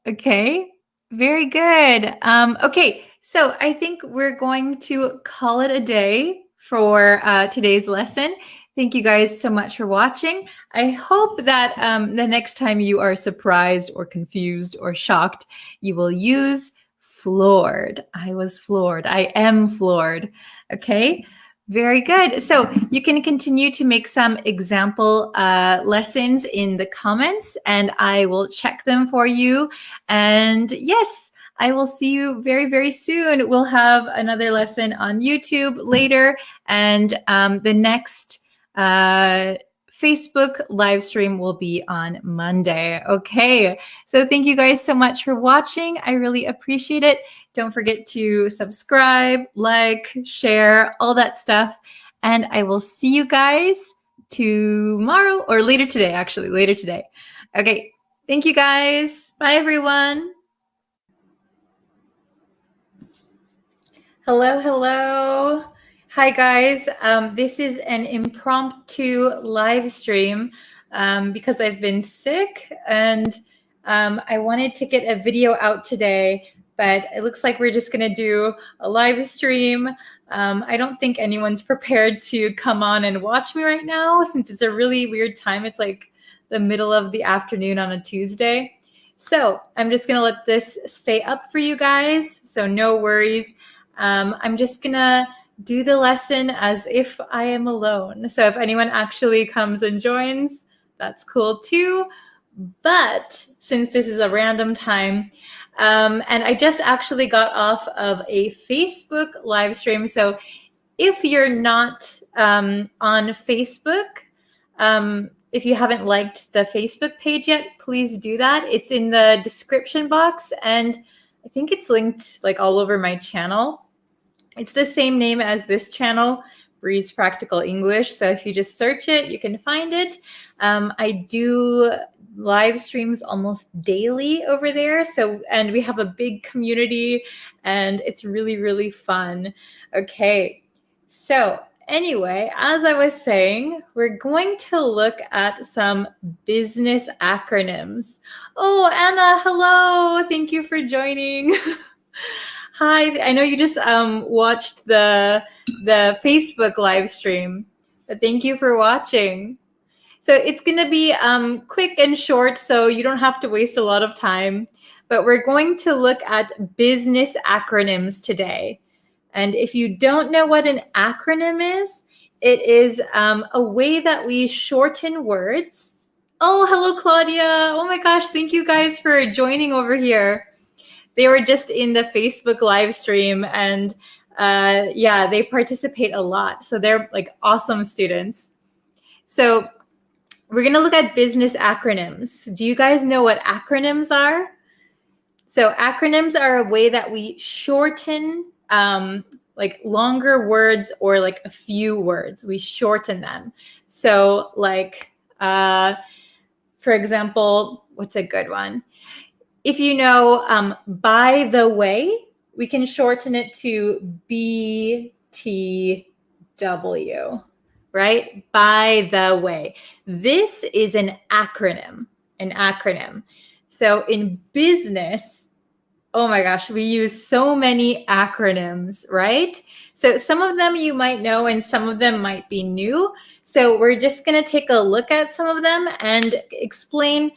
Speaker 1: Okay, very good. Okay, so I think we're going to call it a day for today's lesson. Thank you guys so much for watching. I hope that the next time you are surprised or confused or shocked, you will use floored. I was floored. I am floored. Okay. Very good. So you can continue to make some example lessons in the comments, and I will check them for you. And yes, I will see you very, very soon. We'll have another lesson on YouTube later, and the next Facebook live stream will be on Monday. Okay, so thank you guys so much for watching. I really appreciate it. Don't forget to subscribe, like, share, all that stuff. And I will see you guys tomorrow, or later today, actually, later today. Okay, thank you guys. Bye, everyone. Hello, hello. Hi, guys. This is an impromptu live stream because I've been sick, and I wanted to get a video out today, but it looks like we're just going to do a live stream. I don't think anyone's prepared to come on and watch me right now, since it's a really weird time. It's like the middle of the afternoon on a Tuesday. So I'm just going to let this stay up for you guys, so no worries. I'm just gonna do the lesson as if I am alone. So if anyone actually comes and joins, that's cool too. But since this is a random time, and I just actually got off of a Facebook live stream. So if you're not on Facebook, if you haven't liked the Facebook page yet, please do that. It's in the description box, and I think it's linked like all over my channel. It's the same name as this channel, Breeze Practical English. So if you just search it, you can find it. I do live streams almost daily over there. And we have a big community, and it's really, really fun. Okay, so anyway, as I was saying, we're going to look at some business acronyms. Oh, Anna, hello. Thank you for joining. Hi, I know you just watched the Facebook live stream, but thank you for watching. So it's going to be quick and short, so you don't have to waste a lot of time. But we're going to look at business acronyms today. And if you don't know what an acronym is, it is a way that we shorten words. Oh, hello, Claudia. Oh my gosh, thank you guys for joining over here. They were just in the Facebook live stream, and yeah, they participate a lot. So they're like awesome students. So we're going to look at business acronyms. Do you guys know what acronyms are? So acronyms are a way that we shorten like longer words or like a few words. We shorten them. So like, for example, what's a good one? If you know, by the way, we can shorten it to BTW, right? By the way. This is an acronym, So in business, oh my gosh, we use so many acronyms, right? So some of them you might know and some of them might be new. So we're just going to take a look at some of them and explain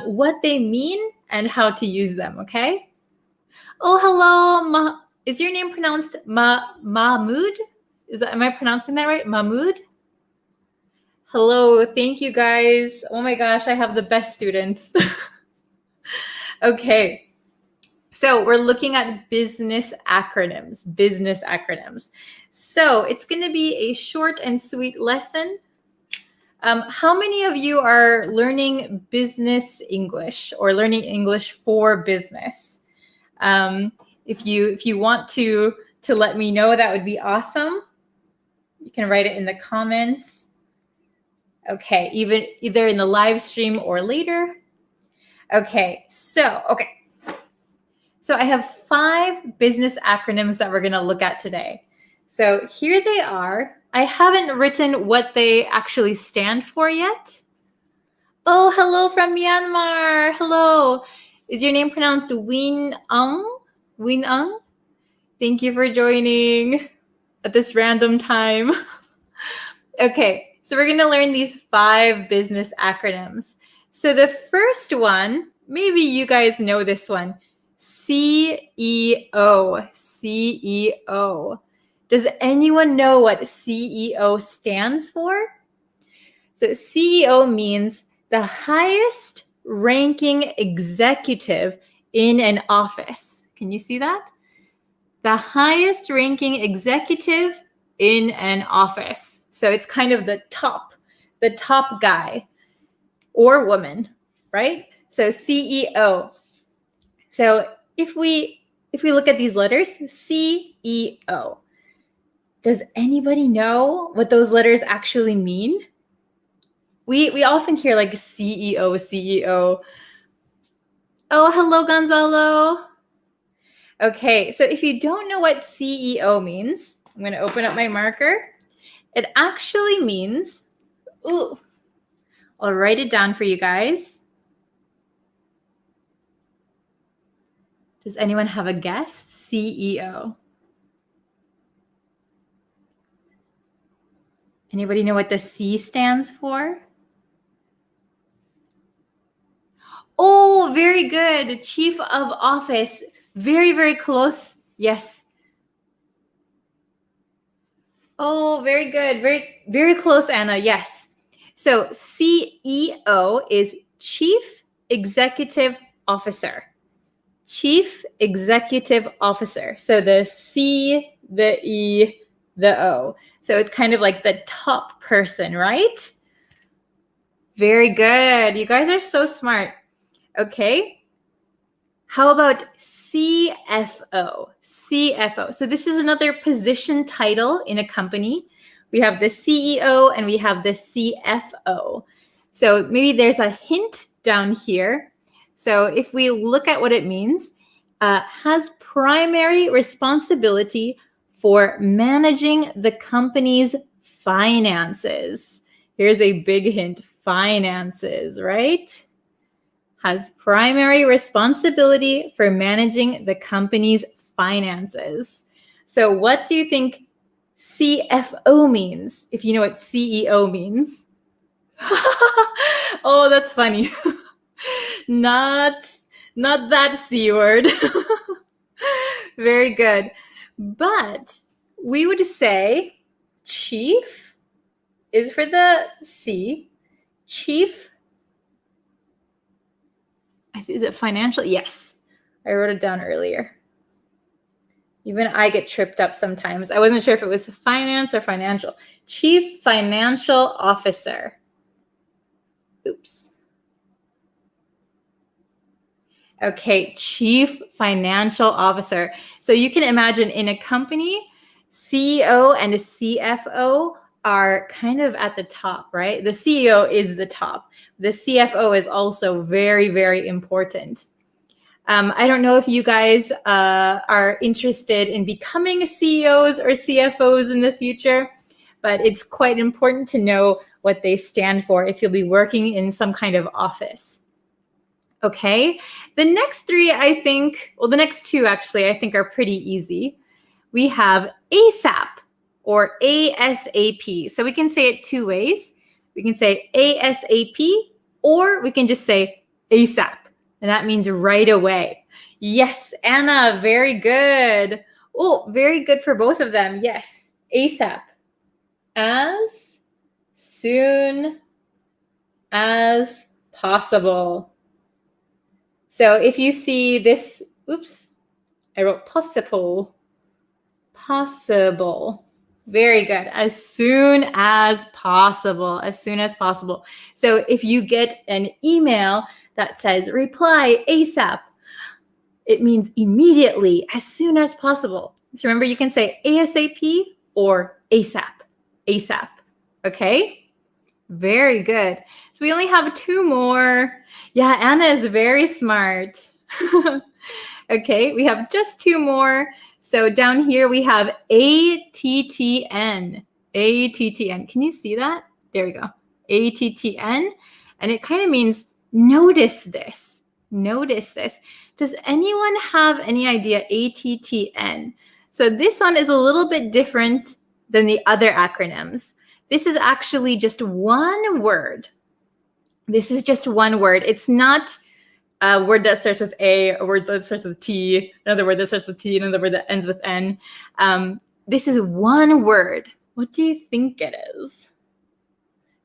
Speaker 1: what they mean and how to use them, okay? Oh, hello. Is your name pronounced Mahmood? Am I pronouncing that right? Mahmood? Hello. Thank you, guys. Oh my gosh, I have the best students. Okay. So we're looking at business acronyms. So it's going to be a short and sweet lesson. How many of you are learning business English or learning English for business? If you want to let me know, that would be awesome. You can write it in the comments. Okay, either in the live stream or later. Okay, so I have 5 business acronyms that we're going to look at today. So here they are. I haven't written what they actually stand for yet. Oh, hello from Myanmar. Hello. Is your name pronounced Win-ung? Win-ung? Thank you for joining at this random time. Okay, so we're going to learn these 5 business acronyms. So the first one, maybe you guys know this one. CEO. Does anyone know what CEO stands for? So CEO means the highest ranking executive in an office. Can you see that? The highest ranking executive in an office. So it's kind of the top guy or woman, right? So CEO. So if we look at these letters, CEO, does anybody know what those letters actually mean? We often hear like CEO. Oh, hello, Gonzalo. Okay, so if you don't know what CEO means, I'm going to open up my marker. It actually means, I'll write it down for you guys. Does anyone have a guess? CEO. Anybody know what the C stands for? Oh, very good. Chief of Office. Very, very close. Yes. Oh, very good. Very, very close, Anna. Yes. So CEO is Chief Executive Officer. Chief Executive Officer. So the C, the E, the O. So it's kind of like the top person, right? Very good. You guys are so smart. Okay. How about CFO? CFO. So this is another position title in a company. We have the CEO and we have the CFO. So maybe there's a hint down here. So if we look at what it means, has primary responsibility for managing the company's finances. Here's a big hint, finances, right? Has primary responsibility for managing the company's finances. So what do you think CFO means, if you know what CEO means? Oh, that's funny. Not that C word. Very good. But we would say chief is for the C. Chief. Is it financial? Yes. I wrote it down earlier. Even I get tripped up sometimes. I wasn't sure if it was finance or financial. Chief Financial Officer. Oops. Okay, Chief Financial Officer. So you can imagine in a company, CEO and a CFO are kind of at the top, right? The CEO is the top. The CFO is also very, very important. I don't know if you guys are interested in becoming CEOs or CFOs in the future, but it's quite important to know what they stand for if you'll be working in some kind of office. Okay, the next three, the next two actually, I think are pretty easy. We have ASAP or ASAP. So we can say it two ways. We can say ASAP, or we can just say ASAP. And that means right away. Yes, Anna, very good. Oh, very good for both of them. Yes, ASAP. As soon as possible. So if you see this, oops, I wrote possible. Possible. Very good. As soon as possible. As soon as possible. So if you get an email that says reply ASAP, it means immediately, as soon as possible. So remember, you can say ASAP or ASAP. ASAP. Okay? Very good. So we only have two more. Yeah, Anna is very smart. Okay, we have just two more. So down here we have ATTN. ATTN. Can you see that? There we go. ATTN. And it kind of means notice this. Notice this. Does anyone have any idea ATTN? So this one is a little bit different than the other acronyms. This is actually just one word. This is just one word. It's not a word that starts with A, a word that starts with T, another word that starts with T, another word that ends with N. This is one word. What do you think it is?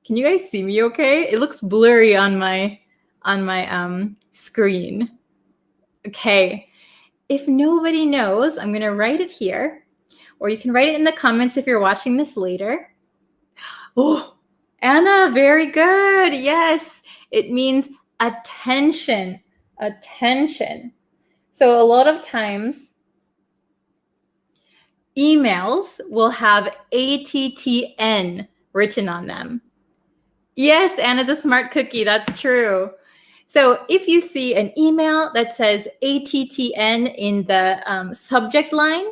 Speaker 1: Can you guys see me okay? It looks blurry on my screen. Okay. If nobody knows, I'm going to write it here, or you can write it in the comments if you're watching this later. Oh, Anna, very good. Yes, it means attention. Attention. So a lot of times, emails will have ATTN written on them. Yes, Anna's a smart cookie. That's true. So if you see an email that says ATTN in the subject line,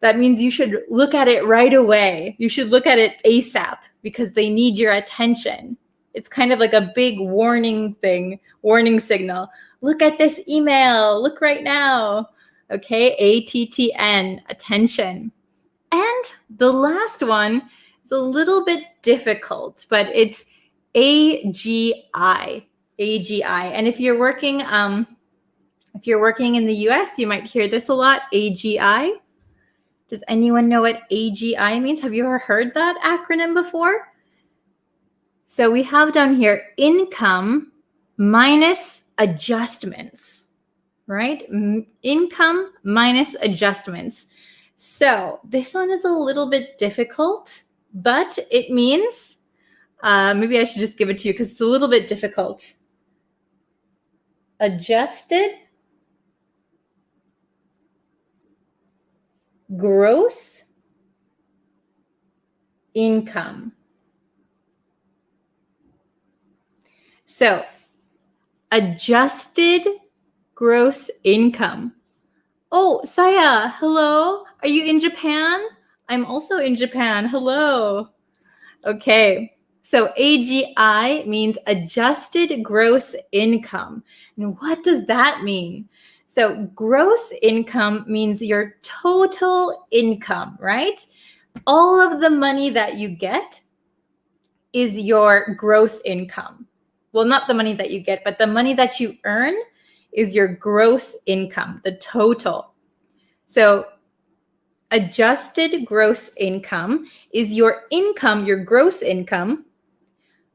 Speaker 1: that means you should look at it right away. You should look at it ASAP because they need your attention. It's kind of like a big warning signal. Look at this email. Look right now. Okay, ATTN, attention. And the last one is a little bit difficult, but it's AGI. AGI. And if you're working in the US, you might hear this a lot, AGI. Does anyone know what AGI means? Have you ever heard that acronym before? So we have down here income minus adjustments, right? Income minus adjustments. So this one is a little bit difficult, but it means, maybe I should just give it to you because it's a little bit difficult. Adjusted gross income. So, adjusted gross income. Oh, Saya, hello. Are you in Japan? I'm also in Japan. Hello. Okay. So AGI means adjusted gross income. And what does that mean? So gross income means your total income, right? All of the money that you get is your gross income. Well, not the money that you get, but the money that you earn is your gross income, the total. So adjusted gross income is your income, your gross income,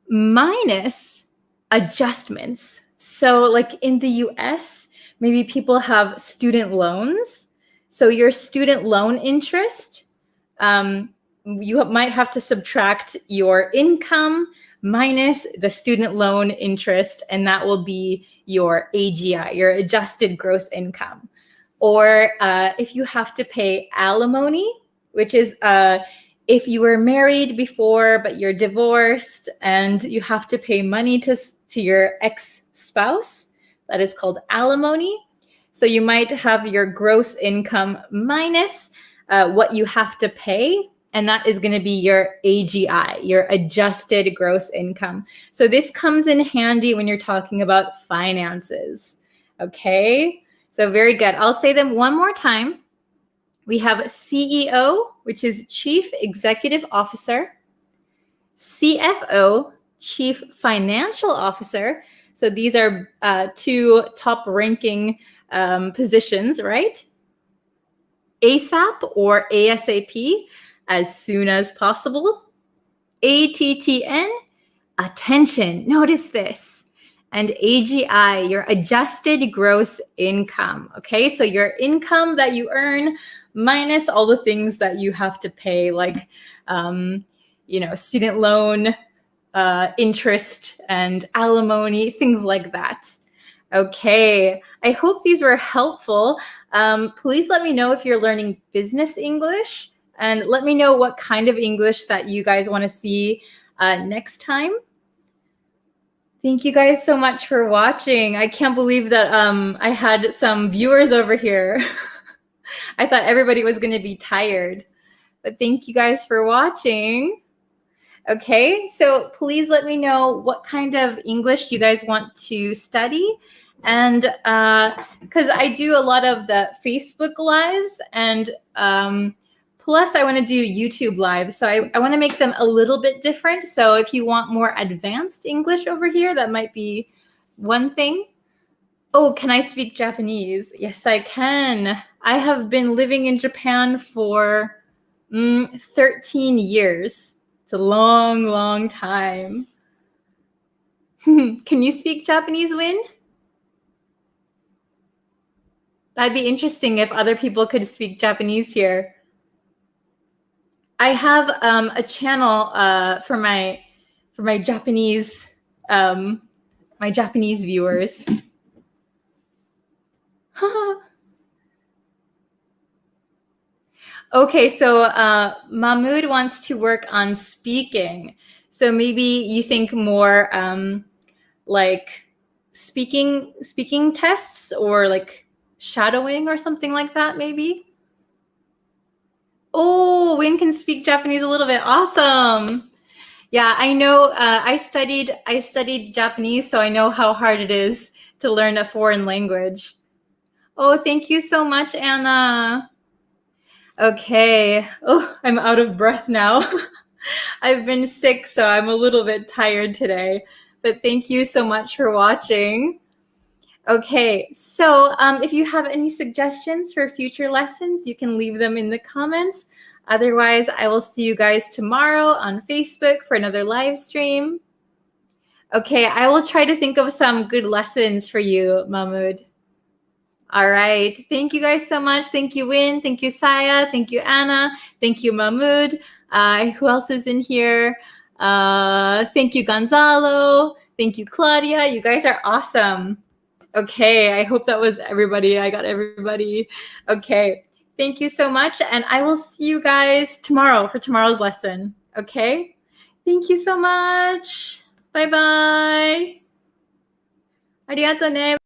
Speaker 1: minus adjustments. So like in the US, maybe people have student loans. So your student loan interest, you might have to subtract your income minus the student loan interest, and that will be your AGI, your adjusted gross income. Or if you have to pay alimony, which is if you were married before but you're divorced and you have to pay money to your ex-spouse, that is called alimony. So you might have your gross income minus what you have to pay, and that is going to be your AGI, your adjusted gross income. So this comes in handy when you're talking about finances. Okay, so very good. I'll say them one more time. We have CEO, which is Chief Executive Officer, CFO, Chief Financial Officer. So these are two top-ranking positions, right? ASAP or ASAP, as soon as possible. ATTN, attention. Notice this. And AGI, your adjusted gross income. Okay, so your income that you earn minus all the things that you have to pay, like student loan, interest and alimony, things like that. Okay, I hope these were helpful. Please let me know if you're learning business English, and let me know what kind of English that you guys want to see next time. Thank you guys so much for watching. I can't believe that I had some viewers over here. I thought everybody was going to be tired, but thank you guys for watching. Okay, so please let me know what kind of English you guys want to study. And because I do a lot of the Facebook lives, and plus I want to do YouTube lives. So I want to make them a little bit different. So if you want more advanced English over here, that might be one thing. Oh, can I speak Japanese? Yes, I can. I have been living in Japan for 13 years. It's a long, long time. Can you speak Japanese, Win? That'd be interesting if other people could speak Japanese here. I have a channel for my Japanese viewers. Okay, so Mahmoud wants to work on speaking. So maybe you think more like speaking tests, or like shadowing or something like that, maybe. Oh, Win can speak Japanese a little bit. Awesome. Yeah, I know. I studied Japanese, so I know how hard it is to learn a foreign language. Oh, thank you so much, Anna. Okay. Oh, I'm out of breath now. I've been sick, so I'm a little bit tired today. But thank you so much for watching. Okay, so if you have any suggestions for future lessons, you can leave them in the comments. Otherwise, I will see you guys tomorrow on Facebook for another live stream. Okay, I will try to think of some good lessons for you, Mahmoud. All right. Thank you guys so much. Thank you, Win. Thank you, Saya. Thank you, Anna. Thank you, Mahmoud. Who else is in here? Thank you, Gonzalo. Thank you, Claudia. You guys are awesome. Okay. I hope that was everybody. I got everybody. Okay. Thank you so much. And I will see you guys tomorrow for tomorrow's lesson. Okay. Thank you so much. Bye-bye. ありがとうね。